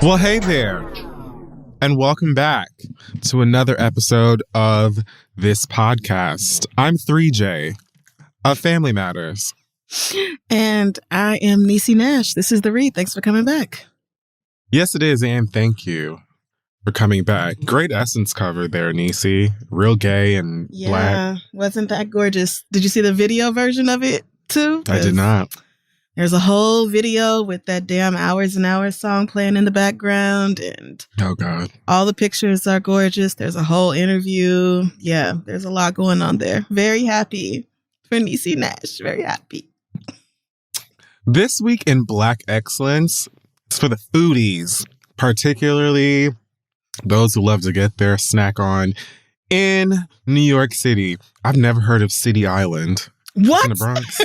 Well, hey there, and welcome back to another episode of this podcast. I'm 3J of Family Matters. And I am Niecy Nash. This is The Read. Thanks for coming back. Yes, it is, and thank you for coming back. Great Essence cover there, Niecy. Real gay and black. Yeah, wasn't that gorgeous? Did you see the video version of it, too? I did not. There's a whole video with that damn Hours and Hours song playing in the background, and oh God, all the pictures are gorgeous. There's a whole interview. Yeah, there's a lot going on there. Very happy for Niecy Nash. Very happy. This week in Black Excellence is for the foodies, particularly those who love to get their snack on in New York City. I've never heard of City Island. What? In the Bronx.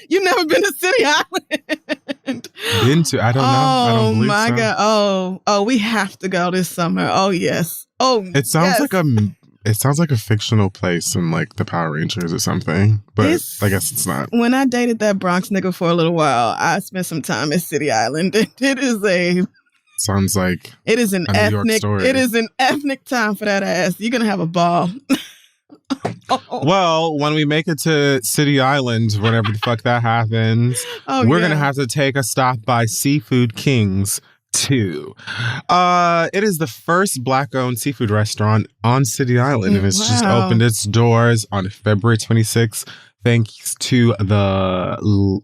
You've never been to City Island? Been to? I don't know. I don't believe my so. God. Oh, we have to go this summer. Oh, yes. Oh, it sounds yes. It sounds like a fictional place in like the Power Rangers or something, but I guess it's not. When I dated that Bronx nigga for a little while, I spent some time at City Island. It is an ethnic time for that ass. You're gonna have a ball. Well, when we make it to City Island, whenever the fuck that happens, we're gonna have to take a stop by Seafood Kings too. It is the first Black-owned seafood restaurant on City Island, and it's just opened its doors on February 26th, thanks to the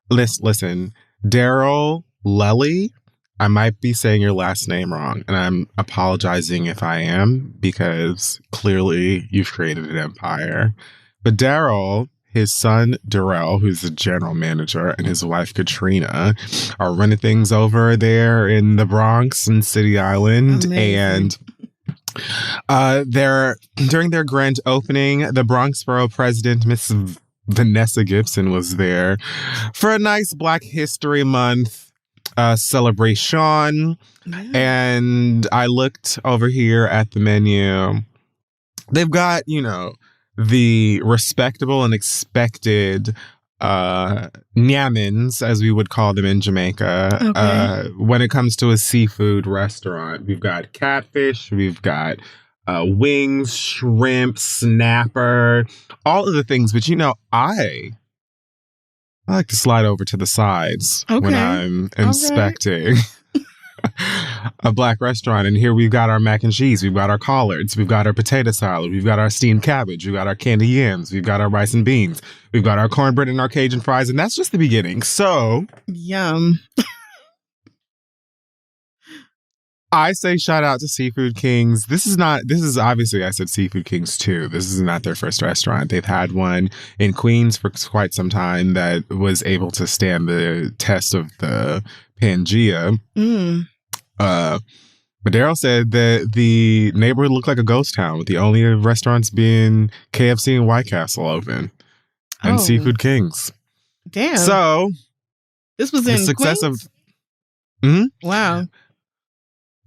listen, Daryl Lely. I might be saying your last name wrong, and I'm apologizing if I am, because clearly you've created an empire. But Daryl, his son Darrell, who's the general manager, and his wife Katrina are running things over there in the Bronx and City Island. Amazing. And during their grand opening, the Bronx Borough President, Miss Vanessa Gibson, was there for a nice Black History Month celebration. And I looked over here at the menu. They've got, the respectable and expected nyamins, as we would call them in Jamaica, when it comes to a seafood restaurant. We've got catfish, we've got wings, shrimp, snapper, all of the things. But I like to slide over to the sides when I'm inspecting a Black restaurant. And here we've got our mac and cheese, we've got our collards, we've got our potato salad, we've got our steamed cabbage, we've got our candy yams, we've got our rice and beans, we've got our cornbread and our Cajun fries, and that's just the beginning. So, yum. I say shout out to Seafood Kings. This is obviously, I said Seafood Kings too. This is not their first restaurant. They've had one in Queens for quite some time that was able to stand the test of the Pangea. But Daryl said that the neighborhood looked like a ghost town, with the only restaurants being KFC and White Castle open, and Seafood Kings. Damn. So this was in the success Queens? Wow.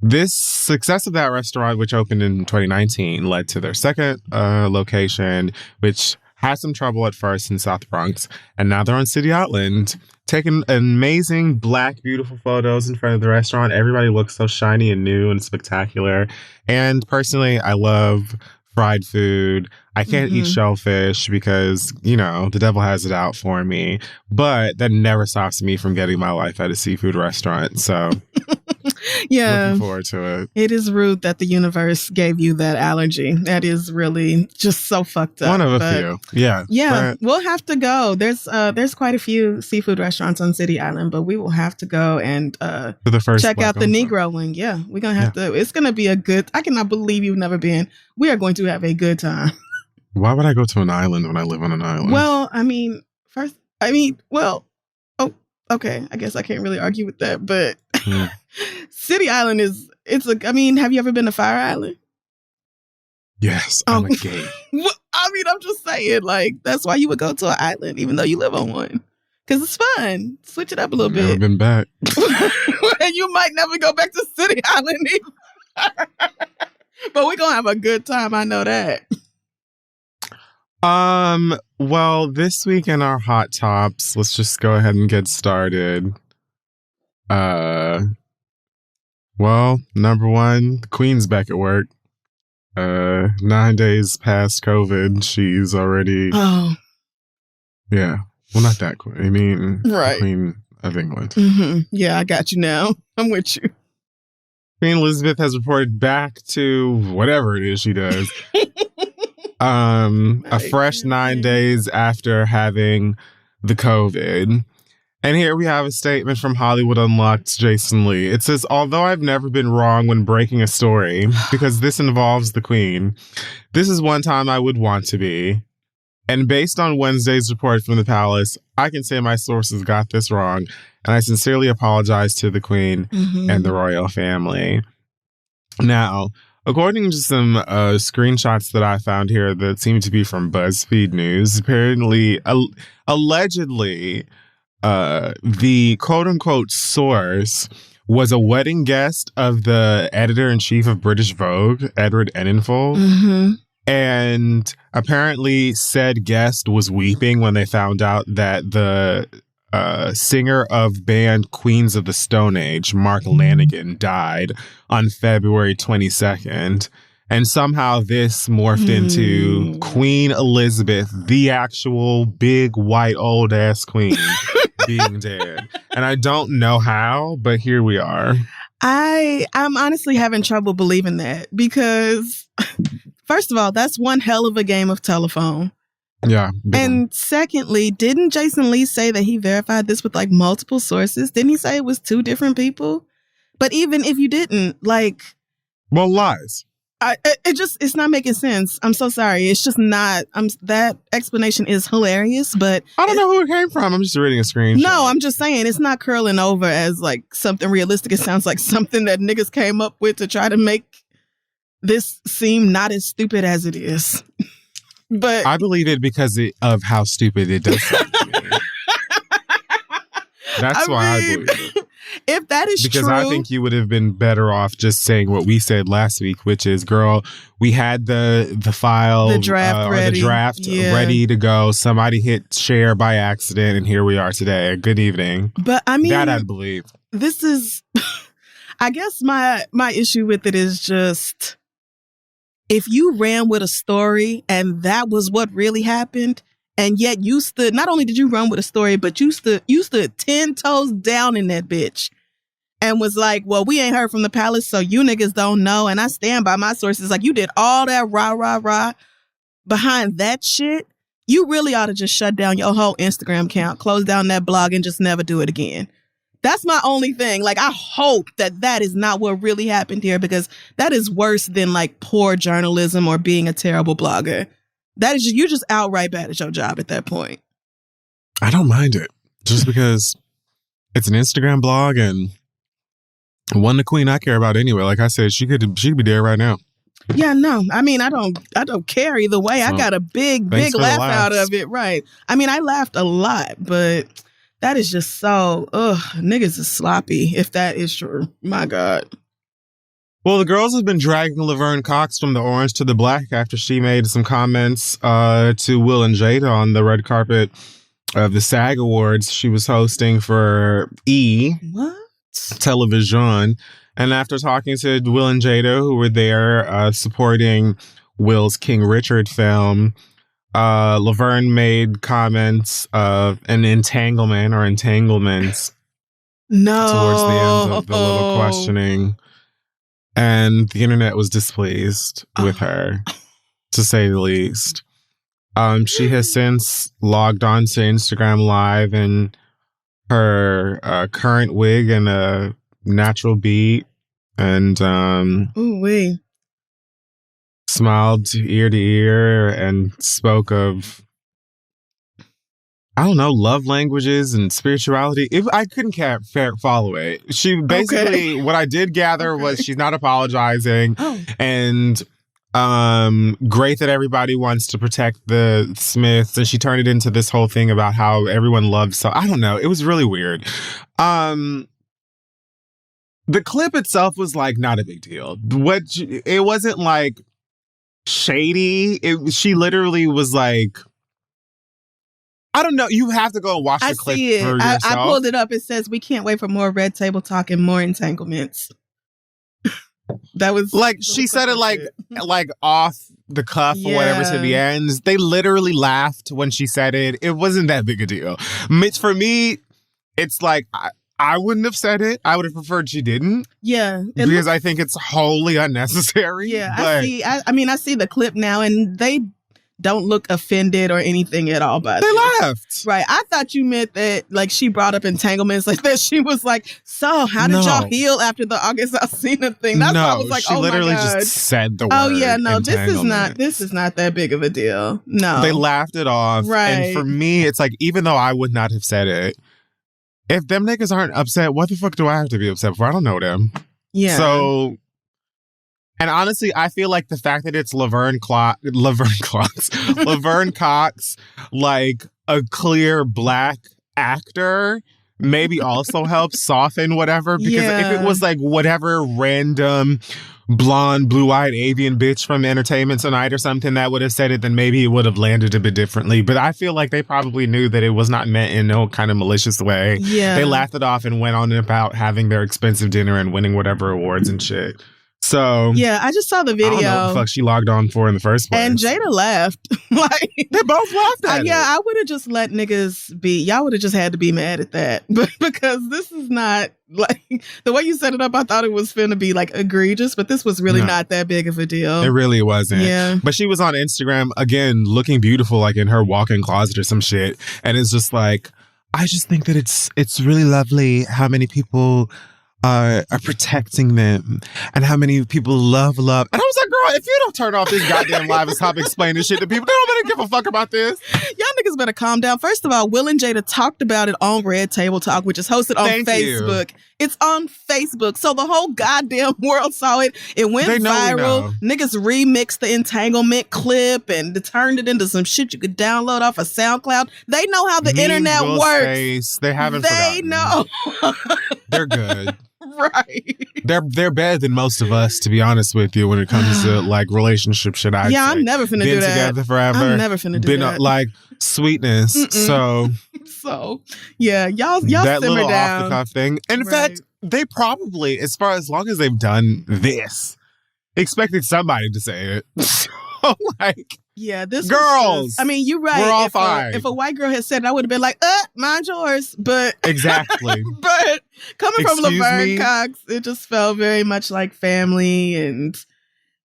This success of that restaurant, which opened in 2019, led to their second location, which had some trouble at first in South Bronx. And now they're on City Island, taking amazing Black, beautiful photos in front of the restaurant. Everybody looks so shiny and new and spectacular. And personally, I love fried food. I can't eat shellfish because, the devil has it out for me. But that never stops me from getting my life at a seafood restaurant. So... yeah, looking forward to it. It is rude that the universe gave you that allergy. That is really just so fucked up. One of a few. Yeah. But we'll have to go. There's quite a few seafood restaurants on City Island, but we will have to go and check out the Negro one. Yeah, we're gonna have to. It's gonna be a good. I cannot believe you've never been. We are going to have a good time. Why would I go to an island when I live on an island? Well, okay. I guess I can't really argue with that, but City Island have you ever been to Fire Island? Yes, I'm a gay. I'm just saying, that's why you would go to an island, even though you live on one. Because it's fun. Switch it up a little bit. Never been back. You might never go back to City Island either. But we're going to have a good time. I know that. Well, this week in our hot tops, let's just go ahead and get started. Well, number one, the Queen's back at work. 9 days past COVID, she's already. Oh. Yeah. Well, not that Queen. I mean, right. The Queen of England. Mm-hmm. Yeah, I got you now. I'm with you. Queen Elizabeth has reported back to whatever it is she does. A fresh 9 days after having the COVID. And here we have a statement from Hollywood Unlocked's Jason Lee. It says, although I've never been wrong when breaking a story, because this involves the Queen, this is one time I would want to be. And based on Wednesday's report from the palace, I can say my sources got this wrong. And I sincerely apologize to the Queen and the royal family. Now, according to some screenshots that I found here that seem to be from BuzzFeed News, apparently, allegedly, the quote-unquote source was a wedding guest of the editor-in-chief of British Vogue, Edward Enninful. And apparently said guest was weeping when they found out that the singer of band Queens of the Stone Age, Mark Lanigan, died on February 22nd. And somehow this morphed into Queen Elizabeth, the actual big white old ass queen, being dead. And I don't know how, but here we are. I'm honestly having trouble believing that because, first of all, that's one hell of a game of telephone. Yeah. And secondly, didn't Jason Lee say that he verified this with like multiple sources? Didn't he say it was 2 different people? But even if you didn't, like... Well, lies. It's not making sense. I'm so sorry. It's just not. That explanation is hilarious, but I don't know who it came from. I'm just reading a screenshot. No, I'm just saying it's not curling over as like something realistic. It sounds like something that niggas came up with to try to make this seem not as stupid as it is. But I believe it because of how stupid it does sound to me. That's why I believe it. If that is because true... I think you would have been better off just saying what we said last week, which is, girl, we had the file, the draft ready to go. Somebody hit share by accident, and here we are today. Good evening. But I mean, that I believe. This is, I guess my issue with it is just, if you ran with a story and that was what really happened, and yet you stood, not only did you run with a story, but you stood 10 toes down in that bitch and was like, well, we ain't heard from the palace, so you niggas don't know. And I stand by my sources. Like, you did all that rah behind that shit. You really ought to just shut down your whole Instagram account, close down that blog, and just never do it again. That's my only thing. Like, I hope that is not what really happened here, because that is worse than like poor journalism or being a terrible blogger. That is, you're just outright bad at your job at that point. I don't mind it, just because it's an Instagram blog and one the queen I care about anyway. Like I said, she could be there right now. Yeah, no. I mean, I don't care either way. So, I got a big laugh out of it, right? I mean, I laughed a lot, but that is just so niggas is sloppy if that is true. My God. Well, the girls have been dragging Laverne Cox from the orange to the black after she made some comments to Will and Jada on the red carpet of the SAG Awards she was hosting for Television. And after talking to Will and Jada, who were there supporting Will's King Richard film, Laverne made comments of an entanglements towards the end of the little questioning. And the internet was displeased with her, to say the least. She has since logged on to Instagram Live in her current wig and a natural beat, and smiled ear to ear and spoke of, I don't know, love languages and spirituality. I couldn't follow it. She basically, what I did gather was she's not apologizing, and great that everybody wants to protect the Smiths, and she turned it into this whole thing about how everyone loves. So I don't know. It was really weird. The clip itself was like not a big deal. It wasn't like shady. She literally was like, I don't know. You have to go watch the clip for yourself. I pulled it up. It says, "We can't wait for more red table talk and more entanglements." That was like she said it like off the cuff or whatever to the ends. They literally laughed when she said it. It wasn't that big a deal. For me, it's like I wouldn't have said it. I would have preferred she didn't. Yeah. Because I think it's wholly unnecessary. Yeah, but I see the clip now, and they don't look offended or anything at all by they laughed. Right. I thought you meant that like she brought up entanglements like that. She was like, so how did y'all heal after the August Alsina thing? That's why I was like, she literally just said the word. Oh yeah, no, this is not that big of a deal. No. They laughed it off. Right. And for me, it's like, even though I would not have said it, if them niggas aren't upset, what the fuck do I have to be upset for? I don't know them. Yeah. So, and honestly, I feel like the fact that it's Laverne Cox, like a clear black actor, maybe also helps soften whatever. Because if it was like whatever random blonde, blue-eyed avian bitch from Entertainment Tonight or something that would have said it, then maybe it would have landed a bit differently. But I feel like they probably knew that it was not meant in no kind of malicious way. Yeah. They laughed it off and went on about having their expensive dinner and winning whatever awards and shit. So yeah, I just saw the video. I don't know what the fuck she logged on for in the first place. And Jada laughed. Like they both laughed at it. Yeah, I would have just let niggas be. Y'all would have just had to be mad at that. But because this is not like the way you set it up, I thought it was finna be like egregious, but this was really not that big of a deal. It really wasn't. Yeah. But she was on Instagram again looking beautiful, like in her walk-in closet or some shit. And it's just like, I just think that it's really lovely how many people are protecting them and how many people love. And I was like, girl, if you don't turn off this goddamn live and stop explaining shit to people, they don't better give a fuck about this. Y'all niggas better calm down. First of all, Will and Jada talked about it on Red Table Talk, which is hosted on Facebook. It's on Facebook. So the whole goddamn world saw it. It went viral. Niggas remixed the entanglement clip and turned it into some shit you could download off of SoundCloud. They know how the internet works. They haven't forgotten. Know. They're good. Right. They're better than most of us, to be honest with you, when it comes to like relationship shit. I'm never finna do that. Been together forever. I'm never finna do that. Like sweetness. So yeah, y'all that simmer little down. off the cuff thing. In fact, they probably, as long as they've done this, expected somebody to say it. So like, yeah, this girls. I mean, you're right. We're all fine. If a white girl had said it, I would have been like, mind yours. But exactly. But coming from Laverne Cox, it just felt very much like family, and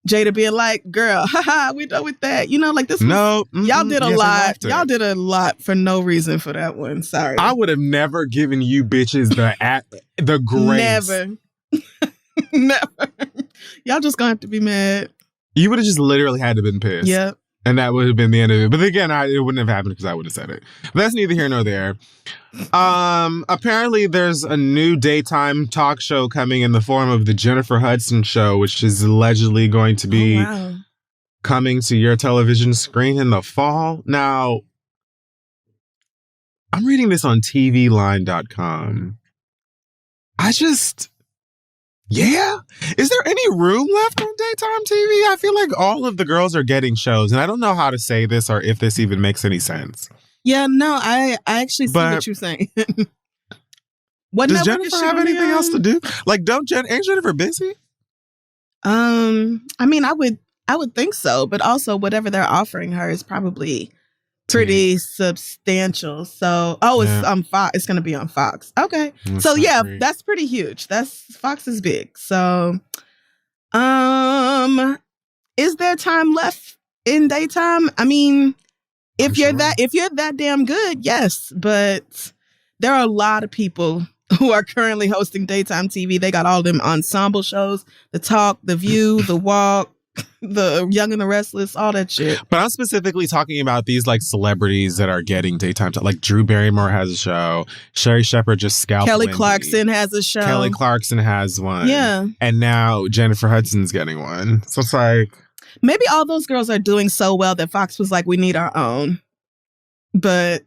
Jada being like, girl, haha, we done with that. You know, like this. Y'all did a lot. Y'all did a lot for no reason for that one. Sorry. I would have never given you bitches the grace. Never. Y'all just gonna have to be mad. You would have just literally had to been pissed. Yep. And that would have been the end of it. But again, it wouldn't have happened because I would have said it. But that's neither here nor there. Apparently, there's a new daytime talk show coming in the form of the Jennifer Hudson Show, which is allegedly going to be coming to your television screen in the fall. Now, I'm reading this on tvline.com. Yeah. Is there any room left on daytime TV? I feel like all of the girls are getting shows, and I don't know how to say this or if this even makes any sense. Yeah, no, I actually see what you're saying. Does Jennifer have anything else to do? Like, ain't Jennifer busy? I mean, I would think so, but also whatever they're offering her is probably pretty substantial. So, it's on Fox. It's going to be on Fox. Okay. So yeah, that's pretty huge. Fox is big. So, is there time left in daytime? I mean, if you're that damn good, yes, but there are a lot of people who are currently hosting daytime TV. They got all them ensemble shows, The Talk, The View, The Walk, The Young and the Restless, all that shit. But I'm specifically talking about these like celebrities that are getting daytime. Like Drew Barrymore has a show. Sherry Shepherd just scalped Kelly Wendy. Clarkson has a show. Kelly Clarkson has one. Yeah. And now Jennifer Hudson's getting one. So it's like, maybe all those girls are doing so well that Fox was like, we need our own. But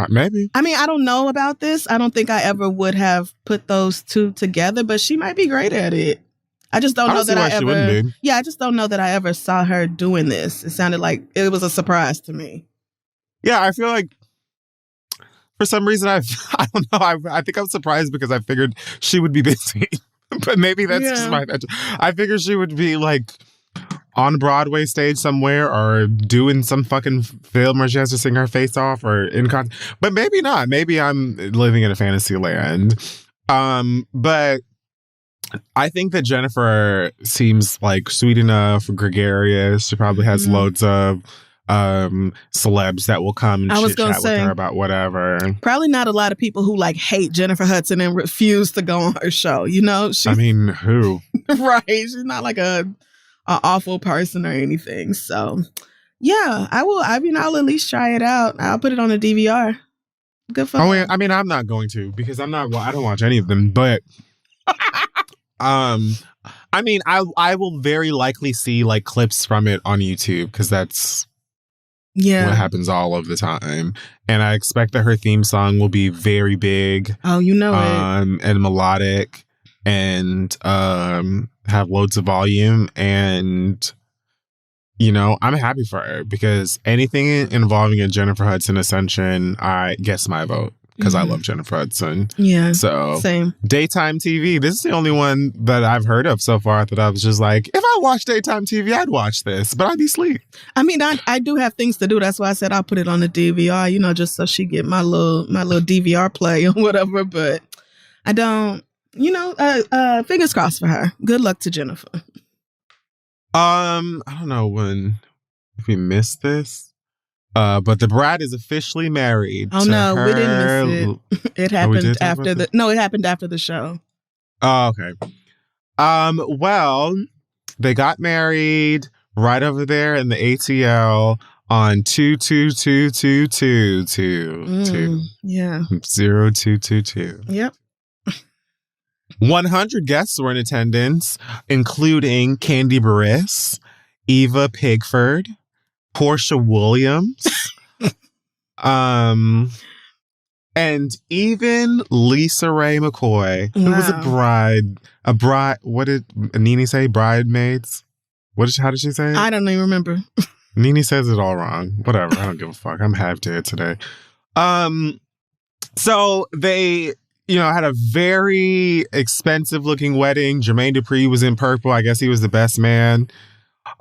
maybe. I mean, I don't know about this. I don't think I ever would have put those two together, but she might be great at it. I just don't know that I ever. Yeah, I just don't know that I ever saw her doing this. It sounded like it was a surprise to me. Yeah, I feel like for some reason I don't know. I think I'm surprised because I figured she would be busy. But maybe that's just my... I figured she would be like on Broadway stage somewhere or doing some fucking film where she has to sing her face off or in but maybe not. Maybe I'm living in a fantasy land. But I think that Jennifer seems like sweet enough, gregarious. She probably has loads of celebs that will come and chit chat with her about whatever. Probably not a lot of people who like hate Jennifer Hudson and refuse to go on her show. You know, I mean, who? Right? She's not like a awful person or anything. So, yeah, I will. I mean, I'll at least try it out. I'll put it on a DVR. Good for her. I mean, I'm not going to because I don't watch any of them, but. I mean, I will very likely see like clips from it on YouTube because that's what happens all of the time. And I expect that her theme song will be very big. Oh, you know it. And melodic and have loads of volume. And, you know, I'm happy for her because anything involving a Jennifer Hudson ascension, I guess my vote. Because I love Jennifer Hudson. Yeah. So, same. Daytime TV. This is the only one that I've heard of so far that I was just like, if I watched daytime TV, I'd watch this, but I'd be asleep. I mean, I do have things to do. That's why I said I'll put it on the DVR, you know, just so she get my little DVR play or whatever. But I don't, you know, fingers crossed for her. Good luck to Jennifer. I don't know if we missed this. But the Brat is officially married. Oh no, we didn't miss it. It happened after the. No, it happened after the show. Oh, okay. Well, they got married right over there in the ATL on 2222222. Yeah. 0222. Yep. 100 guests were in attendance, including Candy Barris, Eva Pigford, Portia Williams, and even Lisa Ray McCoy, who was a bride. What did Nene say? Bridemaids? How did she say it? I don't even remember. Nene says it all wrong. Whatever. I don't give a fuck. I'm half dead today. So they, you know, had a very expensive looking wedding. Jermaine Dupri was in purple. I guess he was the best man.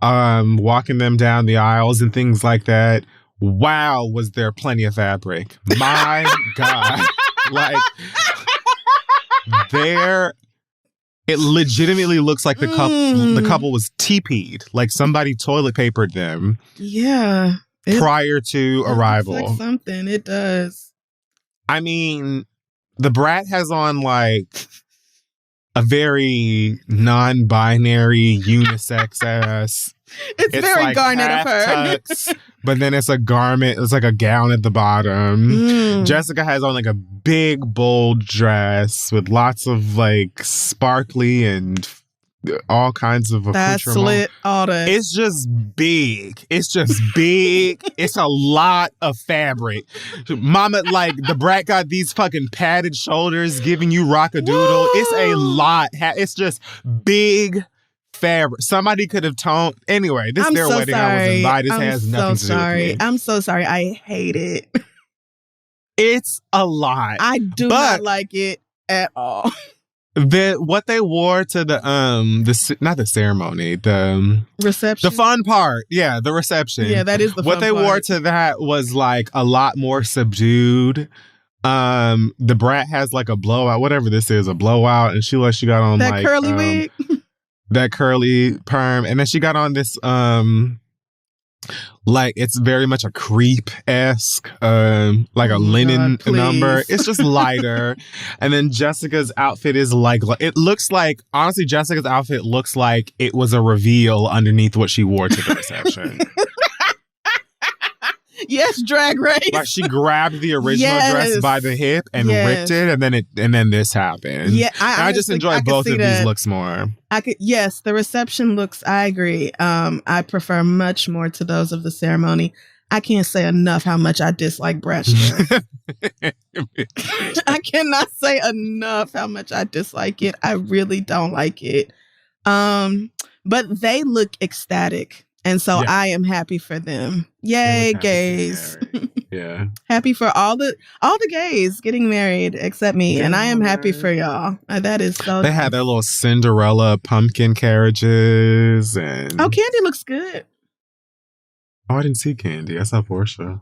Walking them down the aisles and things like that. Wow, was there plenty of fabric. My God. Like, it legitimately looks like the couple was TP'd. Like somebody toilet papered them. Yeah. Prior to arrival. Looks like something. It does. I mean, the Brat has on like a very non-binary unisex ass. It's very like garnet of her. Tux, but then it's a garment. It's like a gown at the bottom. Jessica has on like a big bold dress with lots of like sparkly and all kinds of accoutrements. That's lit. All that. It's just big. It's just big. It's a lot of fabric. Mama, like the Brat got these fucking padded shoulders giving you rockadoodle. It's a lot. It's just big fabric. Somebody could have toned. Anyway, this is their wedding. Sorry. I was invited. This has nothing to do with me. I'm so sorry. I hate it. It's a lot. I do not like it at all. What they wore to the not the ceremony, the reception, the fun part, the reception, that is the what fun they part. wore to that was like a lot more subdued. The Brat has like a blowout, whatever this is, a blowout, and she got on that like curly wig, that curly perm, and then she got on this like it's very much a creep-esque, like a linen number. It's just lighter. And then Jessica's outfit is like, it looks like, honestly, Jessica's outfit looks like it was a reveal underneath what she wore to the reception. Yes, Drag Race. Like she grabbed the original dress by the hip and ripped it, and then this happened. Yeah, I just enjoy both of these looks more. Yes, the reception looks. I agree. I prefer much more to those of the ceremony. I can't say enough how much I dislike Brat's dress. I cannot say enough how much I dislike it. I really don't like it. But they look ecstatic. And so I am happy for them. Yay, gays. Yeah. Happy for all the gays getting married except me. And I am happy for y'all. That is so They had their little Cinderella pumpkin carriages and Candy looks good. Oh, I didn't see Candy. I saw Portia.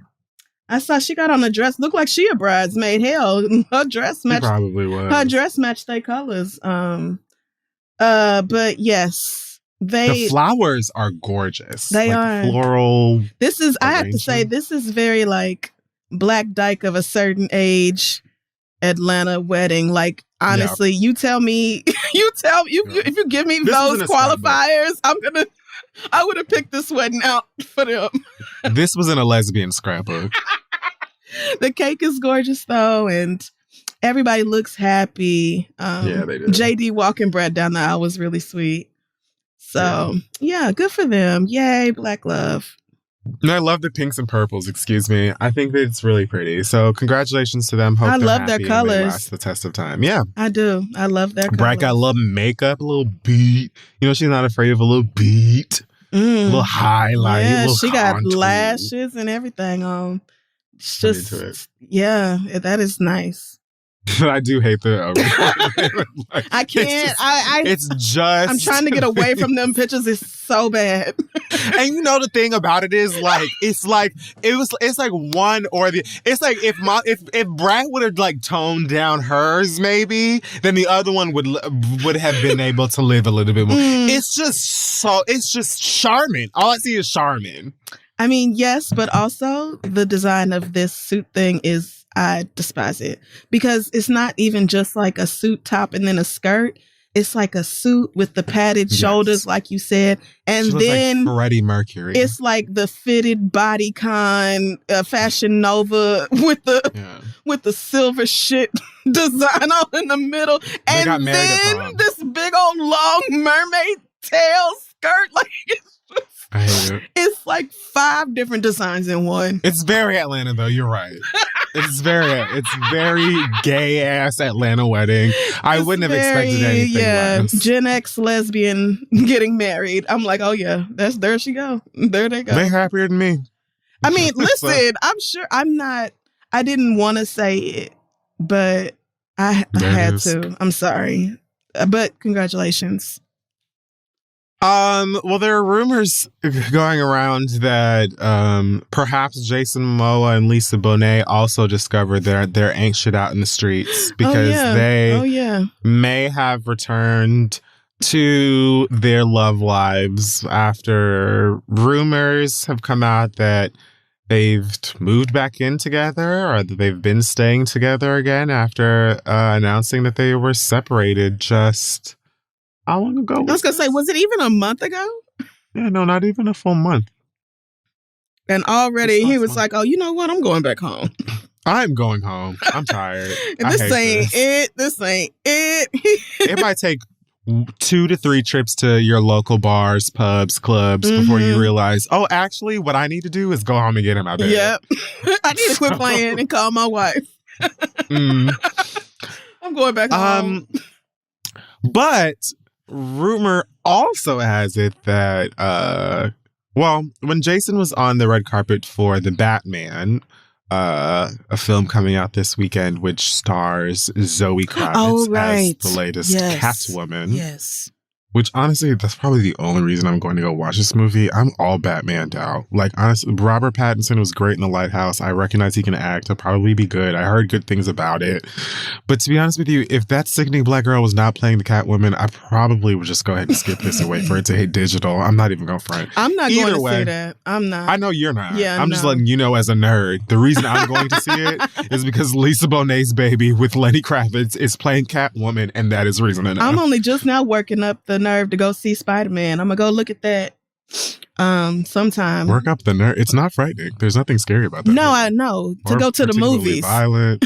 I saw she got on a dress. Looked like she a bridesmaid. Hell, her dress matched. She probably was. Her dress matched their colors. But yes, the flowers are gorgeous. They are floral. This is. I have to say, this is very like Black Dyke of a certain age, Atlanta wedding. Like honestly, you tell me. If you give me those qualifiers, I would have picked this wedding out for them. This was in a lesbian scrapbook. The cake is gorgeous though, and everybody looks happy. Yeah, they did. JD walking Brat down the aisle was really sweet. So yeah, good for them. Yay, Black love. And I love the pinks and purples. Excuse me. I think that it's really pretty. So congratulations to them. Hope I love their colors. They last the test of time. Yeah, I do. I love their colors. Brat got a little makeup, a little beat. You know, she's not afraid of a little beat, a little highlight. Yeah, little she got lashes and everything on. It's just that is nice. I do hate the. I can't. It's just. I'm trying to get away from them pictures. It's so bad. And you know the thing about it is it's like one or the. It's like if Brat would have like toned down hers maybe, then the other one would have been able to live a little bit more. It's just charming. All I see is charming. I mean, yes, but also the design of this suit thing I despise it because it's not even just like a suit top and then a skirt. It's like a suit with the padded shoulders, like you said. And then like Freddie Mercury. It's like the fitted bodycon Fashion Nova with the silver shit design all in the middle. And then this big old long mermaid tail skirt. Like I hate it. It's like 5 different designs in one. It's very Atlanta, though. You're right. It's very gay ass Atlanta wedding. I wouldn't have expected anything less. Gen X lesbian getting married. I'm like, oh yeah, there she go. There they go. They're happier than me. I mean, listen, I'm sure I didn't want to say it, but I had to. I'm sorry, but congratulations. Well, there are rumors going around that perhaps Jason Momoa and Lisa Bonet also discovered their ain't shit out in the streets because they may have returned to their love lives after rumors have come out that they've moved back in together or that they've been staying together again after announcing that they were separated just... How long ago? I was going to say, was it even a month ago? Yeah, no, not even a full month. And already he was like, oh, you know what? I'm going back home. I'm going home. I'm tired. This ain't it. It might take 2 to 3 trips to your local bars, pubs, clubs before you realize, oh, actually, what I need to do is go home and get in my bed. Yep. I need to quit playing and call my wife. I'm going back home. But... rumor also has it that, when Jason was on the red carpet for The Batman, a film coming out this weekend, which stars Zoe Kravitz as the latest Catwoman. Yes. Which, honestly, that's probably the only reason I'm going to go watch this movie. I'm all Batman'd out. Like, honestly, Robert Pattinson was great in The Lighthouse. I recognize he can act. He'll probably be good. I heard good things about it. But to be honest with you, if that sickening black girl was not playing the Catwoman, I probably would just go ahead and skip this and wait for it to hit digital. I'm not even going to front. I'm not going to see that. I'm not. I know you're not. Yeah, I'm just letting you know as a nerd. The reason I'm going to see it is because Lisa Bonet's baby with Lenny Kravitz is playing Catwoman, and that is reason enough. I'm only just now working up the nerve to go see Spider-Man. I'm gonna go look at that sometime. Work up the nerve. It's not frightening. There's nothing scary about that. No, I know. To go to the movies. Violent.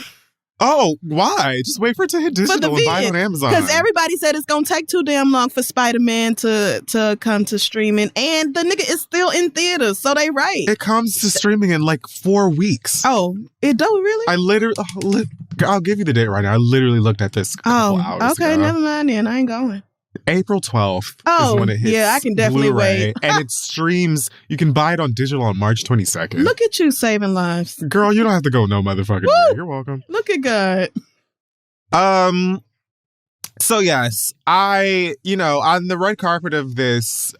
Oh, why? Just wait for it to hit digital and buy it on Amazon. Because everybody said it's gonna take too damn long for Spider-Man to come to streaming, and the nigga is still in theaters, so they right. It comes to streaming in like 4 weeks. Oh, it don't really? I'll give you the date right now. I literally looked at this a couple hours ago. Never mind then. I ain't going. April 12th is when it hits. Yeah, I can definitely Blu-ray, wait. And it streams. You can buy it on digital on March 22nd. Look at you saving lives. Girl, you don't have to go no motherfucking way. You're welcome. Look at God. So yes, on the red carpet of this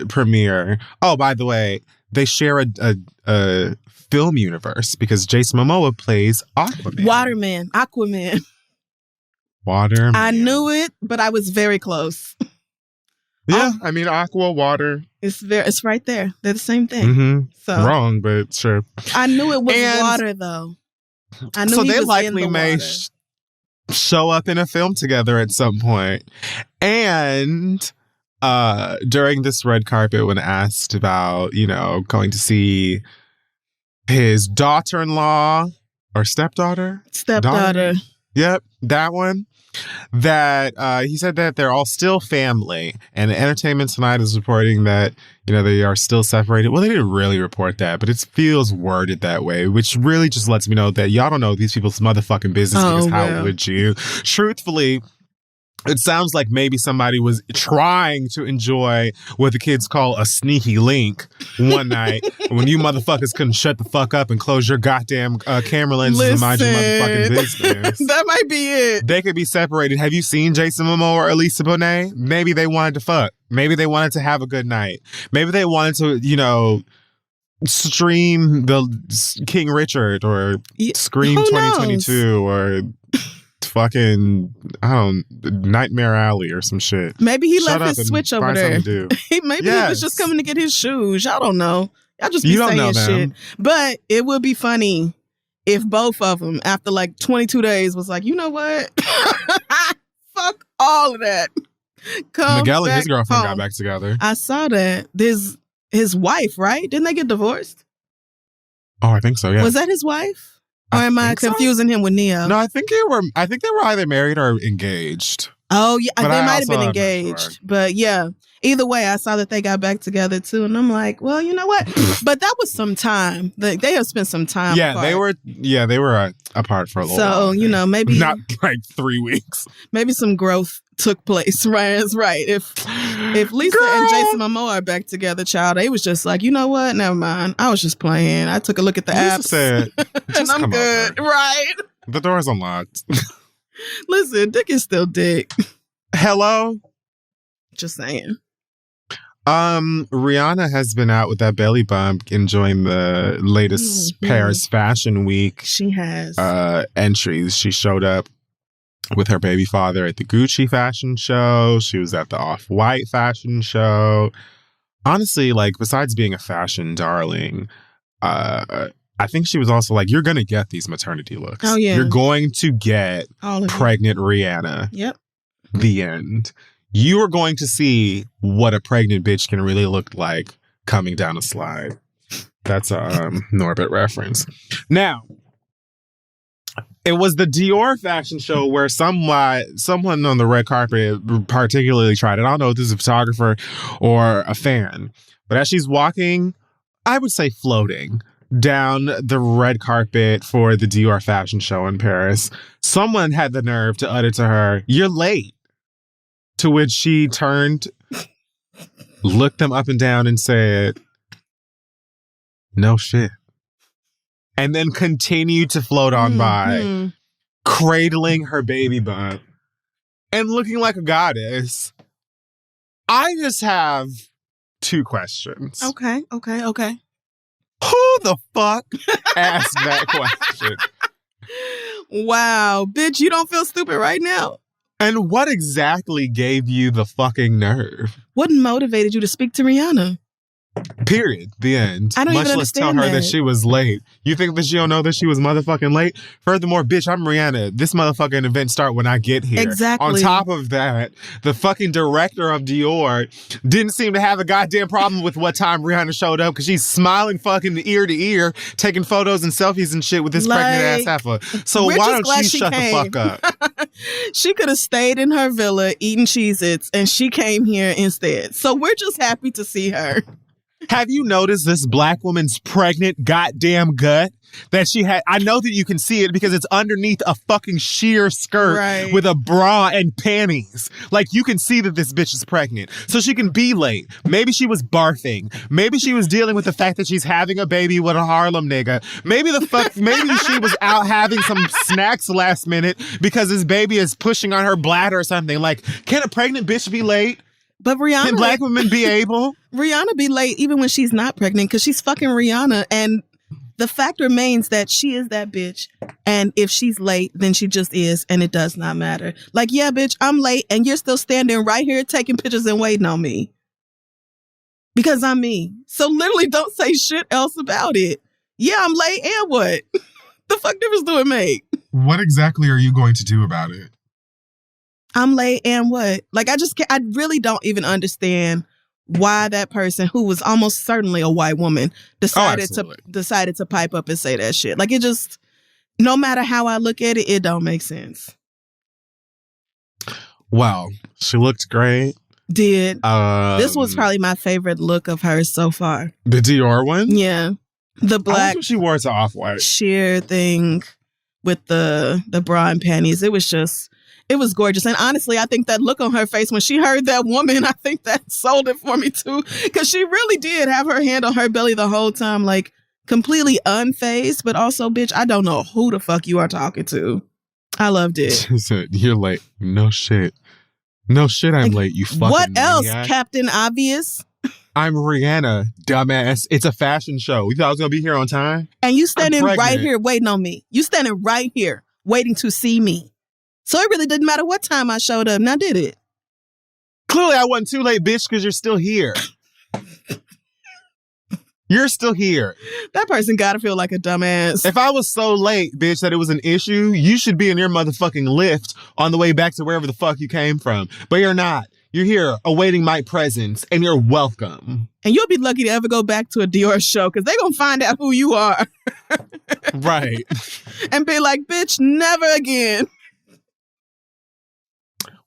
premiere. Oh, by the way, they share a film universe because Jason Momoa plays Aquaman. Aquaman. Water. I knew it, but I was very close. Yeah, I mean, aqua, water. It's right there. They're the same thing. Mm-hmm. So wrong, but sure. I knew it was water, though. I knew he they was likely in the may water. Show up in a film together at some point. And during this red carpet, when asked about, going to see his daughter-in-law or stepdaughter. Daughter. Yep, that one. That he said that they're all still family, and Entertainment Tonight is reporting that they are still separated. Well, they didn't really report that, but it feels worded that way, which really just lets me know that y'all don't know these people's motherfucking business. Because how would you? Truthfully, it sounds like maybe somebody was trying to enjoy what the kids call a sneaky link one night when you motherfuckers couldn't shut the fuck up and close your goddamn camera lenses and mind your motherfucking business. That might be it. They could be separated. Have you seen Jason Momoa or Elisa Bonet? Maybe they wanted to fuck. Maybe they wanted to have a good night. Maybe they wanted to, stream the King Richard or Scream 2022 or fucking, Nightmare Alley or some shit. Maybe he left his Switch over there. Maybe he was just coming to get his shoes. Y'all don't know. Y'all just be saying shit. But it would be funny if both of them, after like 22 days, was like, you know what? Fuck all of that. Miguel and his girlfriend got back together. I saw that. His wife, right? Didn't they get divorced? Oh, I think so, yeah. Was that his wife? Or am I confusing him with Neo? No, I think they were either married or engaged. Oh, yeah. They might have been engaged. Sure. But yeah, either way, I saw that they got back together too. And I'm like, well, you know what? But that was some time. They have spent some time apart. They were apart for a little while. So, maybe. Not like 3 weeks. Maybe some growth took place. Right? That's right. If Lisa and Jason Momoa are back together, child, they was just like, you know what? Never mind. I was just playing. I took a look at the apps. Said, and I'm good. Over. Right? The door's unlocked. Listen, dick is still dick. Hello? Just saying. Rihanna has been out with that belly bump enjoying the latest Paris Fashion Week. She has. Entries. She showed up with her baby father at the Gucci fashion show. She was at the Off-White fashion show. Honestly, besides being a fashion darling, I think she was also like, you're going to get these maternity looks. Oh, yeah. You're going to get pregnant Rihanna. Yep. The end. You are going to see what a pregnant bitch can really look like coming down a slide. That's a Norbit reference. Now, it was the Dior fashion show where someone on the red carpet particularly tried it. I don't know if this is a photographer or a fan, but as she's walking, I would say floating down the red carpet for the Dior fashion show in Paris, someone had the nerve to utter to her, "You're late." To which she turned, looked them up and down and said, "No shit." And then continued to float on by, cradling her baby bump and looking like a goddess. I just have 2 questions. Okay. Who the fuck asked that question? Wow, bitch, you don't feel stupid right now? And what exactly gave you the fucking nerve? What motivated you to speak to Rihanna? Period. The end. I don't even understand tell her that she was late. You think that she don't know that she was motherfucking late? Furthermore, bitch, I'm Rihanna. This motherfucking event start when I get here. Exactly. On top of that, the fucking director of Dior didn't seem to have a goddamn problem with what time Rihanna showed up because she's smiling fucking ear to ear, taking photos and selfies and shit with this pregnant ass heifer. So why don't you shut the fuck up? She could have stayed in her villa eating Cheez-Its and she came here instead. So we're just happy to see her. Have you noticed this black woman's pregnant goddamn gut that she had? I know that you can see it because it's underneath a fucking sheer skirt with a bra and panties. Like, you can see that this bitch is pregnant. So she can be late. Maybe she was barfing. Maybe she was dealing with the fact that she's having a baby with a Harlem nigga. Maybe she was out having some snacks last minute because this baby is pushing on her bladder or something. Like, can a pregnant bitch be late? But Rihanna... Can black women be able? Rihanna be late even when she's not pregnant because she's fucking Rihanna. And the fact remains that she is that bitch. And if she's late, then she just is. And it does not matter. Like, yeah, bitch, I'm late. And you're still standing right here taking pictures and waiting on me. Because I'm me. So literally don't say shit else about it. Yeah, I'm late and what? The fuck difference do it make? What exactly are you going to do about it? I'm late and what? Like, I really don't even understand why that person who was almost certainly a white woman decided to pipe up and say that shit. Like, it just, no matter how I look at it, it don't make sense. Well, she looked great. Did. This was probably my favorite look of hers so far. The Dior one? Yeah. The black she wore it to Off-White sheer thing with the bra and panties. It was gorgeous. And honestly, I think that look on her face when she heard that woman, I think that sold it for me too. Because she really did have her hand on her belly the whole time, like completely unfazed. But also, bitch, I don't know who the fuck you are talking to. I loved it. She said, you're late. No shit. No shit, I'm late, you fucking What else, maniac. Captain Obvious? I'm Rihanna, dumbass. It's a fashion show. You thought I was going to be here on time? And you standing right here waiting on me. You standing right here waiting to see me. So it really didn't matter what time I showed up. Now, did it? Clearly, I wasn't too late, bitch, because you're still here. You're still here. That person gotta feel like a dumbass. If I was so late, bitch, that it was an issue, you should be in your motherfucking lift on the way back to wherever the fuck you came from. But you're not. You're here awaiting my presence, and you're welcome. And you'll be lucky to ever go back to a Dior show, because they're going to find out who you are. Right. And be like, bitch, never again.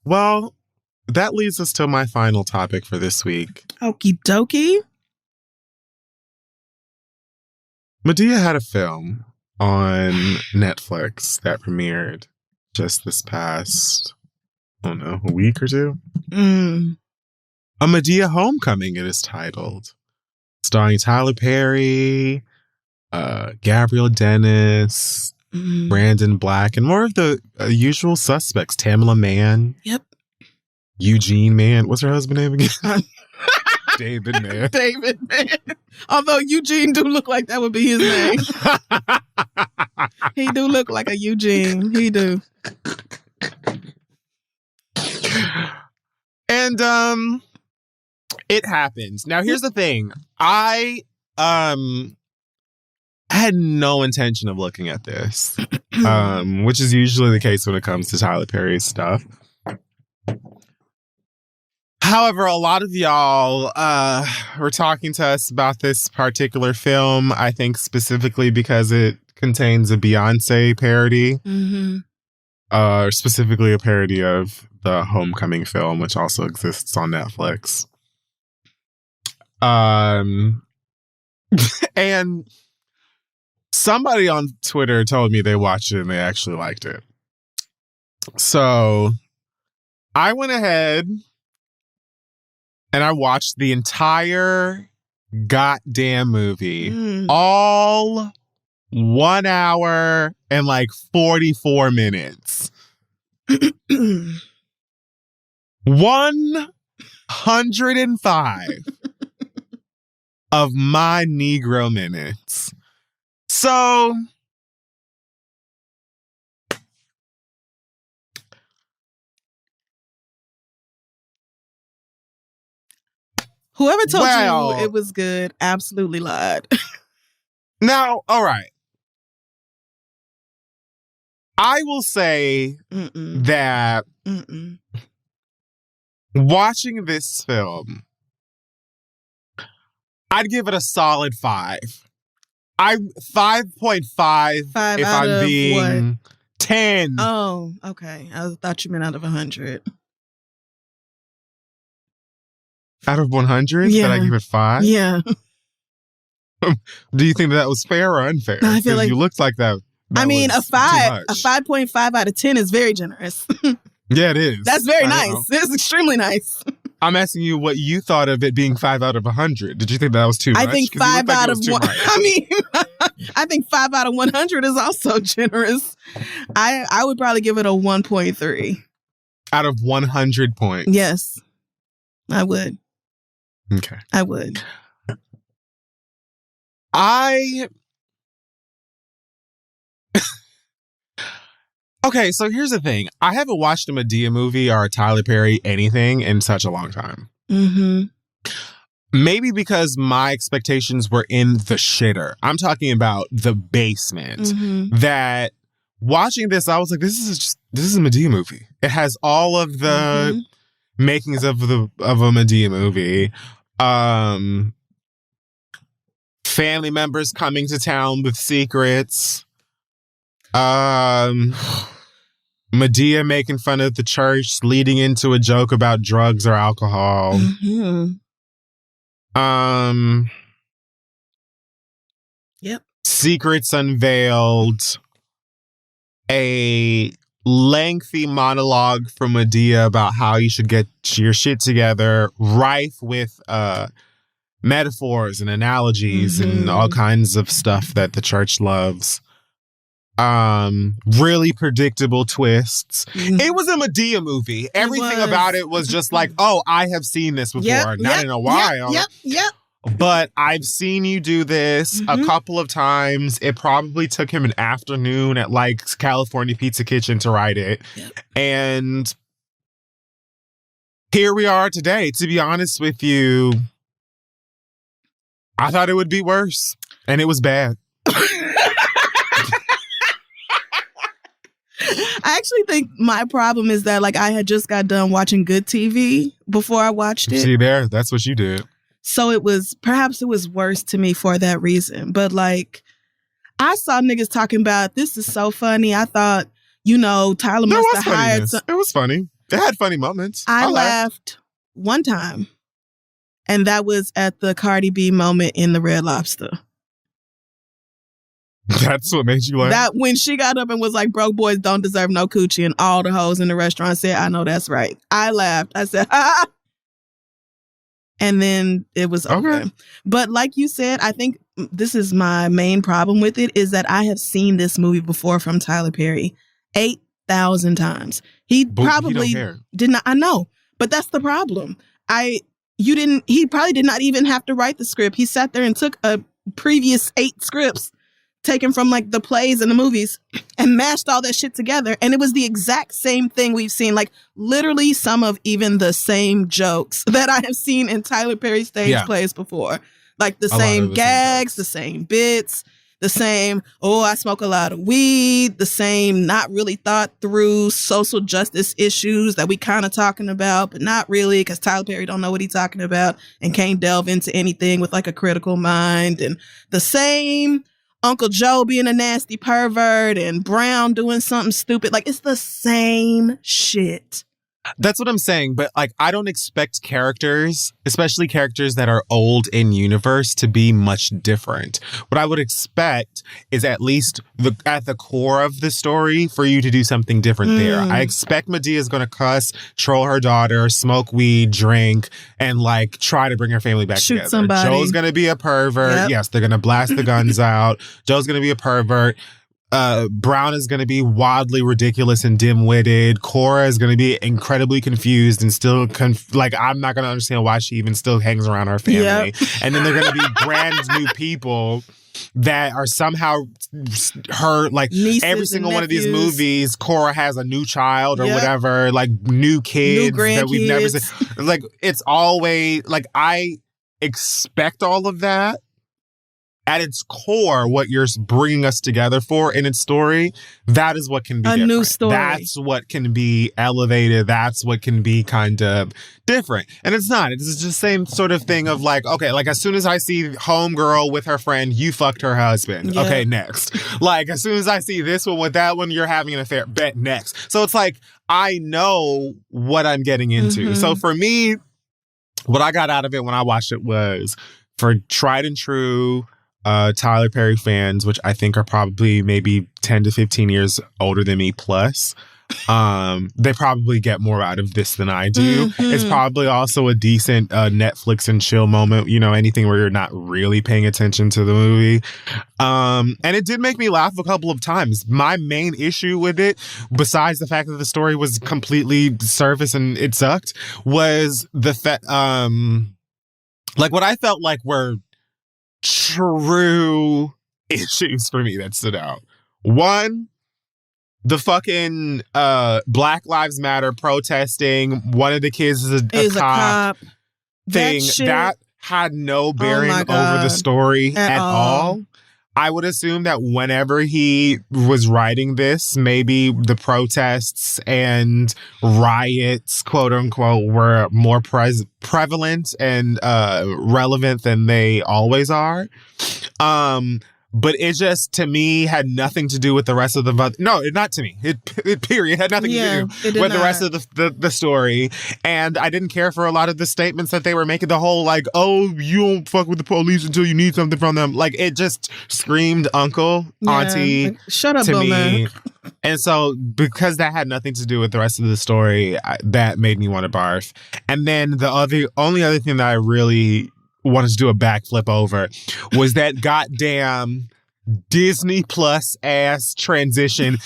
Well, that leads us to my final topic for this week. Okie dokie. Madea had a film on Netflix that premiered just this past, I don't know, a week or two. A Madea Homecoming, it is titled. Starring Tyler Perry, Gabrielle Dennis, Brandon Black, and more of the usual suspects. Tamela Mann. Yep. Eugene Mann. What's her husband name again? David Mann. David Mann. Although Eugene do look like that would be his name. He do look like a Eugene. He do. And it happens. Now here's the thing. I had no intention of looking at this. Which is usually the case when it comes to Tyler Perry's stuff. However, a lot of y'all were talking to us about this particular film, I think specifically because it contains a Beyonce parody. Specifically a parody of the Homecoming film, which also exists on Netflix. And somebody on Twitter told me they watched it and they actually liked it. So I went ahead and I watched the entire goddamn movie. All 1 hour and like 44 minutes. 105 of my Negro minutes. So whoever told you it was good absolutely lied. Now, all right. I will say that watching this film, I'd give it a solid 5. I'm 5.5 if I'm being what? 10. Oh, okay. I thought you meant out of 100. Out of 100? Yeah. Did I give it 5? Yeah. Do you think that was fair or unfair? I feel like you looked like that. I mean, a 5.5 out of 10 is very generous. Yeah, it is. That's very nice. It's extremely nice. I'm asking you what you thought of it being 5 out of 100. Did you think that was too much? I think 5 out of 1. I mean, I think 5 out of 100 is also generous. I would probably give it a 1.3 out of 100 points. Yes, I would. Okay, I would. Okay, so here's the thing. I haven't watched a Madea movie or a Tyler Perry anything in such a long time. Mm-hmm. Maybe because my expectations were in the shitter. I'm talking about the basement. Mm-hmm. That watching this, I was like, this is a Madea movie. It has all of the makings of a Madea movie. Family members coming to town with secrets. Madea making fun of the church, leading into a joke about drugs or alcohol. Mm-hmm. Yep. Secrets unveiled. A lengthy monologue from Madea about how you should get your shit together, rife with metaphors and analogies and all kinds of stuff that the church loves. Really predictable twists. It was a Madea movie. Everything about it was just like, oh, I have seen this before. Not in a while. Yep. But I've seen you do this a couple of times. It probably took him an afternoon at like California Pizza Kitchen to write it. Yep. And here we are today. To be honest with you, I thought it would be worse. And it was bad. I actually think my problem is that like I had just got done watching good TV before I watched it. See there? That's what you did. So perhaps it was worse to me for that reason. But like, I saw niggas talking about, this is so funny. I thought, Tyler must have hired some. It was funny. It had funny moments. I laughed one time. And that was at the Cardi B moment in the Red Lobster. That's what made you laugh? That when she got up and was like, broke boys don't deserve no coochie, and all the hoes in the restaurant said, I know that's right. I laughed. I said, ha! And then it was over. But like you said, I think this is my main problem with it, is that I have seen this movie before from Tyler Perry 8,000 times. He probably did not. I know, but that's the problem. He probably did not even have to write the script. He sat there and took a previous 8 scripts taken from like the plays and the movies and mashed all that shit together. And it was the exact same thing we've seen, like literally some of even the same jokes that I have seen in Tyler Perry stage plays before. Like the same gags, the same bits, the same, I smoke a lot of weed, the same not really thought through social justice issues that we kind of talking about, but not really, because Tyler Perry don't know what he's talking about and can't delve into anything with like a critical mind. And the same Uncle Joe being a nasty pervert and Brown doing something stupid. Like, it's the same shit. That's what I'm saying. But like, I don't expect characters, especially characters that are old in universe, to be much different. What I would expect is at least at the core of the story for you to do something different there. I expect Madea is going to cuss, troll her daughter, smoke weed, drink, and like try to bring her family back together. Somebody. Joe's going to be a pervert. Yep. Yes, they're going to blast the guns out. Joe's going to be a pervert. Brown is going to be wildly ridiculous and dim-witted. Cora is going to be incredibly confused and still I'm not going to understand why she even still hangs around her family. Yep. And then they're going to be brand new people that are somehow her, like nieces every single one of these movies, Cora has a new child or whatever, like new kids that we've never seen. Like, it's always like, I expect all of that. At its core, what you're bringing us together for in its story, that is what can be different. New story. That's what can be elevated. That's what can be kind of different. And it's not. It's just the same sort of thing of like, okay, like as soon as I see homegirl with her friend, you fucked her husband. Yeah. Okay, next. Like as soon as I see this one with that one, you're having an affair. Bet next. So it's like, I know what I'm getting into. So for me, what I got out of it when I watched it was for tried and true Tyler Perry fans, which I think are probably maybe 10 to 15 years older than me plus, they probably get more out of this than I do. It's probably also a decent Netflix and chill moment, you know, anything where you're not really paying attention to the movie. And it did make me laugh a couple of times. My main issue with it, besides the fact that the story was completely surface and it sucked, was the fact, like what I felt like were true issues for me that stood out. One, the fucking Black Lives Matter protesting, one of the kids is a cop thing. That had no bearing over the story at all. I would assume that whenever he was writing this, maybe the protests and riots, quote unquote, were more prevalent and relevant than they always are. But it just, to me, had nothing to do with the rest of the... No, not to me. It period, had nothing to do with the rest of the story. And I didn't care for a lot of the statements that they were making. The whole, like, oh, you don't fuck with the police until you need something from them. Like, it just screamed uncle, auntie, like, shut up, to Bill me. Man. And so, because that had nothing to do with the rest of the story, that made me want to barf. And then the only other thing that I really wanted to do a backflip over was that goddamn Disney Plus ass transition.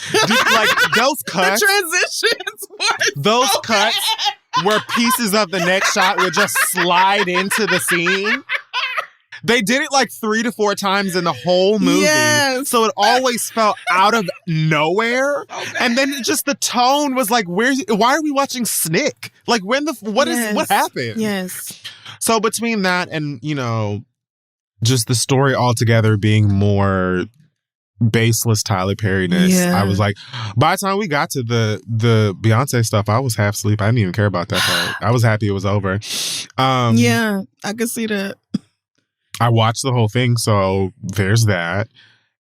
Like those cuts, the transitions were those so cuts bad. Where pieces of the next shot would just slide into the scene. They did it like 3 to 4 times in the whole movie. Yes. So it always felt out of nowhere. Okay. And then just the tone was like, why are we watching Snick? Like what happened? Yes. So between that and, you know, just the story altogether being more baseless Tyler Perry-ness, I was like, by the time we got to the Beyonce stuff, I was half asleep. I didn't even care about that part. I was happy it was over. Yeah, I could see that. I watched the whole thing, so there's that.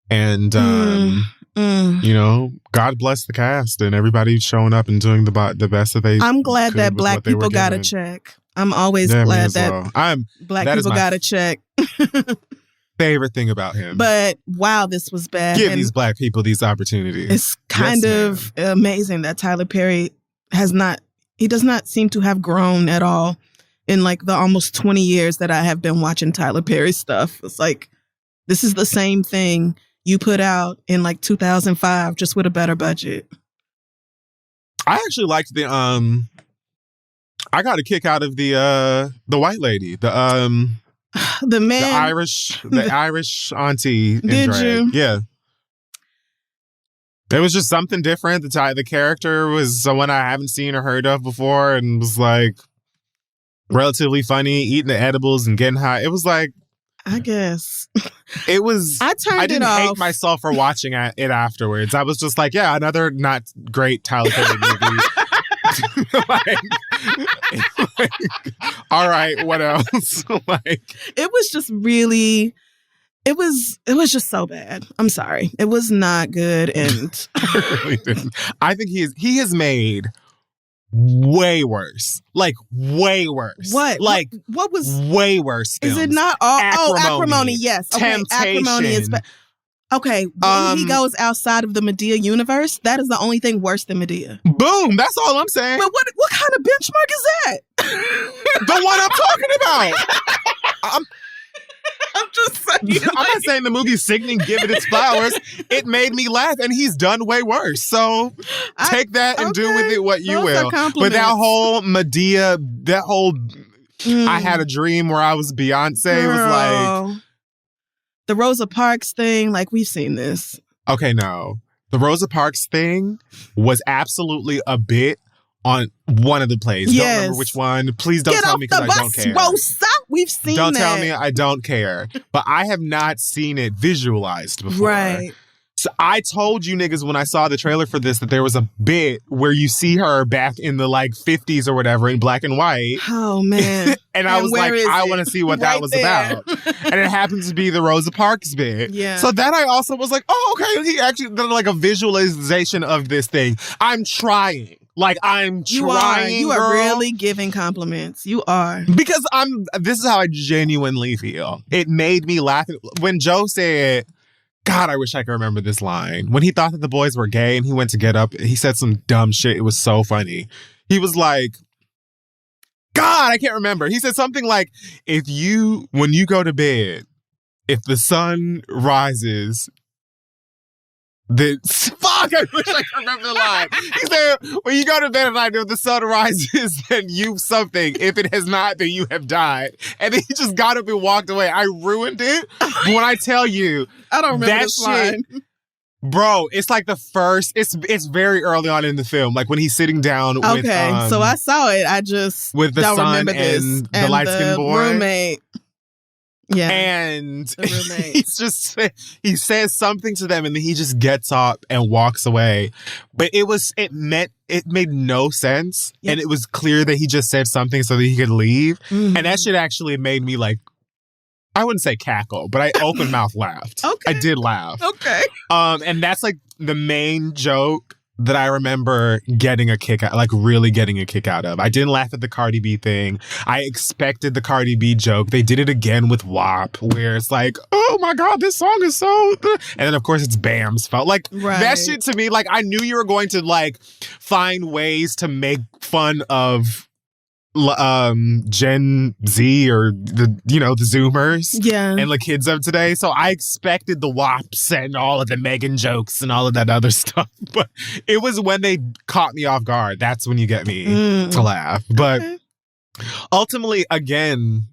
And, you know, God bless the cast and everybody showing up and doing the best that they I'm glad that Black people got a check. I'm always glad that Black people got a check. Favorite thing about him. But wow, this was bad. Give these Black people these opportunities. It's kind of amazing that Tyler Perry does not seem to have grown at all in like the almost 20 years that I have been watching Tyler Perry stuff. It's like, this is the same thing you put out in like 2005, just with a better budget. I actually liked I got a kick out of the white lady, the Irish auntie. Did you? Yeah. It was just something different. The character was someone I haven't seen or heard of before and was like relatively funny, eating the edibles and getting high. It was like, I guess. It was. I didn't hate myself for watching it afterwards. I was just like, yeah, another not great Tyler Perry movie. All right, what else? It was just really, it was just so bad. I'm sorry, it was not good, and I really didn't. I think he has made way worse, like way worse. What? Like what was way worse? Films. Is it not all? Acrimony. Yes. Okay, Temptation. Acrimony is. Okay, when he goes outside of the Medea universe, that is the only thing worse than Medea. Boom! That's all I'm saying. But what kind of benchmark is that? The one I'm talking about. I'm just saying. I'm not saying the movie's sickening, give it its flowers. It made me laugh, and he's done way worse. So take that and do with it what you will. But that whole Medea, that whole I had a dream where I was Beyonce was like... The Rosa Parks thing, like, we've seen this. Okay, no. The Rosa Parks thing was absolutely a bit on one of the plays. Yes. Don't remember which one. Please don't tell me because I don't care. Rosa, we've seen Don't that. tell me I don't care. But I have not seen it visualized before. Right. So I told you niggas when I saw the trailer for this that there was a bit where you see her back in the like 50s or whatever in black and white. Oh, man. And I was like, I want to see what that was about. And it happens to be the Rosa Parks bit. Yeah. So then I also was like, oh, okay. He actually did like a visualization of this thing. I'm trying. Like, I'm trying, You are girl. really giving compliments. You are. Because this is how I genuinely feel. It made me laugh. When Joe said, God, I wish I could remember this line. When he thought that the boys were gay and he went to get up, he said some dumb shit. It was so funny. He was like, God, I can't remember. He said something like, when you go to bed, if the sun rises, fuck, I wish I could remember the line. He said, when you go to bed at night, if the sun rises, then you've something. If it has not, then you have died. And then he just got up and walked away. I ruined it. But when I tell you, I don't remember this line. Bro, it's like the first, it's very early on in the film. Like when he's sitting down with... Okay, so I saw it. I just with the don't son remember this. And the light-skinned boy. Roommate. Yeah. And he says something to them and then he just gets up and walks away. But it made no sense. Yep. And it was clear that he just said something so that he could leave. Mm-hmm. And that shit actually made me like, I wouldn't say cackle, but I open mouth laughed. Okay. I did laugh. Okay. And that's like the main joke that I remember getting a kick out, like really getting a kick out of. I didn't laugh at the Cardi B thing. I expected the Cardi B joke. They did it again with WAP, where it's like, oh my God, this song is so... And then of course it's Bam's fault. Like that shit to me, like I knew you were going to like find ways to make fun of Gen Z or the Zoomers and the kids of today. So I expected the WAPs and all of the Megan jokes and all of that other stuff. But it was when they caught me off guard. That's when you get me to laugh. But ultimately, again,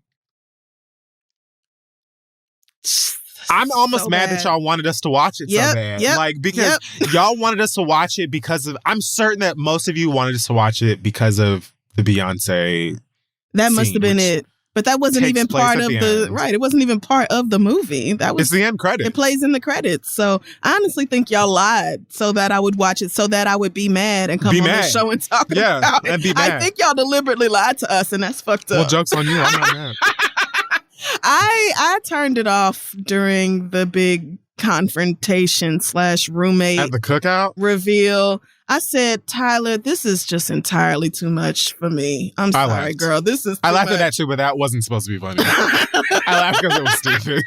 I'm almost mad that y'all wanted us to watch it so bad. Like, because y'all wanted us to watch it because of... I'm certain that most of you wanted us to watch it because of the Beyonce That must have been it. But that wasn't even part of the... Right, it wasn't even part of the movie. It's the end credits. It plays in the credits. So I honestly think y'all lied so that I would watch it, so that I would be mad and come on the show and talk about it. And be mad. I think y'all deliberately lied to us, and that's fucked up. Well, joke's on you. I'm not mad. I turned it off during the big confrontation / roommate at the cookout reveal. I said, Tyler, this is just entirely too much for me. I'm sorry, girl. This is too I laughed much. at that too, but that wasn't supposed to be funny. I laughed because it was stupid.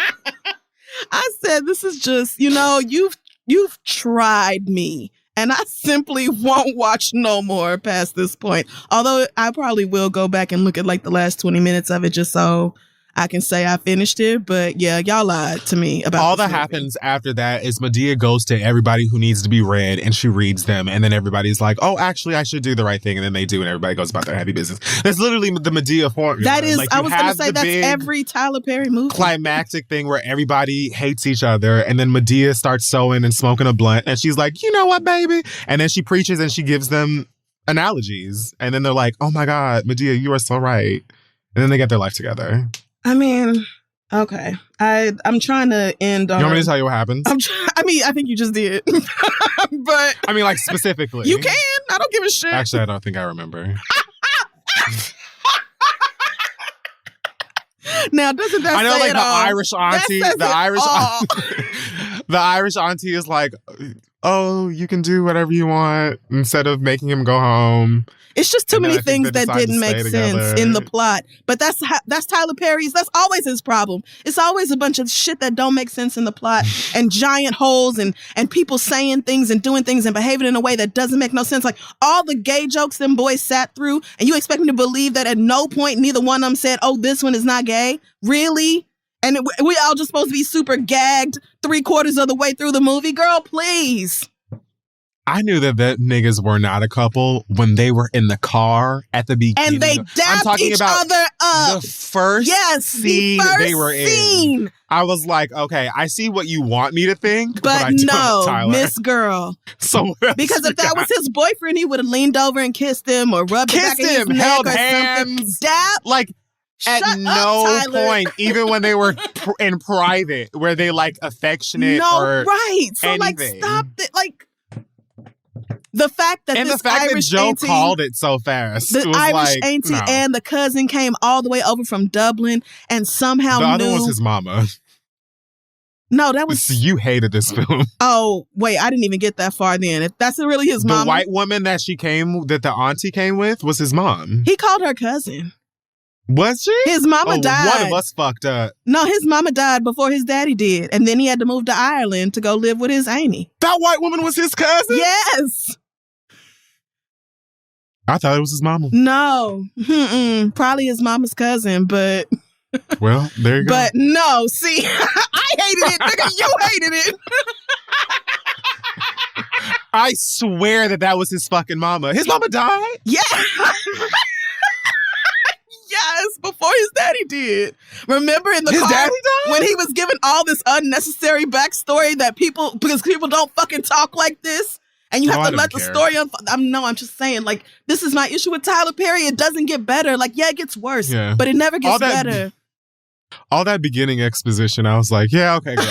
I said, this is just, you've tried me. And I simply won't watch no more past this point. Although I probably will go back and look at like the last 20 minutes of it just so I can say I finished it. But yeah, y'all lied to me about all that happens after that is Medea goes to everybody who needs to be read and she reads them. And then everybody's like, oh, actually, I should do the right thing. And then they do and everybody goes about their happy business. That's literally the Medea formula. That is, like, I was going to say, that's every Tyler Perry movie. Climactic thing where everybody hates each other. And then Medea starts sewing and smoking a blunt. And she's like, you know what, baby? And then she preaches and she gives them analogies. And then they're like, oh my God, Medea, you are so right. And then they get their life together. I mean, okay. I'm trying to end on... You want me to tell you what happens? I think you just did. But... I mean, like, specifically. You can. I don't give a shit. Actually, I don't think I remember. Now, doesn't that I know, say like, it the all? Irish auntie... The Irish auntie is like, oh, you can do whatever you want instead of making him go home. It's just too many things that didn't make sense in the plot. But that's Tyler Perry's. That's always his problem. It's always a bunch of shit that don't make sense in the plot and giant holes and people saying things and doing things and behaving in a way that doesn't make no sense. Like all the gay jokes them boys sat through, and you expect me to believe that at no point neither one of them said, oh, this one is not gay? Really? And we all just supposed to be super gagged 3/4 of the way through the movie? Girl, please. I knew that niggas were not a couple when they were in the car at the beginning. And they dapped each other up. The first scene they were in. I was like, okay, I see what you want me to think, but I don't, Tyler. Miss Girl. So because if that was his boyfriend, he would have leaned over and kissed him or rubbed the back of his neck held or hands, something. Dap. Like, at no point, even when they were in private, were they like affectionate or right. So anything. Like, stop it. Like, the fact that Joe called it so fast. The Irish auntie and the cousin came all the way over from Dublin and somehow the other one was his mama. No, that was... You hated this film. Oh, wait, I didn't even get that far then. If that's really his mom. The white woman that the auntie came with was his mom. He called her cousin. Was she? His mama died. One of us fucked up. No, his mama died before his daddy did. And then he had to move to Ireland to go live with his auntie. That white woman was his cousin? Yes. I thought it was his mama. No. Probably his mama's cousin, but... Well, there you go. But no, see, I hated it. Nigga, you hated it. I swear that was his fucking mama. His mama died? Yeah. Yes, before his daddy did. Remember in the his car daddy died? when he was giving all this unnecessary backstory that because people don't fucking talk like this, and you have to let the story unfold. I'm just saying, like, this is my issue with Tyler Perry. It doesn't get better. Like, yeah, it gets worse, but it never gets better. All that beginning exposition, I was like, yeah, okay, girl.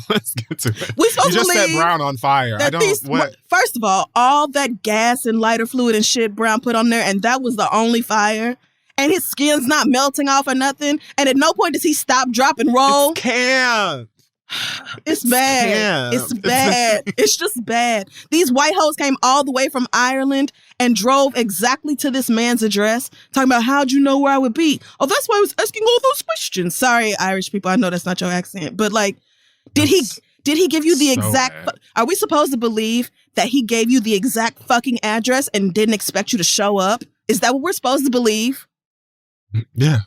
Let's get to it. We supposed you just to set Brown on fire. I don't. First of all that gas and lighter fluid and shit Brown put on there, and that was the only fire. And his skin's not melting off or nothing. And at no point does he stop, drop, and roll. It's camp. It's bad. Camp. It's bad. It's just bad. These white hoes came all the way from Ireland and drove exactly to this man's address, talking about how'd you know where I would be. Oh, that's why I was asking all those questions. Sorry, Irish people. I know that's not your accent, but like. Did he give you the exact... Are we supposed to believe that he gave you the exact fucking address and didn't expect you to show up? Is that what we're supposed to believe? Yeah.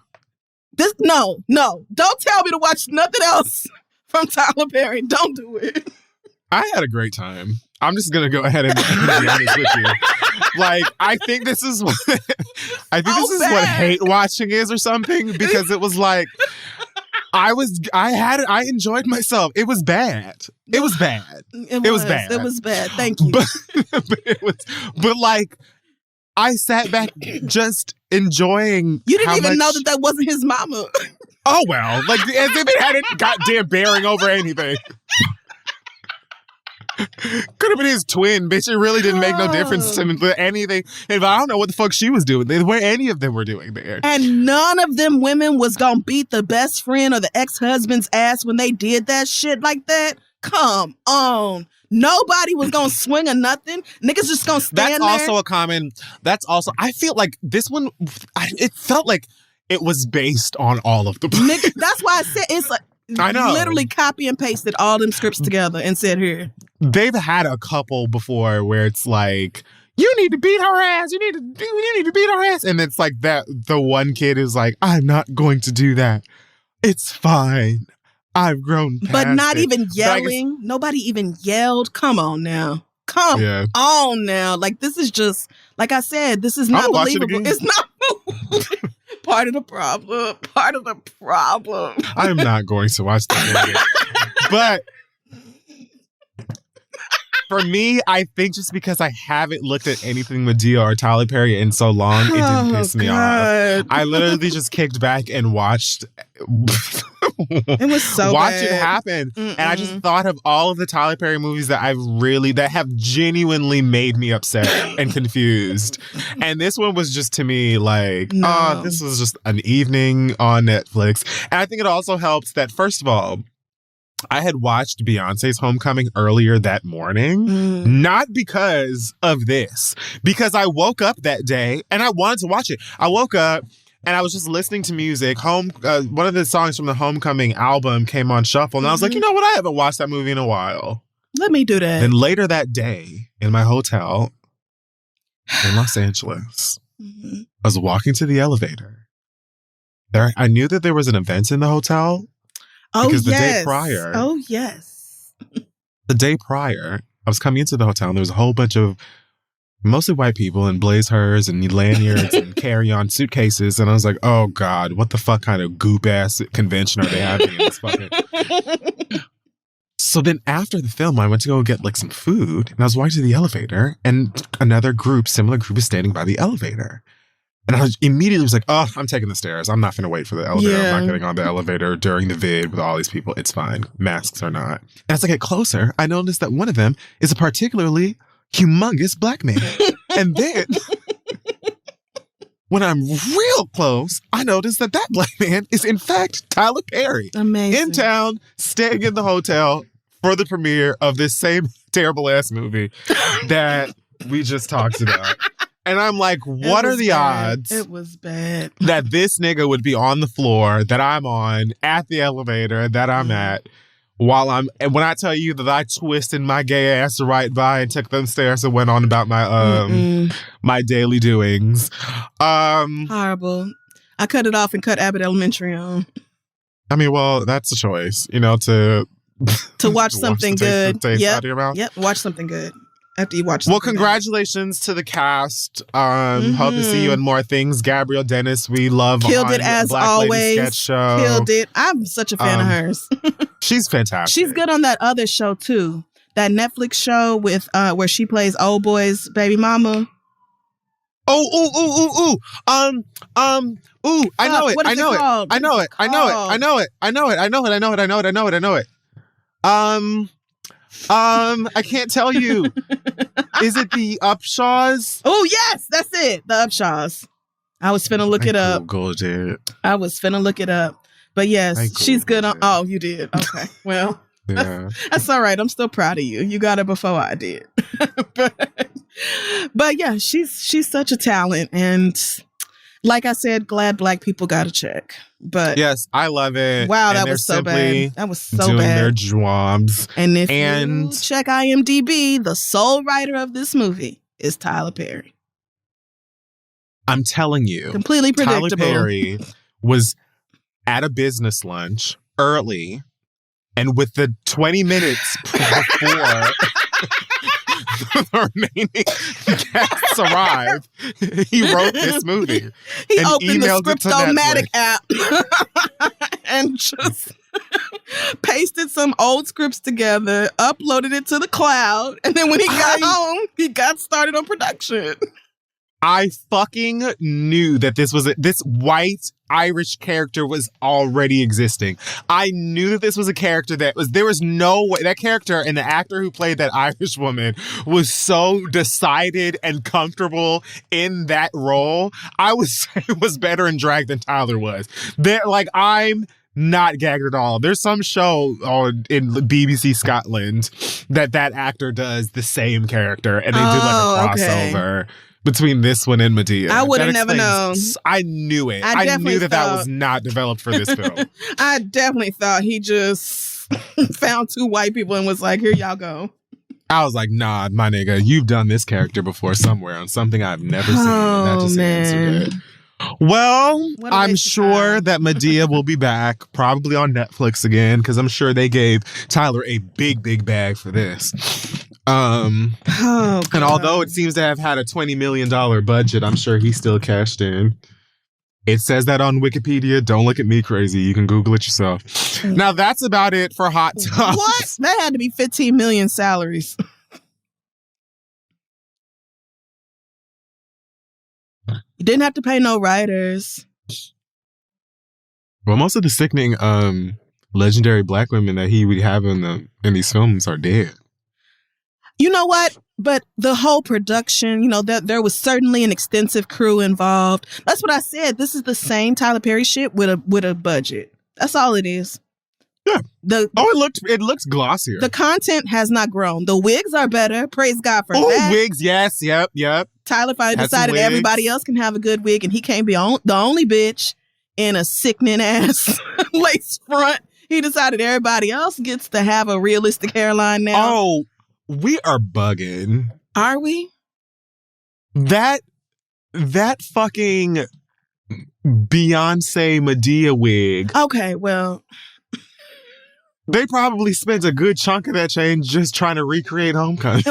No. Don't tell me to watch nothing else from Tyler Perry. Don't do it. I had a great time. I'm just going to go ahead and be honest with you. Like, I think this is what... what hate watching is or something, because it was like... I enjoyed myself. It was bad. It was bad. It was bad. It was bad. Thank you. But like, I sat back just enjoying. You didn't even know that wasn't his mama. Oh, well, like as if it hadn't goddamn bearing over anything. Could have been his twin, bitch. It really didn't make no difference to me. Anything. And I don't know what the fuck she was doing. What any of them were doing there. And none of them women was gonna beat the best friend or the ex-husband's ass when they did that shit like that. Come on. Nobody was gonna swing or nothing. Niggas just gonna stand there. That's also, I feel like this one, it felt like it was based on all of the Nigga, that's why I said it's like, I know. Literally copy and pasted all them scripts together and said here. They've had a couple before where it's like, you need to beat her ass. You need to beat her ass. And it's like that the one kid is like, I'm not going to do that. It's fine. I've grown past But not it. even yelling. Nobody even yelled. Come on now. Come on now. Like, this is just, like I said, this is not believable. It's not part of the problem. Part of the problem. I'm not going to watch that movie. But for me, I think just because I haven't looked at anything Madea or Tyler Perry in so long, it didn't piss me off. I literally just kicked back and watched it was so watch it happen. And I just thought of all of the Tyler Perry movies that have genuinely made me upset and confused. And this one was just, to me, like, this was just an evening on Netflix. And I think it also helps that, first of all, I had watched Beyonce's Homecoming earlier that morning, not because of this, because I woke up that day and I wanted to watch it. I woke up and I was just listening to music. One of the songs from the Homecoming album came on shuffle, and I was like, you know what? I haven't watched that movie in a while. Let me do that. Then later that day, in my hotel in Los Angeles, I was walking to the elevator. I knew that there was an event in the hotel. Because the day prior. Oh, yes. The day prior, I was coming into the hotel and there was a whole bunch of mostly white people in blazers and lanyards and carry-on suitcases. And I was like, oh, God, what the fuck kind of goop-ass convention are they having in this fucking... So then after the film, I went to go get like some food and I was walking to the elevator and another similar group is standing by the elevator. And I immediately was like, oh, I'm taking the stairs. I'm not going to wait for the elevator. Yeah. I'm not getting on the elevator during the vid with all these people. It's fine. Masks or not. And as I get closer, I noticed that one of them is a particularly humongous black man. And then when I'm real close, I notice that black man is in fact Tyler Perry. Amazing. In town, staying in the hotel for the premiere of this same terrible ass movie that we just talked about. And I'm like, what are the odds? It was bad. That this nigga would be on the floor that I'm on, at the elevator that I'm at, and when I tell you that I twisted my gay ass right by and took them stairs and went on about my my daily doings. Horrible. I cut it off and cut Abbott Elementary on. I mean, well, that's a choice, to watch something good. Yep. Watch something good. After you watch. Well, congratulations to the cast. Hope to see you in more things. Gabrielle Dennis, we love. Killed it as Black always. Lady sketch show. Killed it. I'm such a fan of hers. She's fantastic. She's good on that other show too. That Netflix show with where she plays old boy's baby mama. I know it. I can't tell you. Is it the Upshaws? Oh, yes, that's it. The Upshaws. I was finna look it up. Googled it. I was finna look it up. But yes, she's good on. Oh, you did. Okay. Well, yeah. That's all right. I'm still proud of you. You got it before I did. but yeah, she's such a talent. And like I said, glad Black people got a check. But yes, I love it. Wow, that was so bad. That was so bad. Doing their jobs. And if you check IMDb, the sole writer of this movie is Tyler Perry. I'm telling you. Completely predictable. Tyler Perry was at a business lunch early, and with the 20 minutes before the remaining guests arrived, he wrote this movie. He opened the Scriptomatic app and just pasted some old scripts together, uploaded it to the cloud, and then when he got home, he got started on production. I fucking knew that this white Irish character was already existing. I knew that this was a character there was no way, that character and the actor who played that Irish woman was so decided and comfortable in that role. I would say it was better in drag than Tyler was. I'm not gagged at all. There's some show in BBC Scotland that actor does the same character and they do like a crossover. Okay. Between this one and Medea. I would have never known. I knew it. I knew that was not developed for this film. I definitely thought he just found two white people and was like, here y'all go. I was like, nah, my nigga, you've done this character before somewhere on something I've never seen. And that just answered it. Well, I'm sure that Medea will be back, probably on Netflix again, because I'm sure they gave Tyler a big, big bag for this. And although it seems to have had a $20 million budget, I'm sure he still cashed in. It says that on Wikipedia. Don't look at me crazy. You can Google it yourself. Now, that's about it for Hot Tubs. What? That had to be 15 million salaries. You didn't have to pay no writers. Well, most of the sickening legendary Black women that he would have in these films are dead. You know what? But the whole production, there was certainly an extensive crew involved. That's what I said. This is the same Tyler Perry shit with a budget. That's all it is. Yeah. It looks glossier. The content has not grown. The wigs are better. Praise God for that. Oh, wigs, yes, yep. Tyler finally decided everybody else can have a good wig, and he can't be the only bitch in a sickening ass lace front. He decided everybody else gets to have a realistic hairline now. Oh. We are bugging. Are we? That fucking Beyonce Medea wig. Okay, well. They probably spent a good chunk of that change just trying to recreate Homecoming.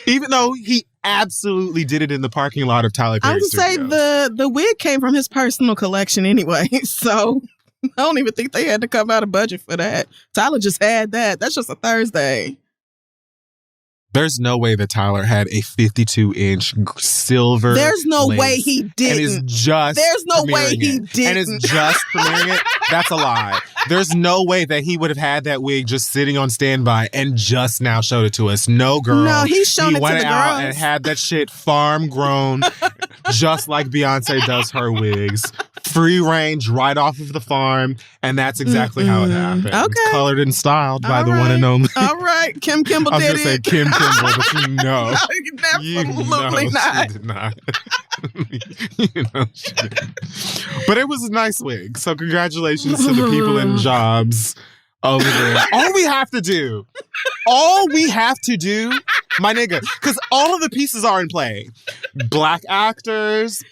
Even though he absolutely did it in the parking lot of Tyler Perry Studios. I would say the wig came from his personal collection anyway, so I don't even think they had to come out of budget for that. Tyler just had that. That's just a Thursday. There's no way that Tyler had a 52-inch silver. There's no way he didn't. And is just There's no way he didn't. And is just premiering it. That's a lie. There's no way that he would have had that wig just sitting on standby and just now showed it to us. No, girl. No, he's shown it to the girls. He went out and had that shit farm grown, just like Beyonce does her wigs. Free range right off of the farm, and that's exactly how it happened. Okay. Colored and styled by the one and only. All right. Kim Kimble did it. I was going to say Kim Kimble, but you know. Absolutely not. She did not. You know she didn't. But it was a nice wig, so congratulations to the people in jobs over there. All we have to do, my nigga, because all of the pieces are in play. Black actors,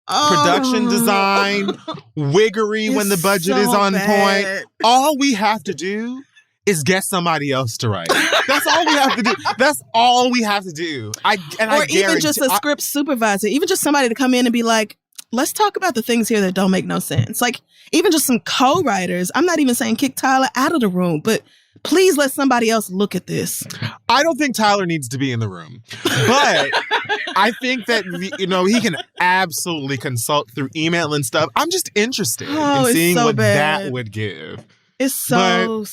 production design, wiggery when the budget is on point. All we have to do is get somebody else to write. That's all we have to do. That's all we have to do. Or even just a script supervisor, even just somebody to come in and be like, let's talk about the things here that don't make no sense. Like, even just some co-writers. I'm not even saying kick Tyler out of the room, but please let somebody else look at this. I don't think Tyler needs to be in the room. But I think that, he can absolutely consult through email and stuff. I'm just interested in seeing what that would give. It's so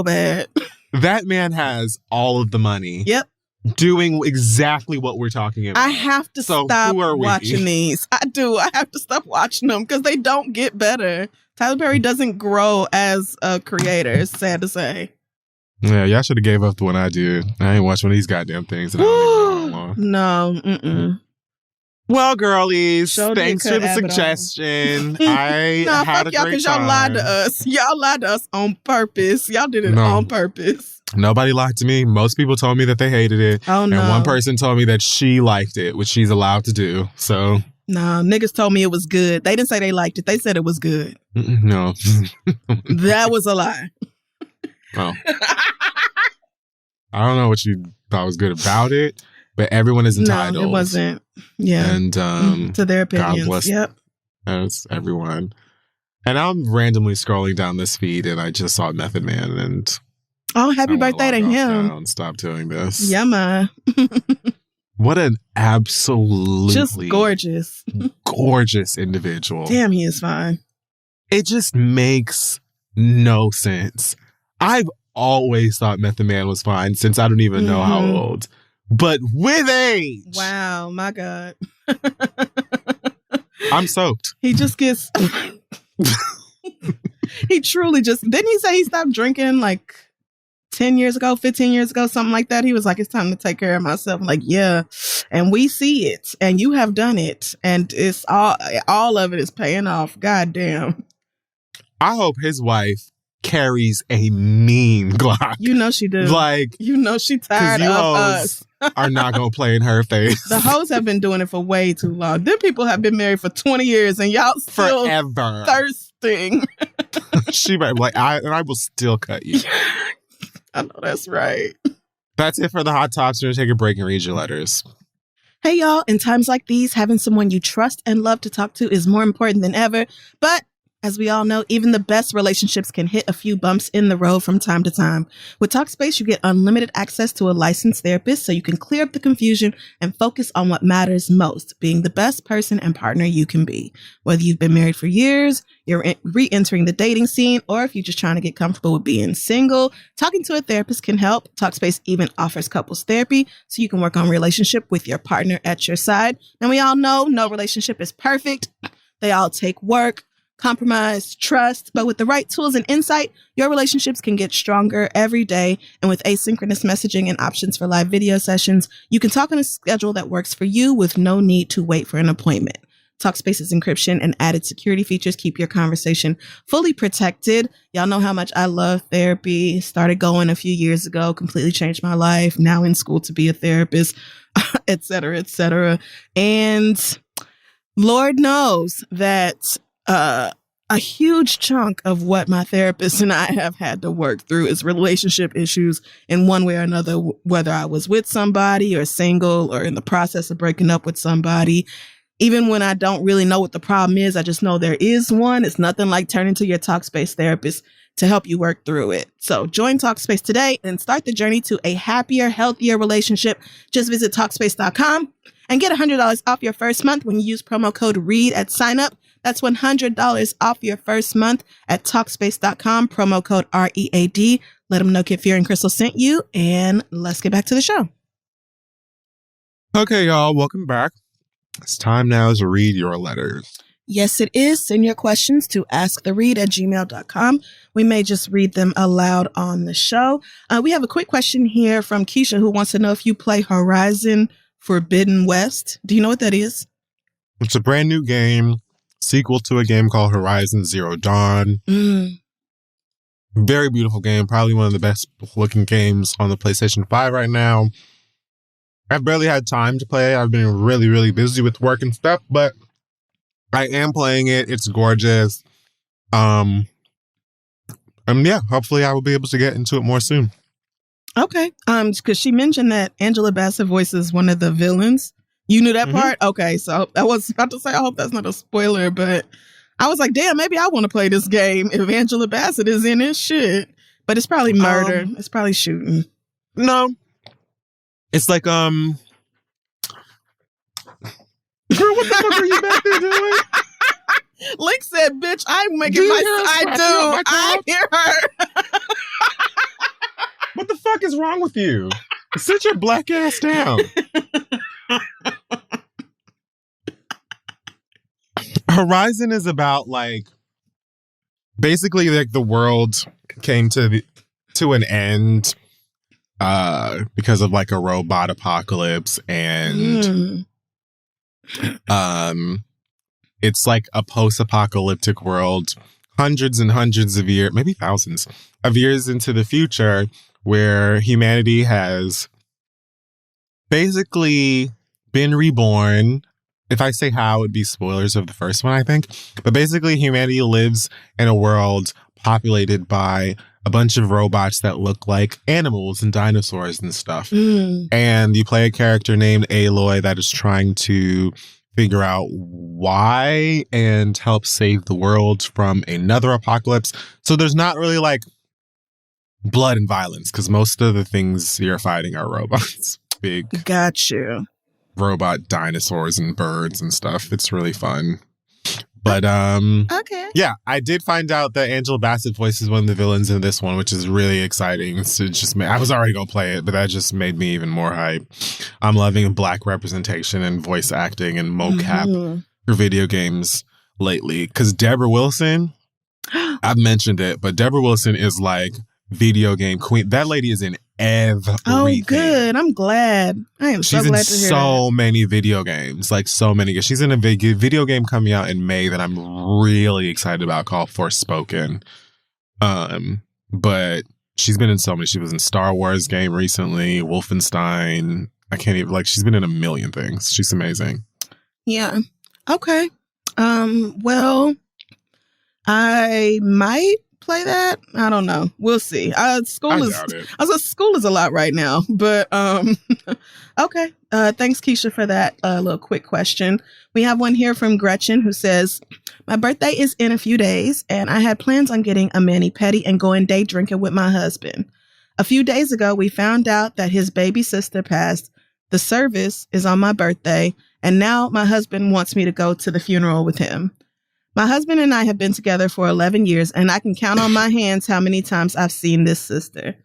bad. That man has all of the money. Yep. Doing exactly what we're talking about. I have to stop watching these. I do. I have to stop watching them because they don't get better. Tyler Perry doesn't grow as a creator. It's sad to say. Yeah, y'all should have gave up the one I did. I ain't watched one of these goddamn things. And I don't even know how long. No. Mm-mm. Well, girlies, thanks for the suggestion. I had a great time. Because y'all lied to us. Y'all lied to us on purpose. Y'all did it on purpose. Nobody lied to me. Most people told me that they hated it. Oh, no. And one person told me that she liked it, which she's allowed to do. So... Nah, niggas told me it was good. They didn't say they liked it. They said it was good. No. That was a lie. Oh. I don't know what you thought was good about it, but everyone is entitled. No, it wasn't. Yeah. And to their opinions. God bless us, everyone. And I'm randomly scrolling down this feed and I just saw Method Man and... Oh, happy birthday to him. Stop doing this. Yeah, man. What an absolutely just gorgeous individual. Damn, he is fine. It just makes no sense. I've always thought Method Man was fine since I don't even know how old. But with age. Wow, my God. I'm soaked. He just gets... He truly just... Didn't he say he stopped drinking like 10 years ago, 15 years ago, something like that? He was like, it's time to take care of myself. I'm like, yeah. And we see it. And you have done it. And it's all of it is paying off. God damn. I hope his wife carries a mean Glock. You know she does. Like, you know she tired of us. Are not going to play in her face. The hoes have been doing it for way too long. Them people have been married for 20 years and y'all still forever thirsting. She might be like, I will still cut you. I know that's right. That's it for the Hot Tops. We're going to take a break and read your letters. Hey, y'all. In times like these, having someone you trust and love to talk to is more important than ever. But as we all know, even the best relationships can hit a few bumps in the road from time to time. With Talkspace, you get unlimited access to a licensed therapist so you can clear up the confusion and focus on what matters most, being the best person and partner you can be. Whether you've been married for years, you're re-entering the dating scene, or if you're just trying to get comfortable with being single, talking to a therapist can help. Talkspace even offers couples therapy so you can work on relationship with your partner at your side. And we all know no relationship is perfect. They all take work, compromise, trust, but with the right tools and insight, your relationships can get stronger every day. And with asynchronous messaging and options for live video sessions, you can talk on a schedule that works for you with no need to wait for an appointment. Talkspace's encryption and added security features keep your conversation fully protected. Y'all know how much I love therapy. Started going a few years ago, completely changed my life. Now in school to be a therapist, et cetera, et cetera. And Lord knows that a huge chunk of what my therapist and I have had to work through is relationship issues in one way or another, whether I was with somebody or single or in the process of breaking up with somebody. Even when I don't really know what the problem is, I just know there is one. It's nothing like turning to your Talkspace therapist to help you work through it. So join Talkspace today and start the journey to a happier, healthier relationship. Just visit Talkspace.com and get $100 off your first month when you use promo code READ at sign up. That's $100 off your first month at Talkspace.com, promo code READ. Let them know Kid Fear and Crystal sent you, and let's get back to the show. Okay, y'all, welcome back. It's time now to read your letters. Yes, it is. Send your questions to asktheread@gmail.com. We may just read them aloud on the show. We have a quick question here from Keisha, who wants to know if you play Horizon Forbidden West. Do you know what that is? It's a brand new game, sequel to a game called Horizon Zero Dawn. Very beautiful game. Probably one of the best looking games on the PlayStation 5 right now. I've barely had time to play it. I've been really, really busy with work and stuff, but I am playing it. It's gorgeous. And yeah, hopefully I will be able to get into it more soon. Okay. Because she mentioned that Angela Bassett voices one of the villains. You knew that part? Okay. So I was about to say, I hope that's not a spoiler, but I was like, damn, maybe I want to play this game if Angela Bassett is in it. Shit. But it's probably murder. It's probably shooting. No. It's like, Girl, what the fuck are you back there doing? Link said, bitch, I'm making I hear her. What the fuck is wrong with you? Sit your black ass down. Horizon is about basically the world came to an end because of a robot apocalypse, and it's a post-apocalyptic world hundreds and hundreds of years, maybe thousands of years into the future, where humanity has basically been reborn. If I say how, it would be spoilers of the first one, I think. But basically, humanity lives in a world populated by a bunch of robots that look like animals and dinosaurs and stuff. And you play a character named Aloy that is trying to figure out why and help save the world from another apocalypse. So there's not really blood and violence, because most of the things you're fighting are robots. Big. Got you. Robot dinosaurs and birds and stuff. It's really fun. But okay. Yeah, I did find out that Angela Bassett voices one of the villains in this one, which is really exciting. So I was already gonna play it, but that just made me even more hype. I'm loving Black representation and voice acting and mocap for video games lately. Because Deborah Wilson, I've mentioned it, but Deborah Wilson is video game queen. That lady is in everything. Oh, good. I'm glad. I am so glad to hear She's in so many video games, so many. She's in a video game coming out in May that I'm really excited about called Forspoken. But she's been in so many. She was in Star Wars game recently, Wolfenstein. I can't even, she's been in a million things. She's amazing. Yeah. Okay. Well, I might play that. I don't know. We'll see. School is a lot right now, but okay. Thanks, Keisha, for that little quick question. We have one here from Gretchen, who says, my birthday is in a few days, and I had plans on getting a mani-pedi and going day drinking with my husband. A few days ago, we found out that his baby sister passed. The service is on my birthday, and now my husband wants me to go to the funeral with him. My husband and I have been together for 11 years, and I can count on my hands how many times I've seen this sister.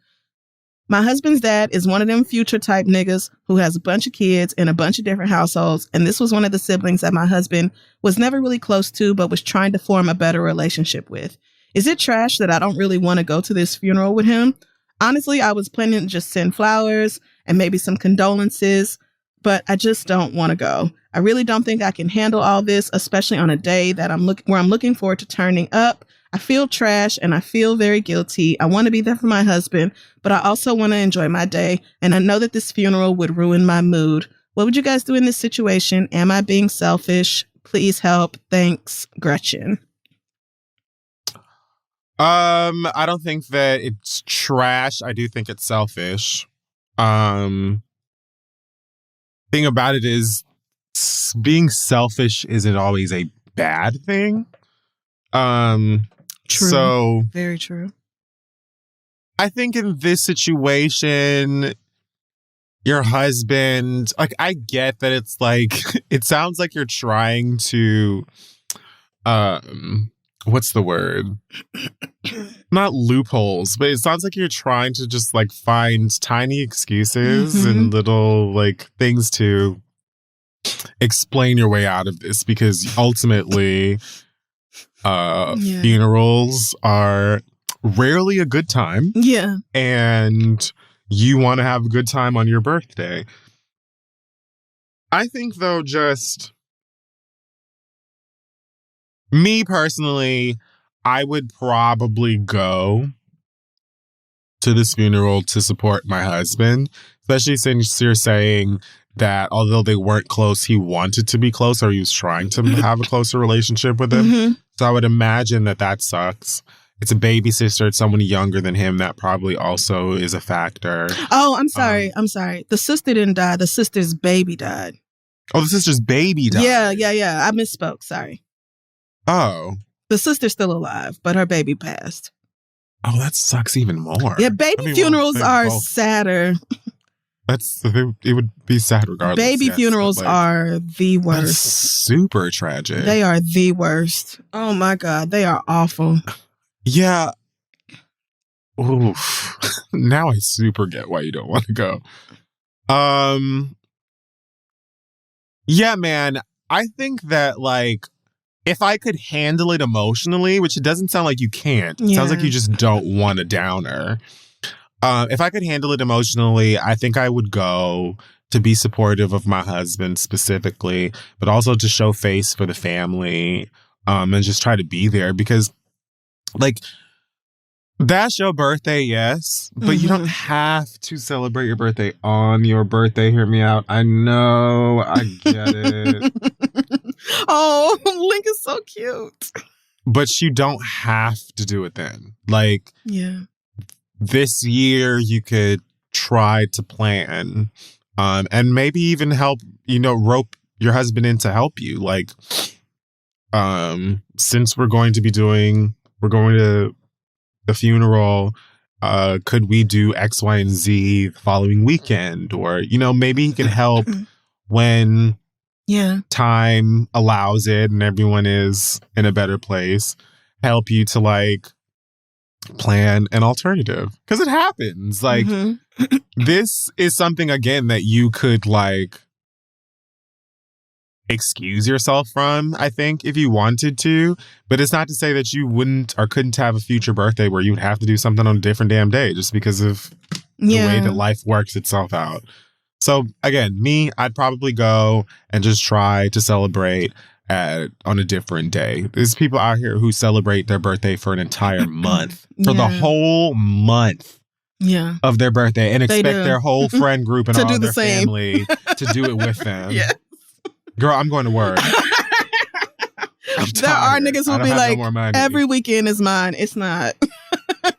My husband's dad is one of them future type niggas who has a bunch of kids in a bunch of different households, and this was one of the siblings that my husband was never really close to but was trying to form a better relationship with. Is it trash that I don't really want to go to this funeral with him? Honestly, I was planning to just send flowers and maybe some condolences, but I just don't want to go. I really don't think I can handle all this, especially on a day that I'm looking forward to turning up. I feel trash and I feel very guilty. I want to be there for my husband, but I also want to enjoy my day. And I know that this funeral would ruin my mood. What would you guys do in this situation? Am I being selfish? Please help. Thanks, Gretchen. I don't think that it's trash. I do think it's selfish. Thing about it is, being selfish isn't always a bad thing. True. So very true. I think in this situation, your husband, like, I get that it's like, it sounds like you're trying to, what's the word? Not loopholes, but it sounds like you're trying to just like find tiny excuses and little like things to explain your way out of this, because ultimately funerals are rarely a good time. Yeah. And you want to have a good time on your birthday. I think, though, just me personally, I would probably go to this funeral to support my husband, especially since you're saying that although they weren't close, he wanted to be close, or he was trying to have a closer relationship with him. So I would imagine that sucks. It's a baby sister. It's someone younger than him. That probably also is a factor. Oh, I'm sorry. The sister didn't die. The sister's baby died. Oh, the sister's baby died? Yeah. I misspoke. Sorry. Oh. The sister's still alive, but her baby passed. Oh, that sucks even more. Yeah, baby funerals are sadder. It would be sad regardless. Baby funerals are the worst. That's super tragic. They are the worst. Oh my God, they are awful. Yeah. Oof. Now I super get why you don't want to go. Yeah, man. I think that, like, if I could handle it emotionally, which it doesn't sound like you can't. It sounds like you just don't want a downer. If I could handle it emotionally, I think I would go to be supportive of my husband specifically, but also to show face for the family, and just try to be there, because, like, that's your birthday, yes, but you don't have to celebrate your birthday on your birthday. Hear me out. I know. I get it. Oh, Link is so cute. But you don't have to do it then. Like, this year you could try to plan, and maybe even help, rope your husband in to help you. Like, since we're going to the funeral, could we do X, Y, and Z the following weekend? Or, maybe he can help when time allows it and everyone is in a better place. Help you to, like, plan an alternative. Because it happens. Like, this is something, again, that you could, like, excuse yourself from, I think, if you wanted to. But it's not to say that you wouldn't or couldn't have a future birthday where you would have to do something on a different damn day just because of the way that life works itself out. So again, I'd probably go and just try to celebrate on a different day. There's people out here who celebrate their birthday for an entire month, for the whole month of their birthday, and expect their whole friend group and all their family to do it with them. Girl, I'm going to work. There are niggas who'll be like, every weekend is mine. It's not.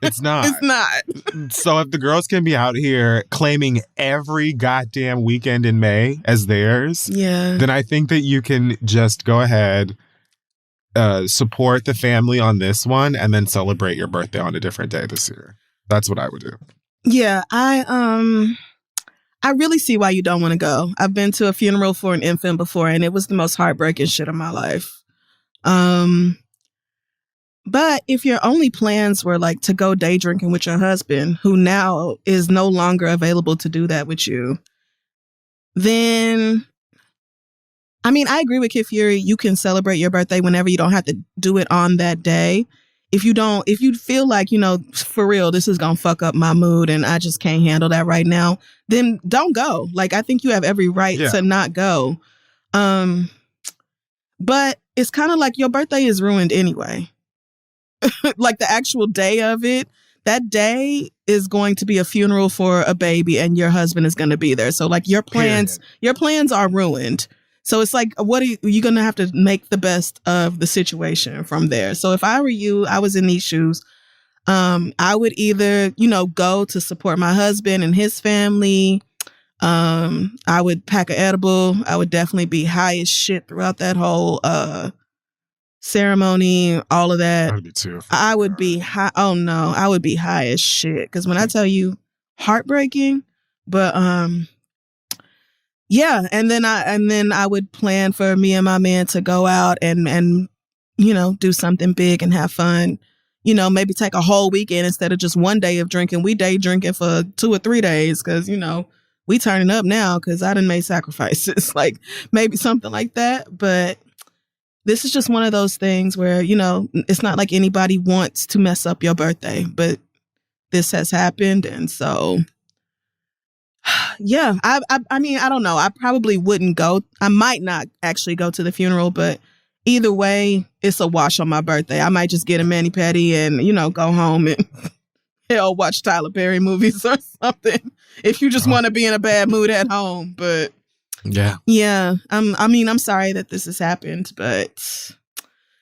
It's not. It's not. So if the girls can be out here claiming every goddamn weekend in May as theirs, then I think that you can just go ahead, support the family on this one, and then celebrate your birthday on a different day this year. That's what I would do. Yeah, I really see why you don't want to go. I've been to a funeral for an infant before, and it was the most heartbreaking shit of my life. But if your only plans were like to go day drinking with your husband, who now is no longer available to do that with you, then, I mean, I agree with Kid Fury. You can celebrate your birthday whenever. You don't have to do it on that day. If you feel like, for real, this is going to fuck up my mood and I just can't handle that right now, then don't go. Like, I think you have every right to not go. But it's kind of like your birthday is ruined anyway. Like the actual day of it, that day is going to be a funeral for a baby and your husband is going to be there. So like your plans are ruined. So it's like, you're going to have to make the best of the situation from there. So if I were you, I was in these shoes. I would either, go to support my husband and his family, I would pack an edible. I would definitely be high as shit throughout that whole ceremony, all of that. I'd be too. I would be high. Oh no, I would be high as shit. Because when I tell you, heartbreaking. But yeah, and then I would plan for me and my man to go out and do something big and have fun. Maybe take a whole weekend instead of just one day of drinking. We day drinking for 2 or 3 days because we turning up now because I done made sacrifices. Like maybe something like that. But this is just one of those things where it's not like anybody wants to mess up your birthday, but this has happened, and so. Yeah, I mean, I don't know. I probably wouldn't go. I might not actually go to the funeral, but either way, it's a wash on my birthday. I might just get a mani-pedi and, go home and watch Tyler Perry movies or something if you just want to be in a bad mood at home. But yeah. I'm sorry that this has happened, but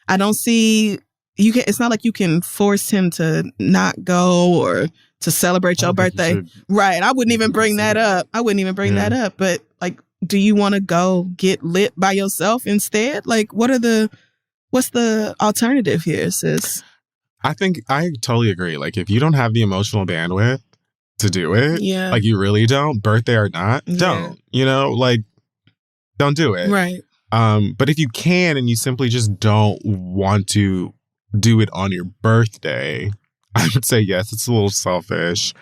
I don't see it's not like you can force him to not go or to celebrate your birthday. Right. I wouldn't even bring that up. That up. But like, do you want to go get lit by yourself instead? Like, what's the alternative here, sis? I think I totally agree. Like, if you don't have the emotional bandwidth to do it, like you really don't, birthday or not, don't, don't do it. Right. But if you can and you simply just don't want to do it on your birthday, I would say yes, it's a little selfish,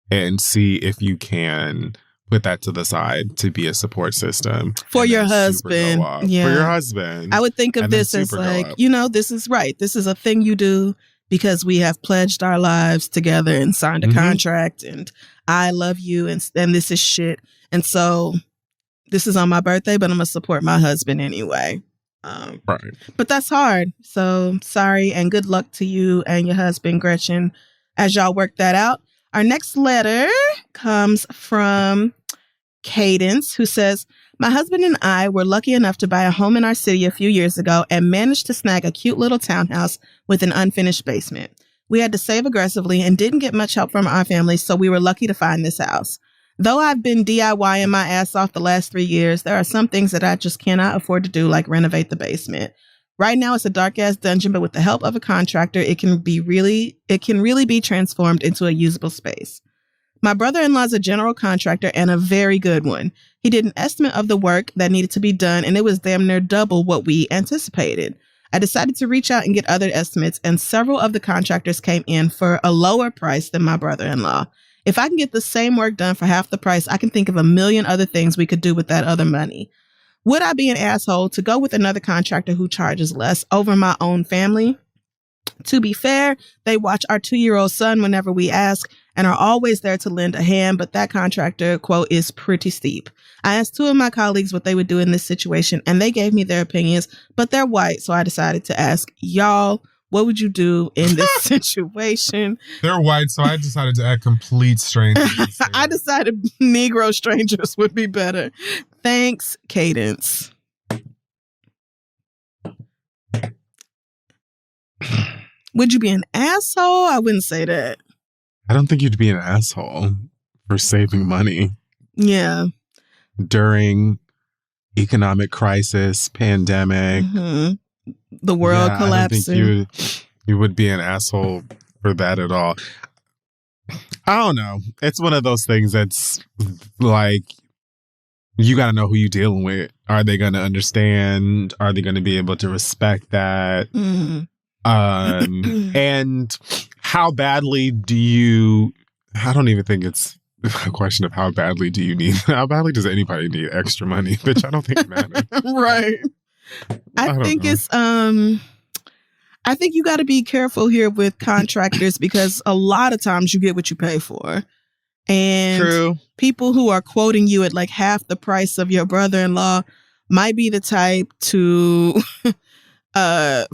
and see if you can put that to the side to be a support system for your husband. Yeah, for your husband. I would think of this as like, this is right. This is a thing you do because we have pledged our lives together and signed a contract, and I love you, and this is shit. And so this is on my birthday, but I'm gonna support my husband anyway. Right. But that's hard. So sorry, and good luck to you and your husband, Gretchen, as y'all work that out. Our next letter comes from Cadence, who says, my husband and I were lucky enough to buy a home in our city a few years ago and managed to snag a cute little townhouse with an unfinished basement. We had to save aggressively and didn't get much help from our family, so we were lucky to find this house. Though I've been DIYing my ass off the last 3 years, there are some things that I just cannot afford to do, like renovate the basement. Right now, it's a dark-ass dungeon, but with the help of a contractor, it can really be transformed into a usable space. My brother-in-law is a general contractor and a very good one. He did an estimate of the work that needed to be done, and it was damn near double what we anticipated. I decided to reach out and get other estimates, and several of the contractors came in for a lower price than my brother-in-law. If I can get the same work done for half the price, I can think of a million other things we could do with that other money. Would I be an asshole to go with another contractor who charges less over my own family? To be fair, they watch our 2-year-old son whenever we ask and are always there to lend a hand, but that contractor, quote, is pretty steep. I asked 2 of my colleagues what they would do in this situation, and they gave me their opinions, but they're white, so I decided to ask y'all, what would you do in this situation? They're white, so I decided to add complete strangers. I decided Negro strangers would be better. Thanks, Cadence. Would you be an asshole? I wouldn't say that. I don't think you'd be an asshole for saving money. Yeah. During economic crisis, pandemic. Mm-hmm. The world collapsing. I don't think you would be an asshole for that at all. I don't know. It's one of those things that's like, you got to know who you're dealing with. Are they going to understand? Are they going to be able to respect that? Mm-hmm. And how badly do you, I don't even think it's a question of how badly do you need, how badly does anybody need extra money? Which I don't think matters. Right. I think you got to be careful here with contractors because a lot of times you get what you pay for. And True. People who are quoting you at like half the price of your brother-in-law might be the type to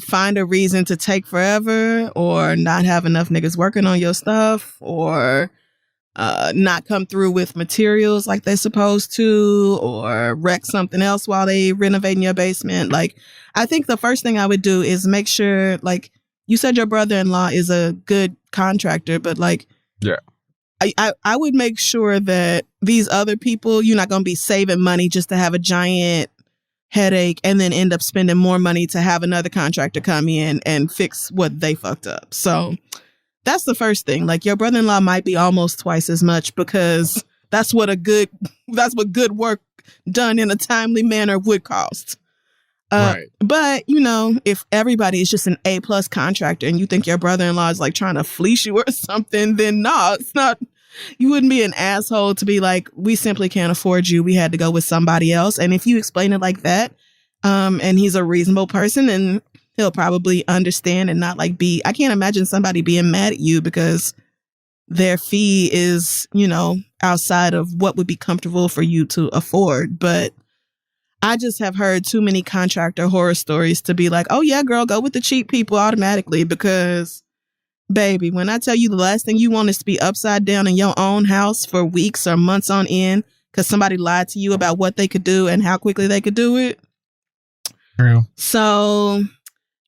find a reason to take forever or not have enough niggas working on your stuff or not come through with materials like they're supposed to or wreck something else while they renovating your basement. Like, I think the first thing I would do is make sure, like, you said your brother-in-law is a good contractor, but like, yeah, I would make sure that these other people, you're not going to be saving money just to have a giant headache and then end up spending more money to have another contractor come in and fix what they fucked up. So that's the first thing. Like, your brother-in-law might be almost twice as much, because that's what good work done in a timely manner would cost. Right. But, you know, if everybody is just an A+ contractor and you think your brother-in-law is like trying to fleece you or something, then no, it's not. You wouldn't be an asshole to be like, we simply can't afford you. We had to go with somebody else. And if you explain it like that, and he's a reasonable person, then he'll probably understand and not like I can't imagine somebody being mad at you because their fee is, you know, outside of what would be comfortable for you to afford. But I just have heard too many contractor horror stories to be like, oh yeah, girl, go with the cheap people automatically. Because, baby, when I tell you the last thing you want is to be upside down in your own house for weeks or months on end because somebody lied to you about what they could do and how quickly they could do it. True. So,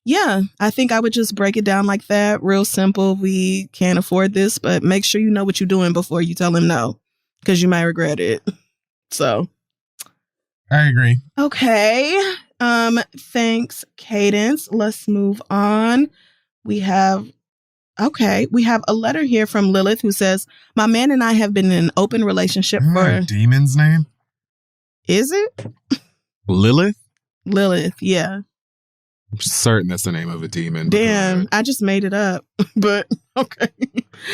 yeah, I think I would just break it down like that. Real simple. We can't afford this, but make sure you know what you're doing before you tell him no, because you might regret it. So I agree. Okay. Thanks, Cadence. Let's move on. We have a letter here from Lilith who says, my man and I have been in an open relationship for... Demon's name? Is it? Lilith? Lilith, yeah. I'm certain that's the name of a demon. Damn, I just made it up, but okay.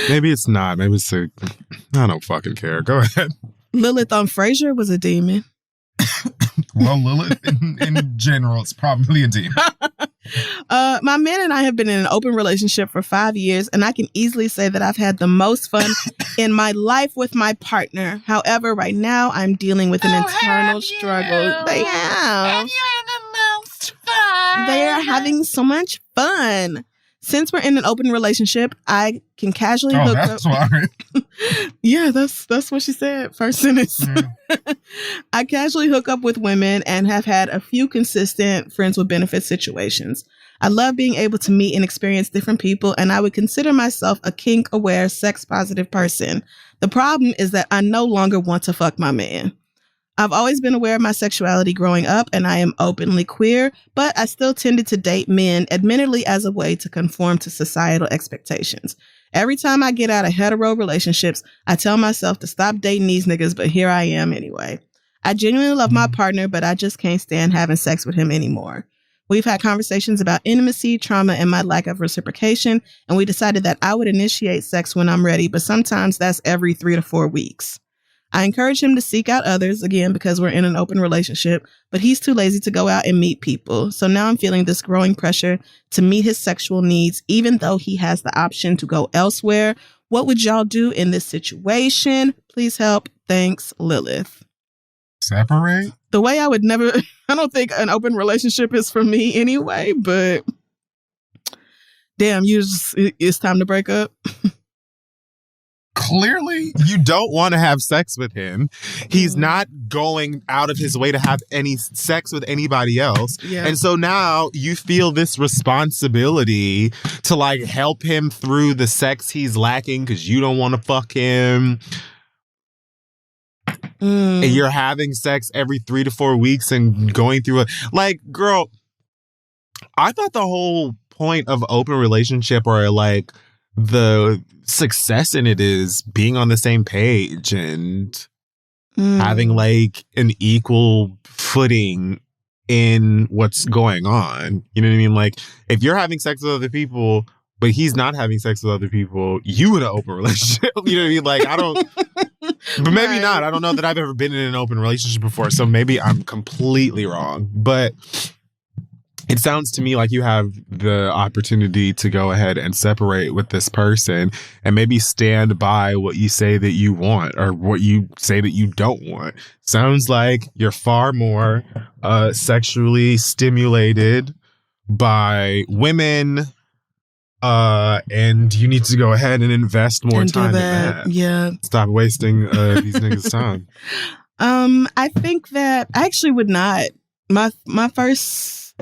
Maybe it's not. Maybe it's I don't fucking care. Go ahead. Lilith on Frasier was a demon. Well, Lilith, in general, it's probably a demon. My man and I have been in an open relationship for 5 years, and I can easily say that I've had the most fun in my life with my partner. However, right now, I'm dealing with an internal struggle. They have. Have you had the most fun? They are having so much fun. Since we're in an open relationship, I can casually hook up. That's why. Yeah, that's what she said. First sentence. Yeah. I casually hook up with women and have had a few consistent friends with benefits situations. I love being able to meet and experience different people, and I would consider myself a kink-aware, sex-positive person. The problem is that I no longer want to fuck my man. I've always been aware of my sexuality growing up, and I am openly queer, but I still tended to date men, admittedly as a way to conform to societal expectations. Every time I get out of hetero relationships, I tell myself to stop dating these niggas, but here I am anyway. I genuinely love my partner, but I just can't stand having sex with him anymore. We've had conversations about intimacy, trauma, and my lack of reciprocation, and we decided that I would initiate sex when I'm ready, but sometimes that's every 3 to 4 weeks. I encourage him to seek out others, again, because we're in an open relationship, but he's too lazy to go out and meet people. So now I'm feeling this growing pressure to meet his sexual needs, even though he has the option to go elsewhere. What would y'all do in this situation? Please help. Thanks, Lilith. Separate? The way I would never, I don't think an open relationship is for me anyway, but damn, it's time to break up. Clearly, you don't want to have sex with him. He's not going out of his way to have any sex with anybody else. Yeah. And so now you feel this responsibility to like help him through the sex he's lacking because you don't want to fuck him. And you're having sex every 3 to 4 weeks and going through it. Like, girl, I thought the whole point of open relationship or like the success in it is being on the same page and having like an equal footing in what's going on. You know what I mean? Like, if you're having sex with other people, but he's not having sex with other people, you in an open relationship. You know what I mean? Like, I don't, but maybe not. I don't know that I've ever been in an open relationship before. So maybe I'm completely wrong. But it sounds to me like you have the opportunity to go ahead and separate with this person and maybe stand by what you say that you want or what you say that you don't want. Sounds like you're far more sexually stimulated by women, and you need to go ahead and invest more time in that. Yeah. Stop wasting these niggas' time. I think that I actually would not. My first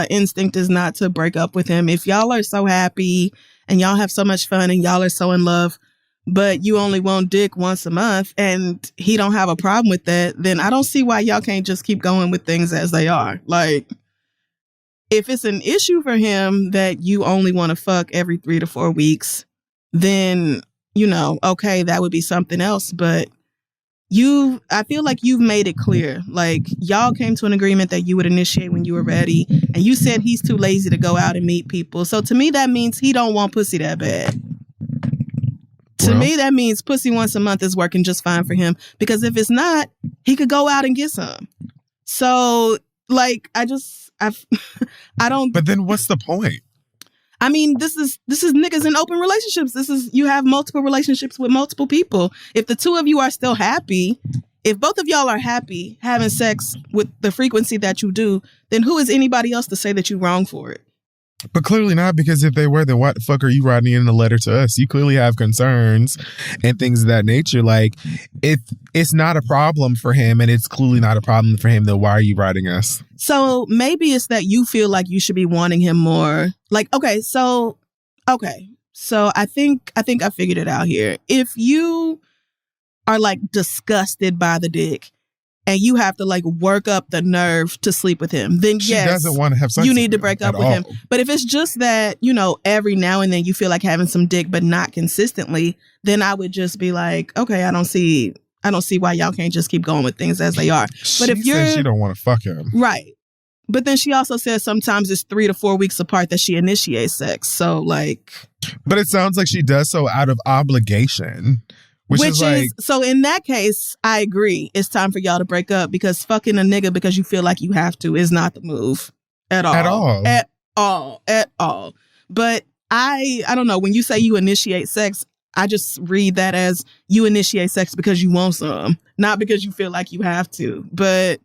instinct is not to break up with him. If y'all are so happy and y'all have so much fun and y'all are so in love, but you only want dick once a month and he don't have a problem with that, then I don't see why y'all can't just keep going with things as they are. Like, if it's an issue for him that you only want to fuck every 3 to 4 weeks, then, okay, that would be something else. But I feel like you've made it clear. Like, y'all came to an agreement that you would initiate when you were ready. And you said he's too lazy to go out and meet people. So to me, that means he don't want pussy that bad. To me, that means pussy once a month is working just fine for him. Because if it's not, he could go out and get some. So, like, I don't. But then what's the point? I mean, this is niggas in open relationships. You have multiple relationships with multiple people. If the two of you are still happy, if both of y'all are happy having sex with the frequency that you do, then who is anybody else to say that you're wrong for it? But clearly not, because if they were, then why the fuck are you writing in a letter to us? You clearly have concerns and things of that nature. Like, if it's not a problem for him and it's clearly not a problem for him, then why are you writing us? So maybe it's that you feel like you should be wanting him more. Like, okay. So I think I figured it out here. If you are like disgusted by the dick and you have to like work up the nerve to sleep with him, then she doesn't want to have sex. You need to break up with him. But if it's just that, every now and then you feel like having some dick, but not consistently, then I would just be like, okay, I don't see why y'all can't just keep going with things as they are. But if you're, she don't want to fuck him, right? But then she also says sometimes it's 3 to 4 weeks apart that she initiates sex. So like, but it sounds like she does so out of obligation. Which is like, so in that case, I agree. It's time for y'all to break up, because fucking a nigga because you feel like you have to is not the move at all. At all. But I don't know. When you say you initiate sex, I just read that as you initiate sex because you want some, not because you feel like you have to. But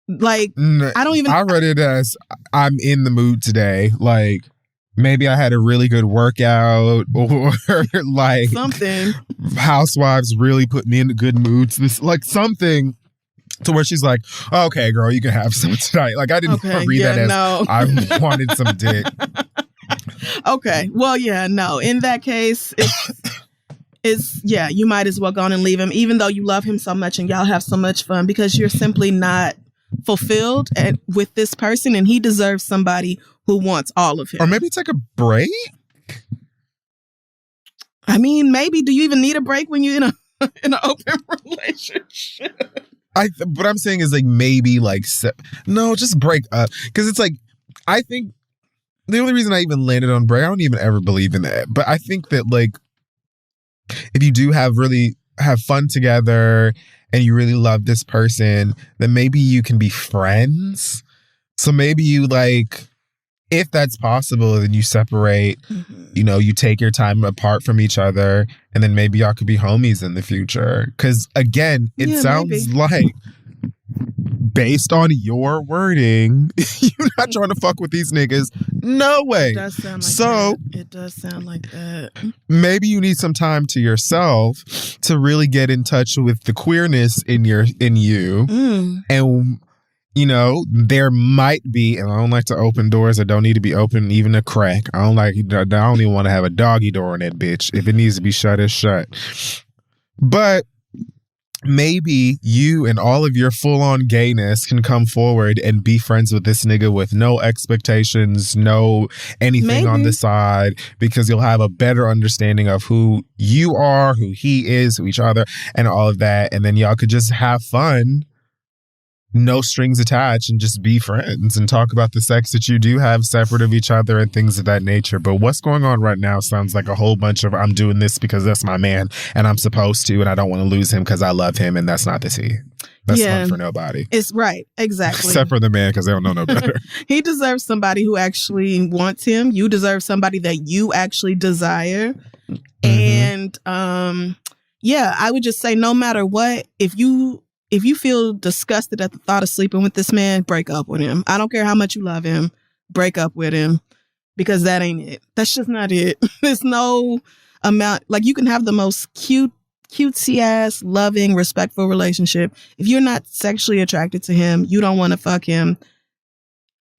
like, I read it as I'm in the mood today. Like, maybe I had a really good workout, or like something. Housewives really put me in good moods. This, like, something to where she's like, okay, girl, you can have some tonight. Like, I didn't read that as I wanted some dick. Okay. Well, yeah, no. In that case, you might as well go on and leave him, even though you love him so much and y'all have so much fun, because you're simply not fulfilled with this person, and he deserves somebody who wants all of him. Or maybe take a break? I mean, maybe. Do you even need a break when you're in an open relationship? What I'm saying is, like, maybe, like, no, just break up. Because it's like, I think the only reason I even landed on break, I don't even ever believe in that. But I think that, like, if you do have fun together and you really love this person, then maybe you can be friends. So maybe you, like, if that's possible, then you separate, you take your time apart from each other, and then maybe y'all could be homies in the future. Because, again, it sounds like, based on your wording, you're not trying to fuck with these niggas. No way. It does sound like that. It does sound like that. Maybe you need some time to yourself to really get in touch with the queerness in you. And there might be, and I don't like to open doors that don't need to be open, even a crack. I don't even want to have a doggy door in that bitch. If it needs to be shut, it's shut. But maybe you and all of your full-on gayness can come forward and be friends with this nigga with no expectations, no anything on the side, because you'll have a better understanding of who you are, who he is, who each other, and all of that. And then y'all could just have fun. No strings attached, and just be friends and talk about the sex that you do have separate of each other and things of that nature. But what's going on right now sounds like a whole bunch of, I'm doing this because that's my man and I'm supposed to, and I don't want to lose him because I love him, and that's not the tea. That's fun for nobody. It's right. Exactly. Except for the man, because they don't know no better. He deserves somebody who actually wants him. You deserve somebody that you actually desire. And I would just say, no matter what, if you feel disgusted at the thought of sleeping with this man, break up with him. I don't care how much you love him. Break up with him, because that ain't it. That's just not it. There's no amount. Like, you can have the most cutesy ass, loving, respectful relationship. If you're not sexually attracted to him, you don't want to fuck him,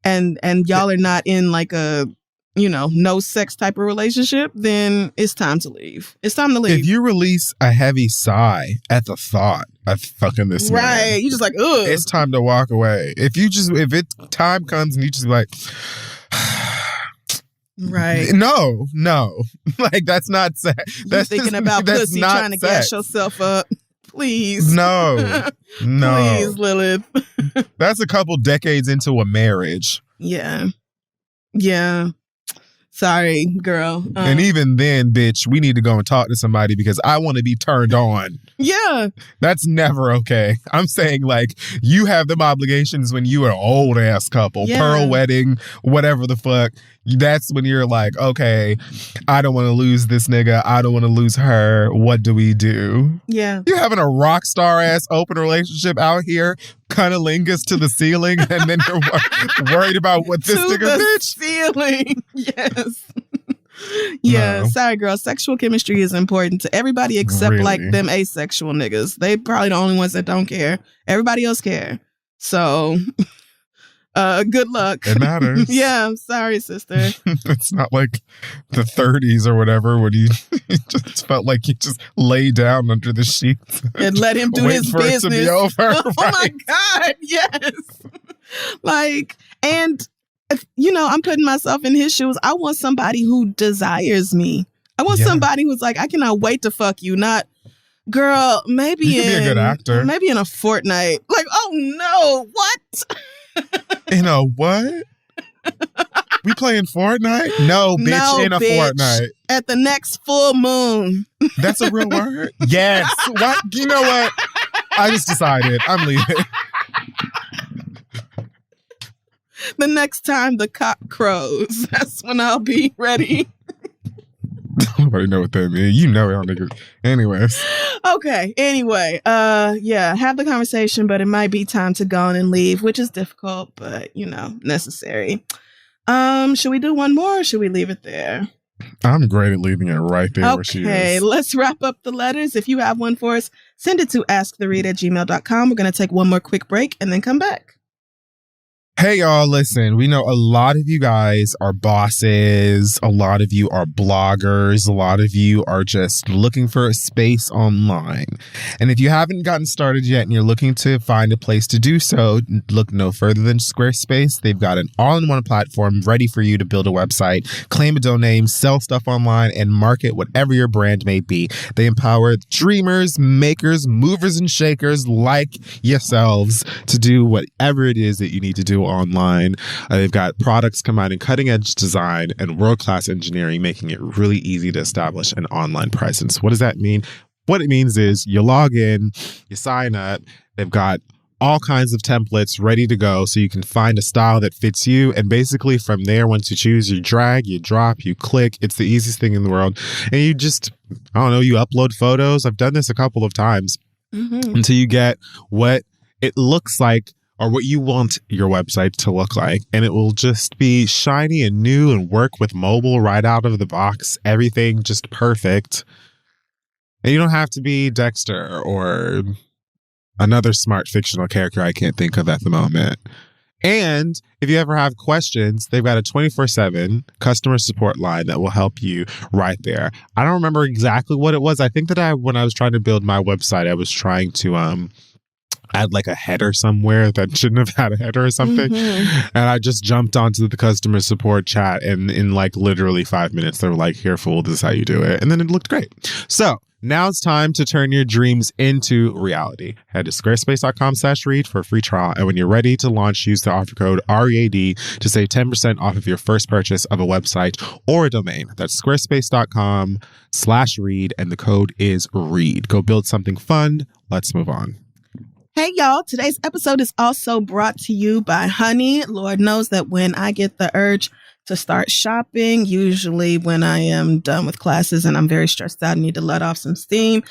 and y'all are not in like a no sex type of relationship, then it's time to leave. It's time to leave. If you release a heavy sigh at the thought of fucking this man, right? You just like, ugh. It's time to walk away. If time comes and you just be like, right? No, like that's not sex. That's thinking about pussy, trying to gas yourself up. Please, no. Please, Lilith. That's a couple decades into a marriage. Yeah. Sorry, girl. And even then, bitch, we need to go and talk to somebody because I want to be turned on. Yeah. That's never okay. I'm saying, like, you have them obligations when you are an old ass couple, pearl wedding, whatever the fuck. That's when you're like, okay, I don't want to lose this nigga. I don't want to lose her. What do we do? Yeah. You're having a rock star ass open relationship out here, cunnilingus to the ceiling, and then you're worried about what this nigga bitch? Ceiling. Yes. Yeah, no. Sorry, girl. Sexual chemistry is important to everybody except like them asexual niggas. They probably the only ones that don't care. Everybody else care. So, good luck. It matters. Yeah, I'm sorry, sister. It's not like the 30s or whatever when you just felt like you just lay down under the sheets and let him do his business. It to be over, oh my God, yes. Like, and I'm putting myself in his shoes. I want somebody who desires me. I want somebody who's like, I cannot wait to fuck you. Not, girl, maybe you can be a good actor. Maybe in a fortnight. Like, oh no, what? In a what? We playing Fortnite? No, bitch, in a fortnight. At the next full moon. That's a real word? Yes. What? You know what? I just decided. I'm leaving. The next time the cock crows, that's when I'll be ready. Nobody know what that means. You know y'all niggas. Anyways. Okay. Anyway, have the conversation, but it might be time to go on and leave, which is difficult, but necessary. Should we do one more or should we leave it there? I'm great at leaving it right there where she is. Okay, let's wrap up the letters. If you have one for us, send it to asktheread@gmail.com. We're going to take one more quick break and then come back. Hey, y'all, listen, we know a lot of you guys are bosses. A lot of you are bloggers. A lot of you are just looking for a space online. And if you haven't gotten started yet and you're looking to find a place to do so, look no further than Squarespace. They've got an all-in-one platform ready for you to build a website, claim a domain, sell stuff online, and market whatever your brand may be. They empower dreamers, makers, movers, and shakers like yourselves to do whatever it is that you need to do online. They've got products come out in cutting edge design and world-class engineering, making it really easy to establish an online presence. What does that mean? What it means is you log in, you sign up, they've got all kinds of templates ready to go so you can find a style that fits you. And basically from there, once you choose, you drag, you drop, you click. It's the easiest thing in the world. And you just, you upload photos. I've done this a couple of times until you get what it looks like or what you want your website to look like. And it will just be shiny and new and work with mobile right out of the box. Everything just perfect. And you don't have to be Dexter or another smart fictional character I can't think of at the moment. And if you ever have questions, they've got a 24/7 customer support line that will help you right there. I don't remember exactly what it was. I think that when I was trying to build my website, I was trying to add like a header somewhere that shouldn't have had a header or something. And I just jumped onto the customer support chat and in like literally 5 minutes, they were like, here, fool, this is how you do it. And then it looked great. So now it's time to turn your dreams into reality. Head to squarespace.com/read for a free trial. And when you're ready to launch, use the offer code READ to save 10% off of your first purchase of a website or a domain. That's squarespace.com/read. And the code is READ. Go build something fun. Let's move on. Hey, y'all. Today's episode is also brought to you by Honey. Lord knows that when I get the urge to start shopping, usually when I am done with classes and I'm very stressed out and need to let off some steam,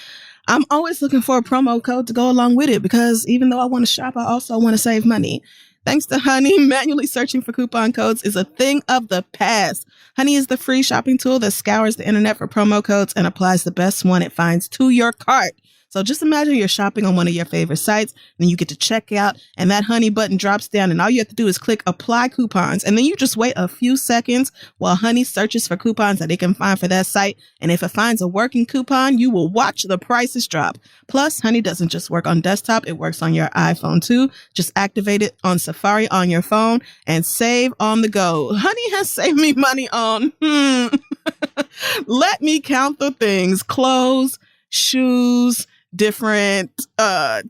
I'm always looking for a promo code to go along with it because even though I want to shop, I also want to save money. Thanks to Honey, manually searching for coupon codes is a thing of the past. Honey is the free shopping tool that scours the internet for promo codes and applies the best one it finds to your cart. So just imagine you're shopping on one of your favorite sites, and you get to check out, and that Honey button drops down, and all you have to do is click apply coupons. And then you just wait a few seconds while Honey searches for coupons that it can find for that site. And if it finds a working coupon, you will watch the prices drop. Plus, Honey doesn't just work on desktop, it works on your iPhone too. Just activate it on Safari on your phone and save on the go. Honey has saved me money on, let me count the things: clothes, shoes, different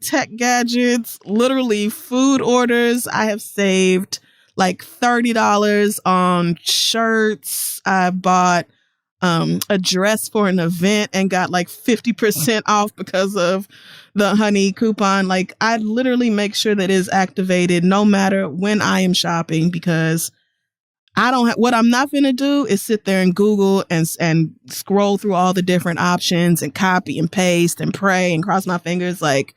tech gadgets, literally food orders. I have saved like $30 on shirts. I bought a dress for an event and got like 50% off because of the Honey coupon. Like, I literally make sure that it is activated no matter when I am shopping, because what I'm not going to do is sit there and Google and scroll through all the different options and copy and paste and pray and cross my fingers. Like,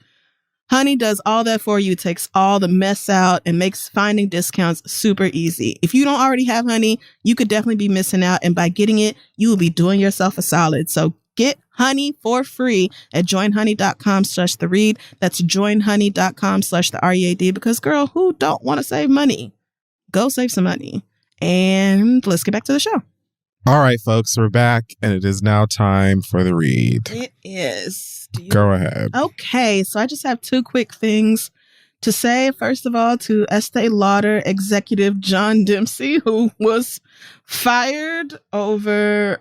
Honey does all that for you, takes all the mess out, and makes finding discounts super easy. If you don't already have Honey, you could definitely be missing out. And by getting it, you will be doing yourself a solid. So get Honey for free at joinhoney.com/theread. That's joinhoney.com/theread. Because girl, who don't want to save money? Go save some money. And let's get back to the show. All right, folks, we're back, and it is now time for the read. It is. Go ahead. Okay, so I just have two quick things to say. First of all, to Estee Lauder executive John Dempsey, who was fired over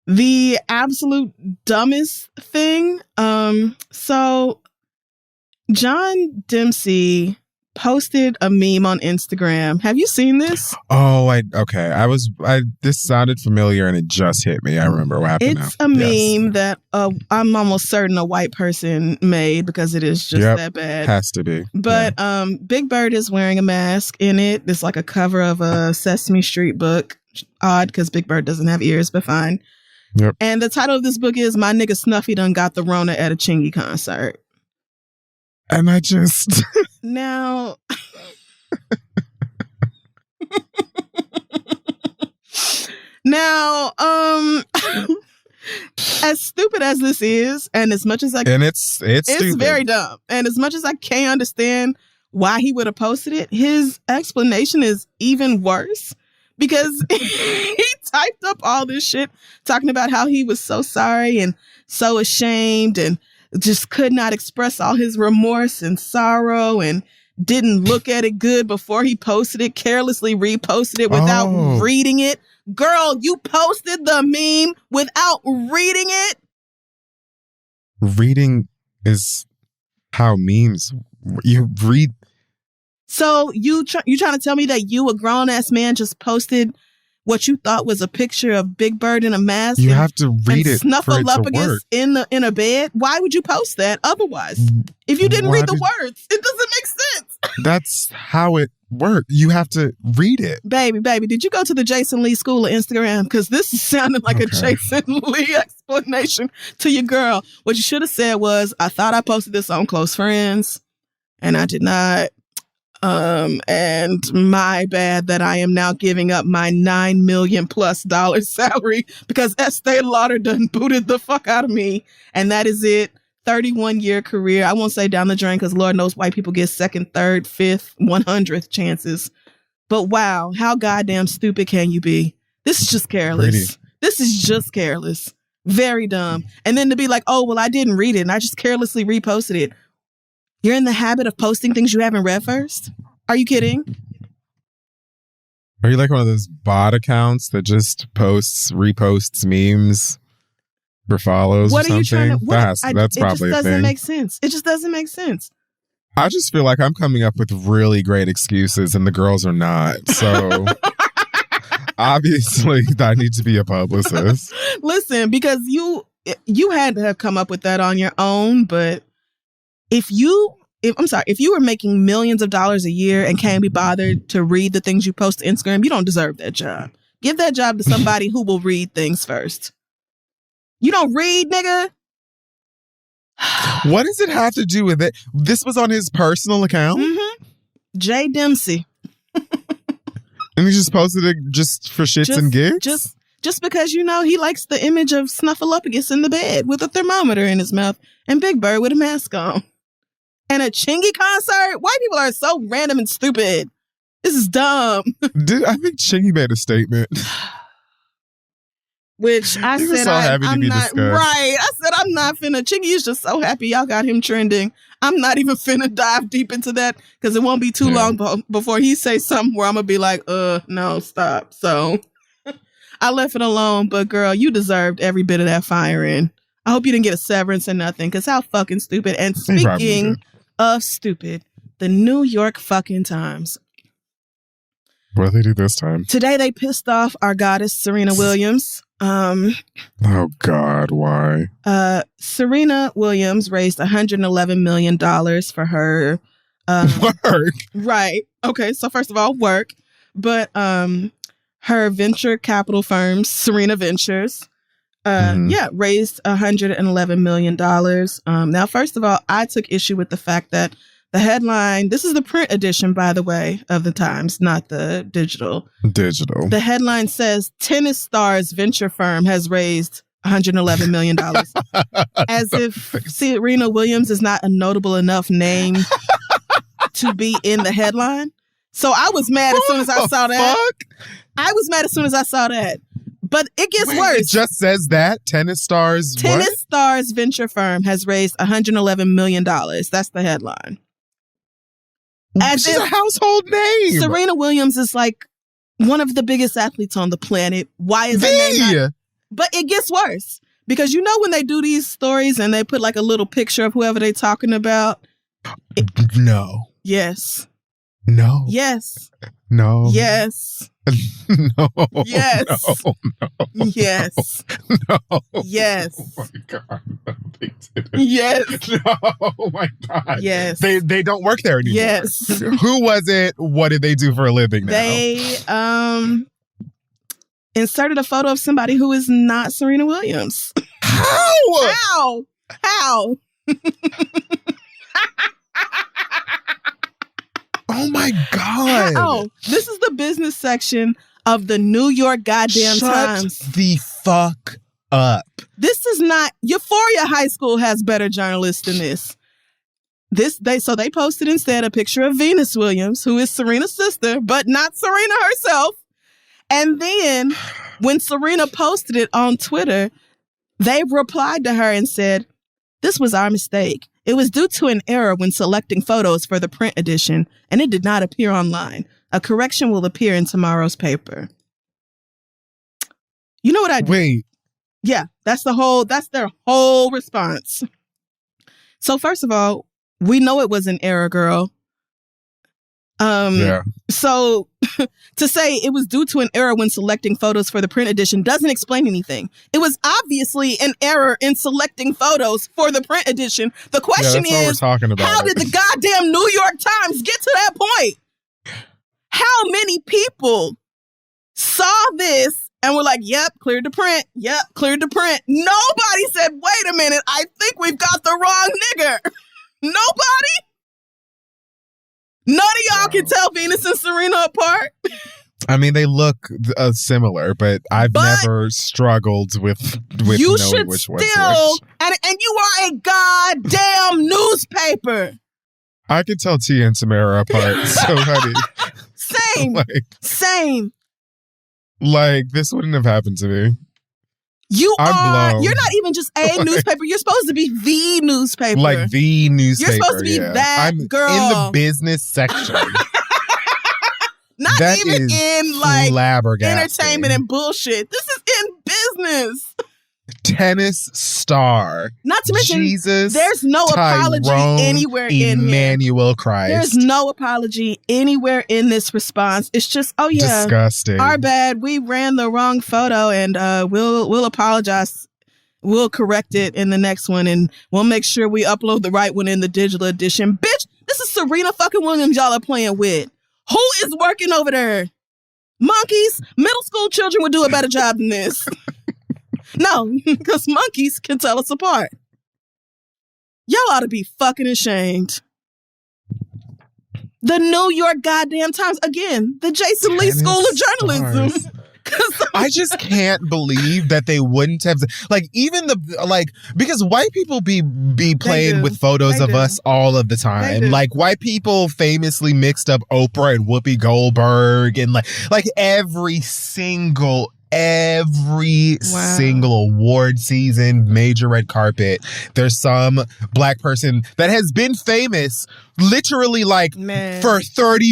the absolute dumbest thing. So John Dempsey posted a meme on Instagram. Have you seen this? Oh, this sounded familiar and it just hit me. I remember what happened. It's a meme that I'm almost certain a white person made, because it is just that bad. Has to be. But Big Bird is wearing a mask in it. It's like a cover of a Sesame Street book. Odd, because Big Bird doesn't have ears, but fine. Yep. And the title of this book is My Nigga Snuffy Done Got the Rona at a Chingy Concert. And I just... Now... Now, as stupid as this is, and as much as it's stupid. Very dumb. And as much as I can't understand why he would have posted it, his explanation is even worse, because he typed up all this shit talking about how he was so sorry and so ashamed and just could not express all his remorse and sorrow, and didn't look at it good before he posted it, carelessly reposted it without reading it. Girl, you posted the meme without reading it? Reading is how memes... You read... So you trying to tell me that you, a grown-ass man, just posted what you thought was a picture of Big Bird in a mask? You have to read it for it to work. in a bed? Why would you post that otherwise? If you didn't read the words, it doesn't make sense. That's how it works. You have to read it. Baby, did you go to the Jason Lee School of Instagram? Because this is sounding like a Jason Lee explanation to your girl. What you should have said was, I thought I posted this on Close Friends, and I did not. And my bad that I am now giving up my $9 million+ salary because Estee Lauder done booted the fuck out of me. And that is it. 31-year career. I won't say down the drain, because Lord knows white people get second, third, fifth, 100th chances. But wow, how goddamn stupid can you be? This is just careless. This is just careless. Very dumb. And then to be like, oh, well, I didn't read it and I just carelessly reposted it. You're in the habit of posting things you haven't read first? Are you kidding? Are you like one of those bot accounts that just reposts memes for follows or something? Are you trying to... That's probably a thing. It just doesn't make sense. It just doesn't make sense. I just feel like I'm coming up with really great excuses and the girls are not. So obviously I need to be a publicist. Listen, because you had to have come up with that on your own, but if you were making millions of dollars a year and can't be bothered to read the things you post to Instagram, you don't deserve that job. Give that job to somebody who will read things first. You don't read, nigga? What does it have to do with it? This was on his personal account? Mm-hmm. Jay Dempsey. And he just posted it just for shits and gigs? just because, you know, he likes the image of Snuffleupagus in the bed with a thermometer in his mouth and Big Bird with a mask on. And a Chingy concert? White people are so random and stupid. This is dumb. I think Chingy made a statement. Which I said, I'm not, right. I said, I'm not finna. Chingy is just so happy y'all got him trending. I'm not even finna dive deep into that because it won't be too long before he says something where I'm gonna be like, no, stop. So I left it alone. But girl, you deserved every bit of that firing. I hope you didn't get a severance or nothing because how fucking stupid. And speaking of stupid, the New York fucking Times. What did they do this time? Today they pissed off our goddess Serena Williams. Oh God, why? Serena Williams raised $111 million for her work. Right. Okay. So first of all, work, but her venture capital firm, Serena Ventures, raised $111 million. Now, first of all, I took issue with the fact that the headline, this is the print edition, by the way, of the Times, not the digital. The headline says, tennis star's venture firm has raised $111 million. As if Serena Williams is not a notable enough name to be in the headline. So I was mad as soon as I saw that. But it gets worse. It just says that? Tennis star's venture firm has raised $111 million. That's the headline. She's a household name. Serena Williams is like one of the biggest athletes on the planet. Why is her name not? But it gets worse. Because you know when they do these stories and they put like a little picture of whoever they're talking about? No. Yes. No. Yes. No. Yes. No. Yes. No. Yes. No. Yes. Oh my God. Yes. No. Oh my God. Yes. They don't work there anymore. Yes. Who was it? What did they do for a living now? They inserted a photo of somebody who is not Serena Williams. How? Oh my God. How? This is the business section of the New York goddamn Times. Shut the fuck up. This is not Euphoria High School has better journalists than this. So they posted instead a picture of Venus Williams, who is Serena's sister, but not Serena herself. And then when Serena posted it on Twitter, they replied to her and said, "This was our mistake. It was due to an error when selecting photos for the print edition, and it did not appear online. A correction will appear in tomorrow's paper." You know what I did? Wait. Yeah, that's their whole response. So first of all, we know it was an error, girl. So to say it was due to an error when selecting photos for the print edition doesn't explain anything. It was obviously an error in selecting photos for the print edition. The question is, how did the goddamn New York Times get to that point? How many people saw this and were like, yep, cleared to print. Yep, cleared to print. Nobody said, wait a minute, I think we've got the wrong nigger. Nobody? None of y'all can tell Venus and Serena apart. I mean, they look similar, but I've never struggled with knowing which one's which. And you are a goddamn newspaper. I can tell Tia and Tamara apart. So, honey. Same. Like, this wouldn't have happened to me. You're not even just a newspaper. You're supposed to be the newspaper. Like the newspaper. You're supposed to be that girl. In the business section. Not that even in like entertainment and bullshit. This is in business. Tennis star. Not to mention, Jesus, there's no apology anywhere in here. Emmanuel Christ. There's no apology anywhere in this response. It's just, oh yeah, disgusting. Our bad. We ran the wrong photo, and we'll apologize. We'll correct it in the next one, and we'll make sure we upload the right one in the digital edition. Bitch, this is Serena fucking Williams y'all are playing with. Who is working over there? Monkeys? Middle school children would do a better job than this. No, because monkeys can tell us apart. Y'all ought to be fucking ashamed. The New York goddamn Times. Again, the Jason Lee School of Journalism. I just can't believe that they wouldn't have, like, even because white people be playing with photos of us all of the time. Like, white people famously mixed up Oprah and Whoopi Goldberg, and like every single award season, major red carpet, there's some black person that has been famous literally for 30,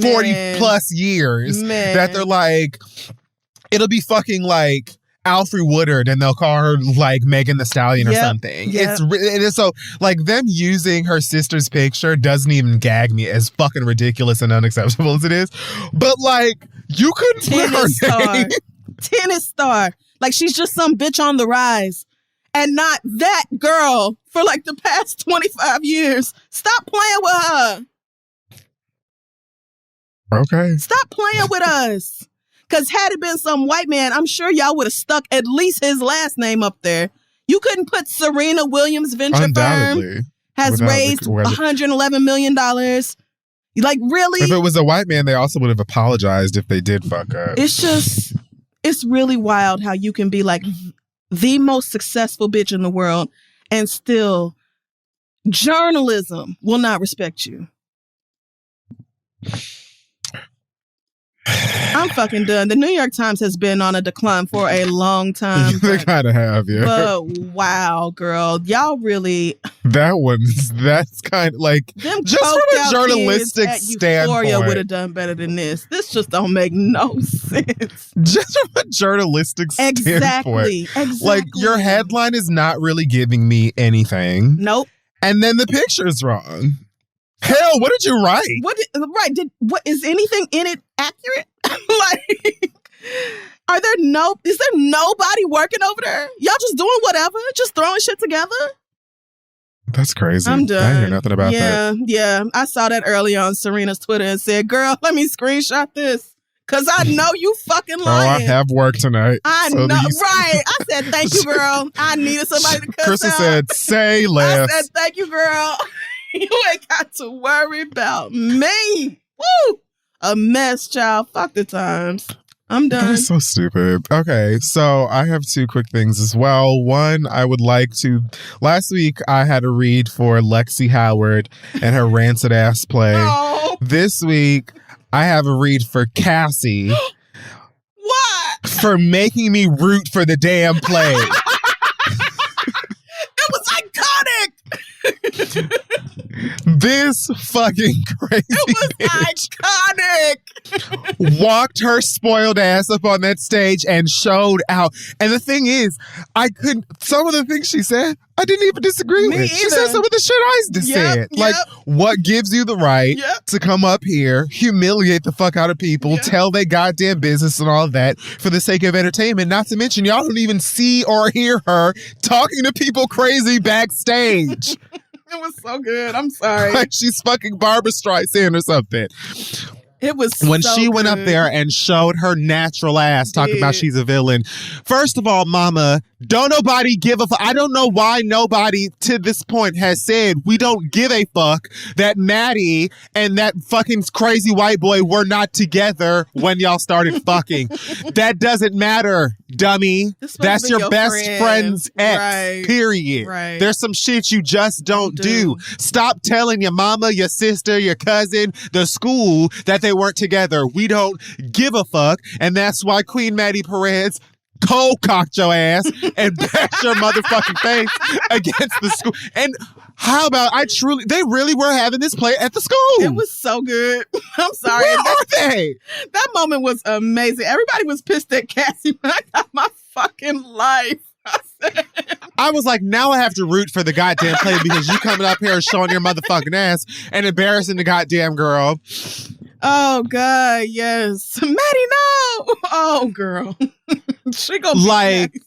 40 plus years that they're like, it'll be fucking like Alfre Woodard and they'll call her like Megan Thee Stallion or something. It's so like them using her sister's picture doesn't even gag me, as fucking ridiculous and unacceptable as it is. But like, you couldn't put her name. Tennis star. Like, she's just some bitch on the rise. And not that girl for like the past 25 years. Stop playing with her. Okay. Stop playing with us. Because had it been some white man, I'm sure y'all would have stuck at least his last name up there. You couldn't put Serena Williams venture firm has raised $111 million. Like, really? If it was a white man, they also would have apologized if they did fuck up. It's really wild how you can be like the most successful bitch in the world and still journalism will not respect you. I'm fucking done. The New York Times has been on a decline for a long time. They kind of have, yeah. But wow, girl, y'all really... That's kind of like... Just from a journalistic standpoint. Euphoria would have done better than this. This just don't make no sense. Just from a journalistic standpoint. Exactly. Like, your headline is not really giving me anything. Nope. And then the picture's wrong. Hell, what did you write? What is anything in it accurate? Like, is there nobody working over there? Y'all just doing whatever? Just throwing shit together? That's crazy. I'm done. I hear nothing about that. Yeah. I saw that earlier on Serena's Twitter and said, girl, let me screenshot this. Because I know you fucking lying. Oh, I have work tonight. I know, right. I said, thank you, girl. I needed somebody to cuss Krista out. said, say less. I said, thank you, girl. You ain't got to worry about me. Woo! A mess, child. Fuck the times. I'm done. That is so stupid. Okay, so I have two quick things as well. One, I would like to... Last week, I had a read for Lexi Howard and her rancid ass play. Oh. This week, I have a read for Cassie. What? For making me root for the damn play. It was iconic. This fucking crazy It was iconic. Walked her spoiled ass up on that stage and showed out. And the thing is, some of the things she said, I didn't even disagree with. She said some of the shit I said. Like, what gives you the right to come up here, humiliate the fuck out of people, tell their goddamn business and all that for the sake of entertainment? Not to mention, y'all don't even see or hear her talking to people crazy backstage. It was so good. I'm sorry. Like she's fucking Barbara Streisand or something. It was when so she good. Went up there and showed her natural ass talking about she's a villain. First of all, mama, don't nobody give a fuck. I don't know why nobody to this point has said we don't give a fuck that Maddie and that fucking crazy white boy were not together when y'all started fucking. That doesn't matter, dummy. That's your best friend's ex, period. Right. There's some shit you just don't do. Stop telling your mama, your sister, your cousin, the school that they weren't together. We don't give a fuck. And that's why Queen Maddie Perez cold-cocked your ass and bashed your motherfucking face against the school. And how about they really were having this play at the school. It was so good. I'm sorry. Where are they? That moment was amazing. Everybody was pissed at Cassie, but I got my fucking life. I was like, now I have to root for the goddamn play because you coming up here showing your motherfucking ass and embarrassing the goddamn girl. Oh, God, yes. Maddie, no. Oh, girl. She gonna be like,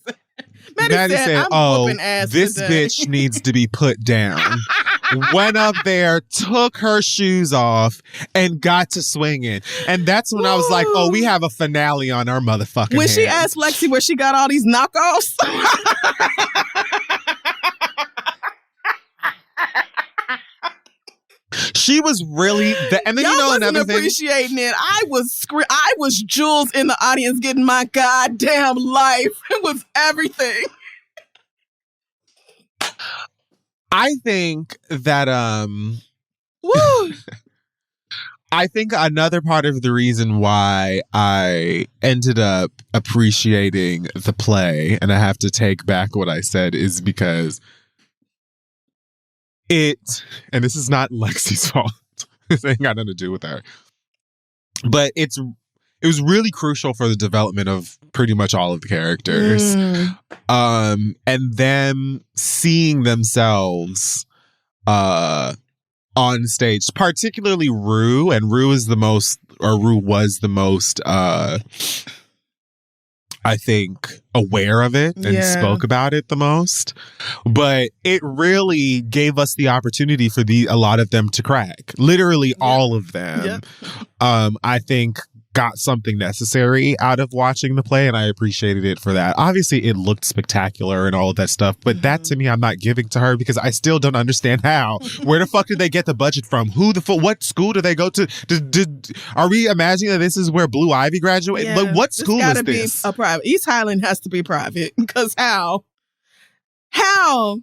Maddie said, oh, this today. Bitch needs to be put down. Went up there, took her shoes off, and got to swinging. And that's when I was like, oh, we have a finale on our motherfucking When hands. she asked Lexi where she got all these knockoffs. She was really, and then Y'all another wasn't appreciating it. I was Jules in the audience getting my goddamn life. It was everything. I think that woo. I think another part of the reason why I ended up appreciating the play, and I have to take back what I said, is because and this is not Lexi's fault. This ain't got nothing to do with her. But it was really crucial for the development of pretty much all of the characters. And them seeing themselves on stage, particularly Rue, and Rue was the most, I think, aware of it and spoke about it the most. But it really gave us the opportunity for a lot of them to crack. Literally all of them. I think got something necessary out of watching the play, and I appreciated it for that. Obviously, it looked spectacular and all of that stuff, but that to me, I'm not giving to her because I still don't understand how. Where the fuck did they get the budget from? What school do they go to? Are we imagining that this is where Blue Ivy graduated? Yeah, like, what school is this? Be a private. East Highland has to be private because how? How?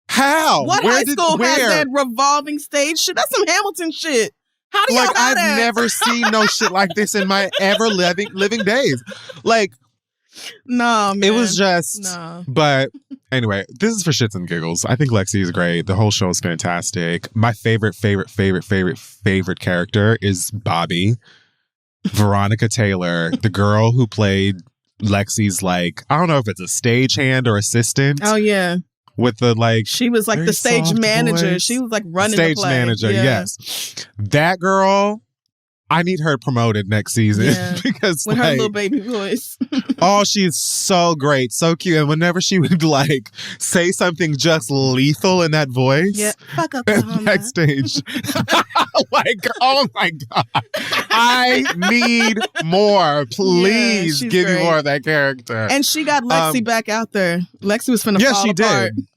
What high school has that revolving stage shit? That's some Hamilton shit. How do y'all know I've that? never seen no shit like this in my ever living days. Like, no, man. It was just, but anyway, this is for shits and giggles. I think Lexi is great. The whole show is fantastic. My favorite character is Bobby. Veronica Taylor, the girl who played Lexi's, like, I don't know if it's a stagehand or assistant. Oh, yeah. With the, like, she was like the stage manager. Voice. She was like running stage the play. Manager. Yes, that girl. I need her promoted next season because with her little baby voice. Oh, she's so great, so cute, and whenever she would like say something just lethal in that voice, fuck up backstage. Like, oh my god, I need more. Please give me more of that character. And she got Lexi back out there. Lexi was finna fall apart. Did.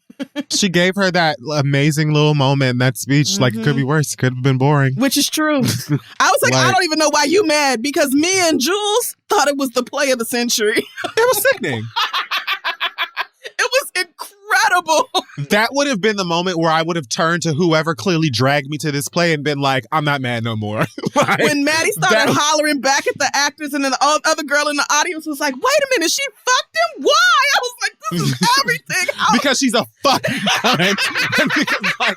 She gave her that amazing little moment in that speech. Like, it could be worse. It could have been boring. Which is true. I was like, I don't even know why you mad, because me and Jules thought it was the play of the century. It was sickening. It was incredible. That would have been the moment where I would have turned to whoever clearly dragged me to this play and been like, I'm not mad no more. Like, when Maddie started hollering back at the actors, and then the other girl in the audience was like, wait a minute, she fucked him? Why? I was like, this is everything. Because she's a fucking cunt. Because, like,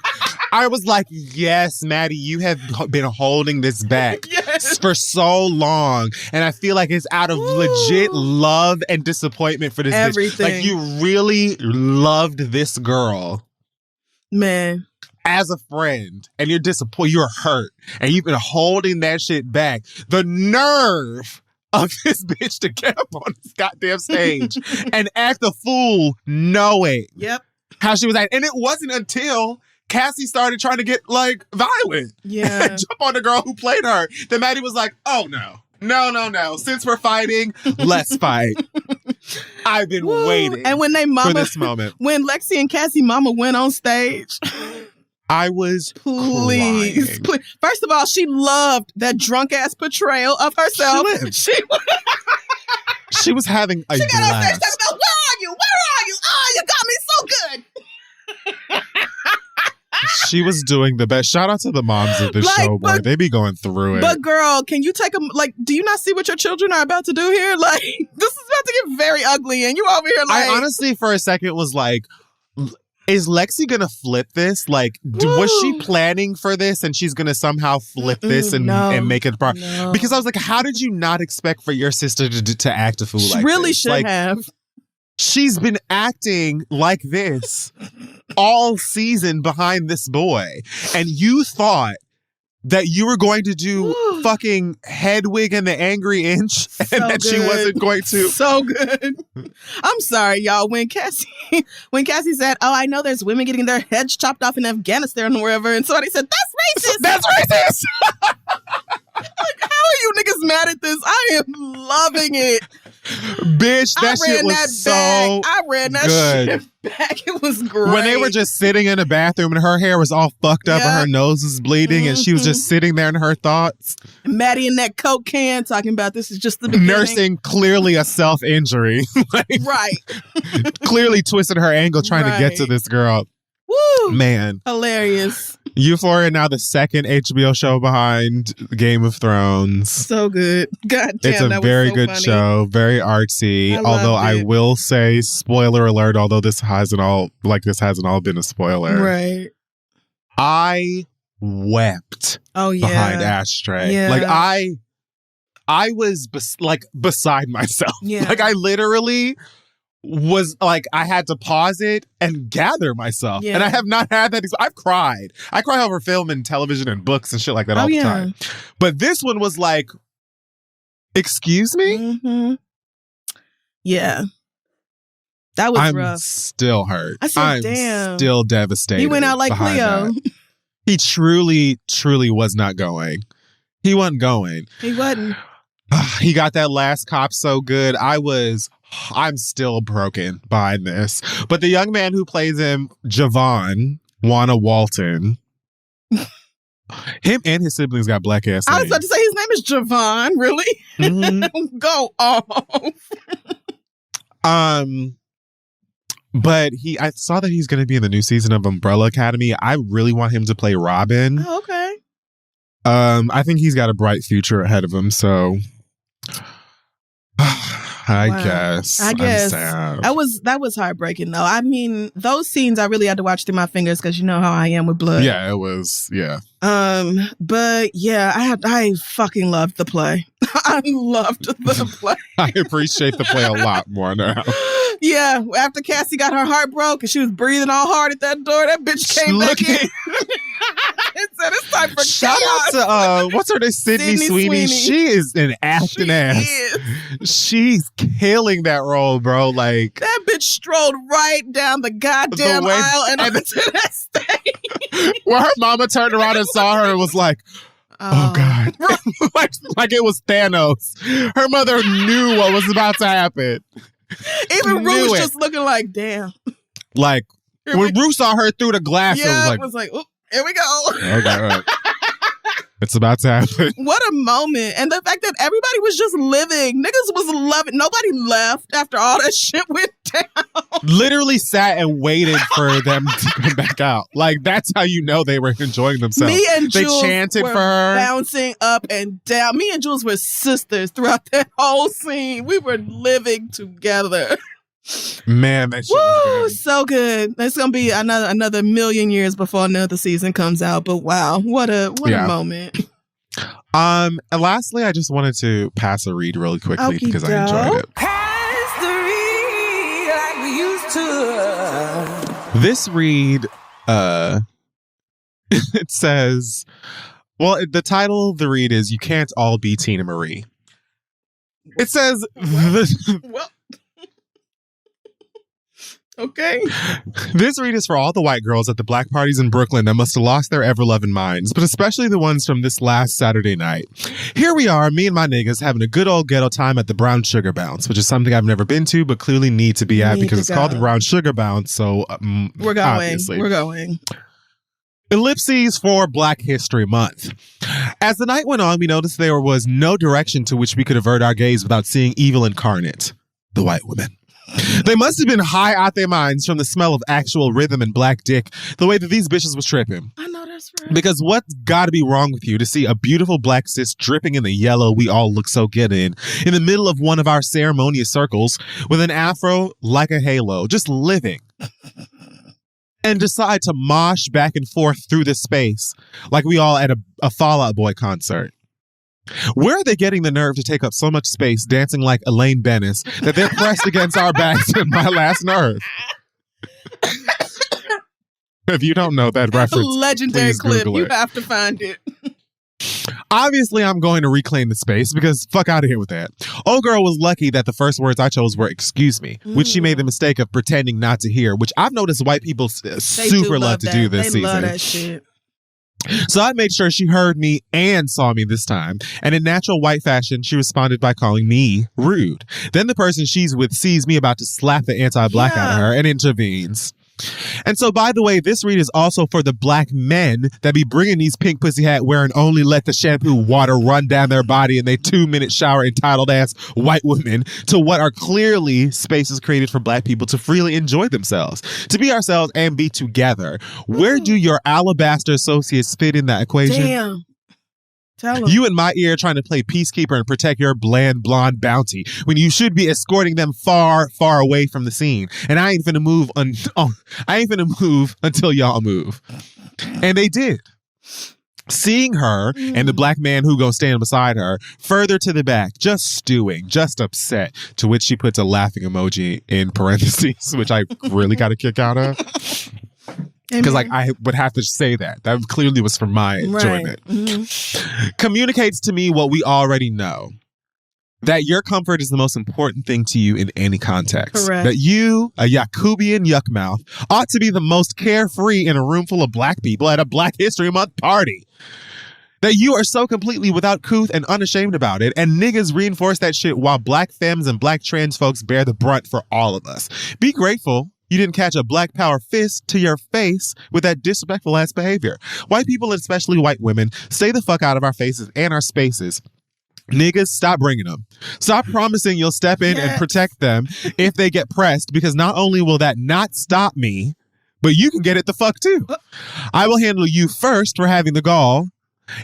I was like, yes, Maddie, you have been holding this back for so long. And I feel like it's out of legit love and disappointment for this bitch. Like, you really loved this girl. Man. As a friend. And you're disappointed. You're hurt. And you've been holding that shit back. The nerve of this bitch to get up on this goddamn stage and act a fool knowing how she was acting. And it wasn't until Cassie started trying to get, like, violent. And jump on the girl who played her. Then Maddie was like, oh, no. No. Since we're fighting, let's fight. I've been waiting and when for this moment. When Lexi and Cassie mama went on stage, I was please. First of all, she loved that drunk ass portrayal of herself. She was having a blast. She got on stage blast. talking about, where are you? Oh, you got me so good. She was doing the best. Shout out to the moms of this show, boy. They be going through it. But girl, can you take them? Like, do you not see what your children are about to do here? Like, this is about to get very ugly, and you over here like. I honestly, for a second, was like, is Lexi gonna flip this? Like, was she planning for this, and she's gonna somehow flip this and make it proper? No. Because I was like, how did you not expect for your sister to act a fool like this? She really should have. She's been acting like this all season behind this boy. And you thought that you were going to do fucking Hedwig and the Angry Inch and that she wasn't going to. So good. I'm sorry, y'all. When Cassie said, oh, I know there's women getting their heads chopped off in Afghanistan or wherever. And somebody said, that's racist. That's racist. Like, how are you niggas mad at this? I am loving it. Bitch, that shit was so I ran that good. shit back. It was great. When they were just sitting in a bathroom and her hair was all fucked up and her nose was bleeding and she was just sitting there in her thoughts. Maddie in that Coke can talking about this is just the beginning. Nursing clearly a self-injury. Right. Clearly twisted her ankle trying to get to this girl. Woo! Man. Hilarious. Euphoria, now the second HBO show behind Game of Thrones. So good. God damn, it's a very good show, very artsy. Although I will say, spoiler alert, although this hasn't all been a spoiler. Right. I wept behind Ashtray. Yeah. Like I was beside myself. Yeah. Like I literally was like, I had to pause it and gather myself. Yeah. And I have not had that. I've cried. I cry over film and television and books and shit like that all the time. But this one was like, excuse me? Mm-hmm. Yeah. That was rough. I'm still hurt. I said, damn. Still devastated. He went out like Cleo. He truly, truly was not going. He wasn't going. He wasn't. He got that last cop so good. I'm still broken by this. But the young man who plays him, Javon, Wanna Walton, him and his siblings got black ass names. I was about to say his name is Javon. Really? Mm-hmm. Go off. But I saw that he's going to be in the new season of Umbrella Academy. I really want him to play Robin. Oh, okay. I think he's got a bright future ahead of him. So. I guess. That was heartbreaking though. I mean, those scenes I really had to watch through my fingers because you know how I am with blood. Yeah, it was. Yeah. But yeah, I fucking loved the play. I loved the play. I appreciate the play a lot more now. Yeah, after Cassie got her heart broke and she was breathing all hard at that door, that bitch came back in. It said it's time for Shout out to what's her name, Sydney Sweeney. She is an acting ass. She's killing that role, bro. Like that bitch strolled right down the goddamn aisle and up to that stage. Where her mama turned around and saw her and was like, oh God. like it was Thanos. Her mother knew what was about to happen. Even Rue was just looking like, damn. Like, when Rue saw her through the glass, it was like, here we go. Okay, right. It's about to happen. What a moment. And the fact that everybody was just living. Niggas was loving. Nobody left after all that shit went down. Literally sat and waited for them to come back out. Like, that's how you know they were enjoying themselves. Me and Jules chanted were for her. Bouncing up and down. Me and Jules were sisters throughout that whole scene. We were living together. Man, that shit was good. So good. It's gonna be another million years before another season comes out. But wow, what a moment. And lastly, I just wanted to pass a read really quickly because I enjoyed it. Pass the read like we used to. This read, it says, well, the title of the read is "You Can't All Be Tina Marie." It says, well. Okay. This read is for all the white girls at the black parties in Brooklyn that must have lost their ever-loving minds, but especially the ones from this last Saturday night. Here we are, me and my niggas, having a good old ghetto time at the Brown Sugar Bounce, which is something I've never been to, but clearly need to be at because it's called the Brown Sugar Bounce, so we're going. Obviously. We're going. Ellipses for Black History Month. As the night went on, we noticed there was no direction to which we could avert our gaze without seeing evil incarnate, the white women. They must have been high out their minds from the smell of actual rhythm and black dick, the way that these bitches was tripping. I know that's right. Because what's gotta be wrong with you to see a beautiful black sis dripping in the yellow we all look so good in the middle of one of our ceremonious circles with an afro like a halo, just living. And decide to mosh back and forth through this space like we all at a Fall Out Boy concert. Where are they getting the nerve to take up so much space dancing like Elaine Bennis that they're pressed against our backs in My Last Nerve? If you don't know that reference, legendary clip. You have to find it. Obviously, I'm going to reclaim the space because fuck out of here with that. Old girl was lucky that the first words I chose were "excuse me," which she made the mistake of pretending not to hear, which I've noticed white people super love to do this season. They love that shit. So I made sure she heard me and saw me this time. And in natural white fashion, she responded by calling me rude. Then the person she's with sees me about to slap the anti-black out of her and intervenes. And so, by the way, this read is also for the black men that be bringing these pink pussy hat wearing only let the shampoo water run down their body in they 2-minute shower entitled ass white women to what are clearly spaces created for black people to freely enjoy themselves, to be ourselves and be together. Where do your alabaster associates fit in that equation? Damn. You in my ear trying to play peacekeeper and protect your bland blonde bounty when you should be escorting them far, far away from the scene. And I ain't finna move. I ain't finna move until y'all move. And they did. Seeing her and the black man who goes stand beside her further to the back, just stewing, just upset, to which she puts a laughing emoji in parentheses, which I really got a kick out of. Because I would have to say that. That clearly was for my enjoyment. Communicates to me what we already know. That your comfort is the most important thing to you in any context. Correct. That you, a Yakubian yuckmouth, ought to be the most carefree in a room full of black people at a Black History Month party. That you are so completely without couth and unashamed about it, and niggas reinforce that shit while black femmes and black trans folks bear the brunt for all of us. Be grateful you didn't catch a black power fist to your face with that disrespectful ass behavior. White people, and especially white women, stay the fuck out of our faces and our spaces. Niggas, stop bringing them. Stop promising you'll step in and protect them if they get pressed, because not only will that not stop me, but you can get it the fuck too. I will handle you first for having the gall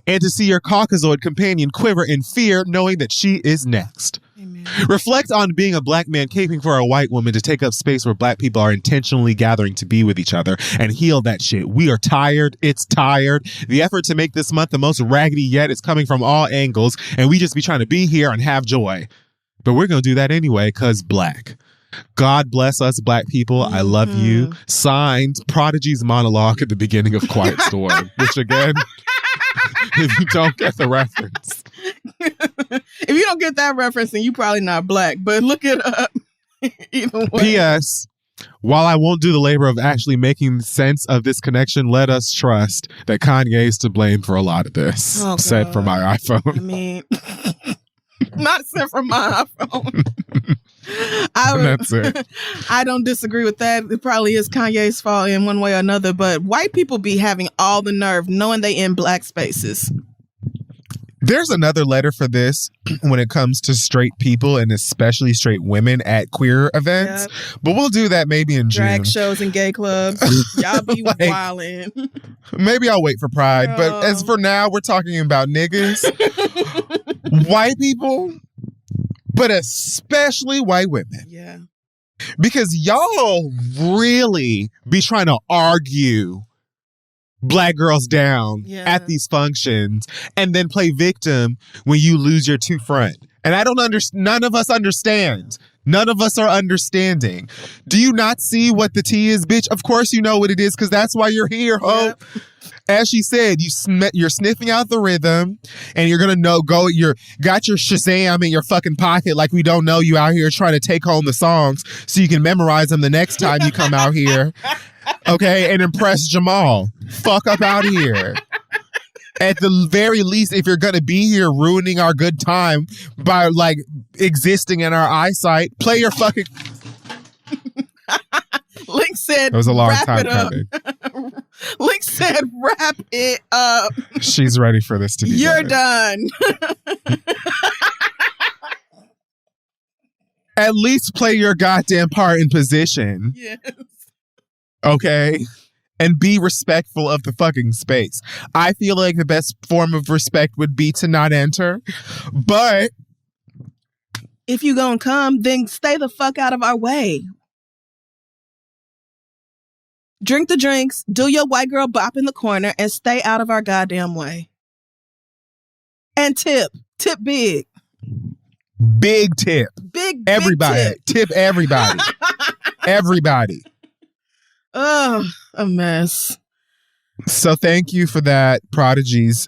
and to see your Caucasoid companion quiver in fear knowing that she is next. Amen. Reflect on being a black man caping for a white woman to take up space where black people are intentionally gathering to be with each other, and heal that shit. We are tired. It's tired. The effort to make this month the most raggedy yet is coming from all angles, and we just be trying to be here and have joy. But we're going to do that anyway, because black. God bless us, black people. I love you. Signed, Prodigy's monologue at the beginning of Quiet Storm, which again... if you don't get the reference. If you don't get that reference, then you probably not black, but look it up. Either way. P.S. While I won't do the labor of actually making sense of this connection, let us trust that Kanye is to blame for a lot of this. Oh, said from my iPhone. I mean, not said from my iPhone. That's it. I don't disagree with that. It probably is Kanye's fault in one way or another, but white people be having all the nerve knowing they in black spaces. There's another letter for this when it comes to straight people and especially straight women at queer events. Yep. But we'll do that maybe in June. Drag shows and gay clubs. Y'all be like, wildin'. Maybe I'll wait for Pride. But as for now, we're talking about niggas, white people, but especially white women. Yeah. Because y'all really be trying to argue black girls down at these functions and then play victim when you lose your two front. And I don't none of us understand. None of us are understanding. Do you not see what the tea is, bitch? Of course you know what it is, because that's why you're here, ho. Yep. As she said, you're sniffing out the rhythm, and you're gonna got your Shazam in your fucking pocket like we don't know you out here trying to take home the songs so you can memorize them the next time you come out here. Okay, and impress Jamal. Fuck up out here. At the very least, if you're gonna be here ruining our good time by like existing in our eyesight, play your fucking. Link said, "It was a long time coming." Link said, "Wrap it up." She's ready for this to be. You're done. At least play your goddamn part in position. Yes. Okay? And be respectful of the fucking space. I feel like the best form of respect would be to not enter. But if you gonna come, then stay the fuck out of our way. Drink the drinks, do your white girl bop in the corner, and stay out of our goddamn way. And tip. Tip big. Big tip. Big everybody. Tip everybody. Everybody. Oh, a mess. So thank you for that, Prodigy's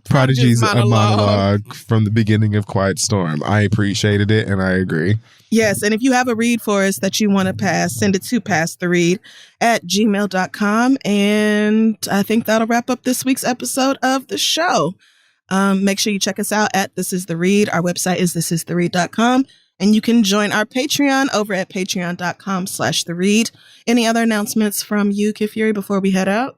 Prodigy's monologue from the beginning of Quiet Storm. I appreciated it, and I agree. Yes, and if you have a read for us that you want to pass, send it to passtheread@gmail.com. And I think that'll wrap up this week's episode of the show. Make sure you check us out at This Is The Read. Our website is thisistheread.com. And you can join our Patreon over at patreon.com/theread. Any other announcements from you, Kid Fury, before we head out?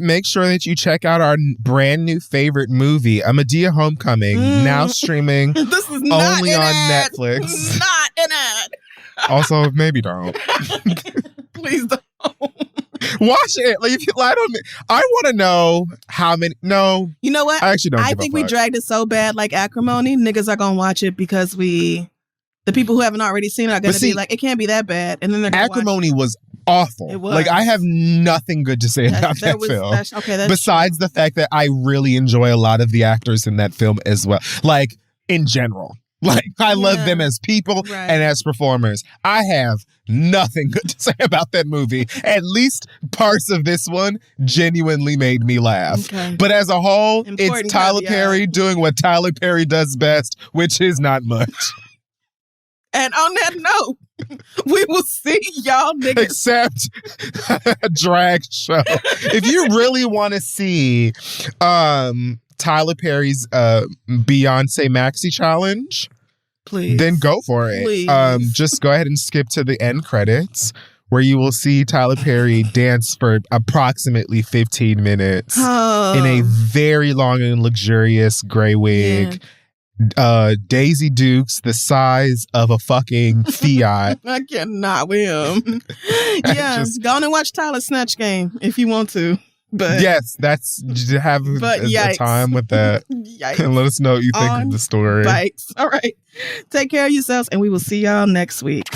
Make sure that you check out our brand new favorite movie, A Medea Homecoming, now streaming this is not only on ad. Netflix. Not an ad. Also, maybe don't. Please don't. Watch it. Like, if you lied on me, I want to know how many. No, you know what? I actually don't. I think we dragged it so bad, like Acrimony. Niggas are gonna watch it because the people who haven't already seen it are gonna be like, it can't be that bad, and then they're gonna Acrimony was awful. It was. Like, I have nothing good to say about that film. Besides the fact that I really enjoy a lot of the actors in that film as well. Like, in general. Like, I love them as people and as performers. I have nothing good to say about that movie. At least parts of this one genuinely made me laugh. Okay. But as a whole, it's Tyler Perry doing what Tyler Perry does best, which is not much. And on that note, we will see y'all niggas. Except a drag show. If you really want to see Tyler Perry's Beyonce Maxi Challenge, please, then go for it. Please. Just go ahead and skip to the end credits, where you will see Tyler Perry dance for approximately 15 minutes in a very long and luxurious gray wig. Yeah. Daisy Dukes the size of a fucking Fiat. I cannot with him. Yeah, go on and watch Tyler Snatch Game if you want to. But yes, that's have a time with that. And let us know what you think of the story. Bikes. All right. Take care of yourselves, and we will see y'all next week.